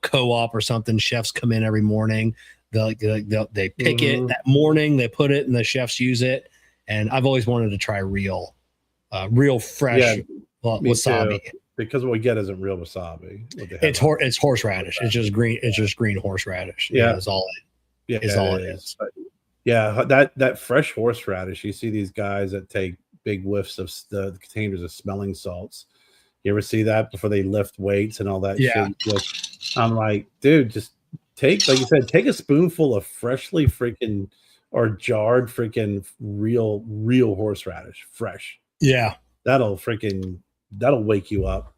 [SPEAKER 2] co-op or something. Chefs come in every morning. They pick it that morning. They put it, and the chefs use it. And I've always wanted to try real fresh wasabi.
[SPEAKER 3] Because what we get isn't real wasabi.
[SPEAKER 2] It's horseradish. It's just green. It's just green horseradish.
[SPEAKER 3] Yeah,
[SPEAKER 2] is all it is.
[SPEAKER 3] Yeah, that fresh horseradish. You see these guys that take big whiffs of the containers of smelling salts. You ever see that before they lift weights and all that shit? I'm like, dude, just take, like you said, take a spoonful of freshly freaking or jarred freaking real horseradish, fresh.
[SPEAKER 2] Yeah,
[SPEAKER 3] that'll wake you up.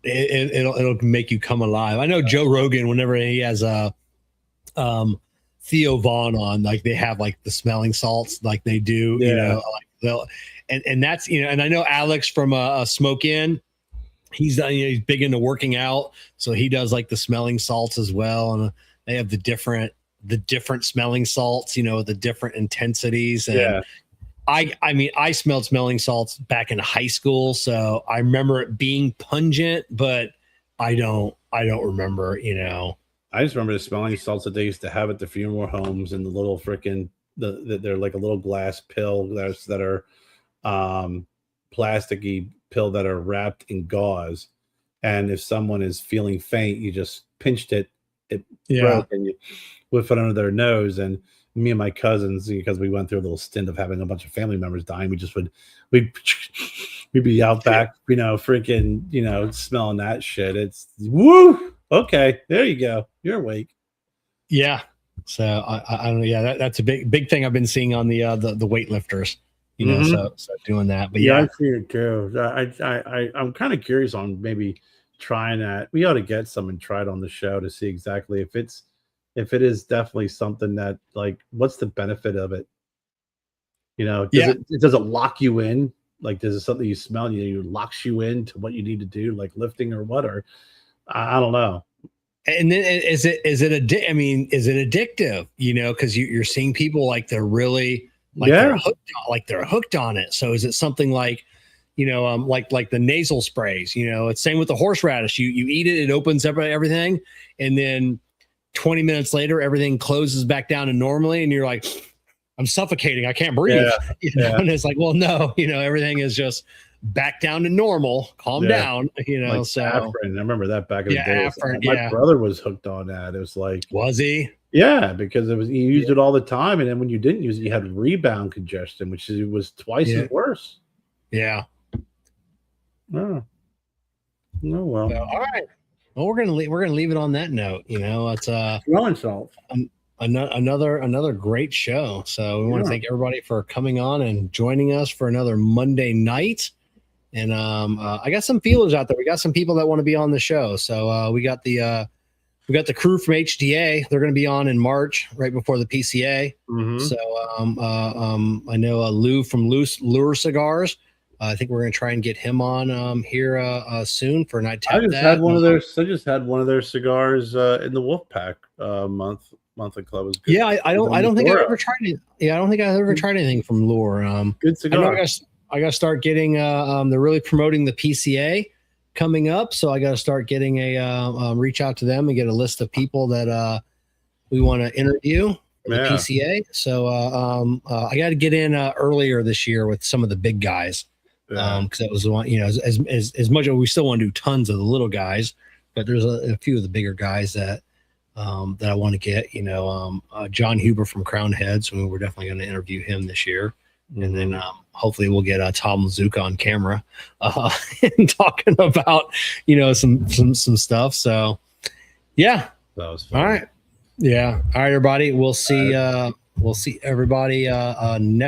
[SPEAKER 2] It'll make you come alive. I know Joe Rogan, whenever he has Theo Vaughn on, like they have like the smelling salts, like they do, like they'll, and that's, and I know Alex from Smoke Inn, he's big into working out, so he does like the smelling salts as well, and they have the different smelling salts, the different intensities. And I smelled smelling salts back in high school, so I remember it being pungent, but I don't remember,
[SPEAKER 3] I just remember the smelling salts that they used to have at the funeral homes, and the little freaking they're like a little glass pill that are plasticky pill that are wrapped in gauze, and if someone is feeling faint, you just pinched it broke, and you whip it under their nose. And me and my cousins, because we went through a little stint of having a bunch of family members dying, we'd be out back, freaking, smelling that shit. It's woo. Okay, there you go. You're awake.
[SPEAKER 2] Yeah. So I don't know. Yeah, that's a big thing I've been seeing on the weightlifters. So doing that. But
[SPEAKER 3] I see it too. I'm kind of curious on maybe trying that. We ought to get some and try it on the show to see exactly if it is definitely something that, like, what's the benefit of it? Does it lock you in? Like, does it something you smell and it locks you in to what you need to do, like lifting or what? Or I don't know.
[SPEAKER 2] And then is it addictive? Because you're seeing people like they're really they're hooked on it. So is it something like, like the nasal sprays? It's same with the horseradish. You eat it, it opens up everything, and then 20 minutes later, everything closes back down to normally, and you're like, I'm suffocating. I can't breathe. And it's like, well, no, everything is just back down to normal. Calm down.
[SPEAKER 3] Like
[SPEAKER 2] so
[SPEAKER 3] Afrin. I remember that back in the day.
[SPEAKER 2] Afrin,
[SPEAKER 3] my brother was hooked on that. It was like,
[SPEAKER 2] was he?
[SPEAKER 3] Yeah, because you used it all the time, and then when you didn't use it, you had rebound congestion, which was twice as worse.
[SPEAKER 2] Yeah.
[SPEAKER 3] Oh. No, well.
[SPEAKER 2] So, all right. Well, we're gonna leave it on that note. It's
[SPEAKER 3] smelling salts.
[SPEAKER 2] Another great show. So we want to thank everybody for coming on and joining us for another Monday night. And I got some feelers out there. We got some people that want to be on the show. So we got the crew from HDA. They're going to be on in March, right before the PCA.
[SPEAKER 3] Mm-hmm.
[SPEAKER 2] So I know Lou from Lure Cigars. I think we're going to try and get him on here soon for a night.
[SPEAKER 3] I just had one of their cigars in the Wolfpack monthly club. Was good.
[SPEAKER 2] Yeah, I don't think I've ever tried it. Yeah, I don't think I've ever tried anything from Lure.
[SPEAKER 3] Good cigar.
[SPEAKER 2] I got to start getting. They're really promoting the PCA coming up, so I got to start getting reach out to them and get a list of people that we want to interview for the PCA. So I got to get in earlier this year with some of the big guys. Because that was the one, as much as we still want to do tons of the little guys, but there's a few of the bigger guys that I want to get. John Huber from Crown Heads. We're definitely going to interview him this year, and then hopefully we'll get Tom Lazuka on camera and talking about some stuff. So yeah,
[SPEAKER 3] that was fun.
[SPEAKER 2] All right. Yeah. All right, everybody. We'll see. We'll see everybody next.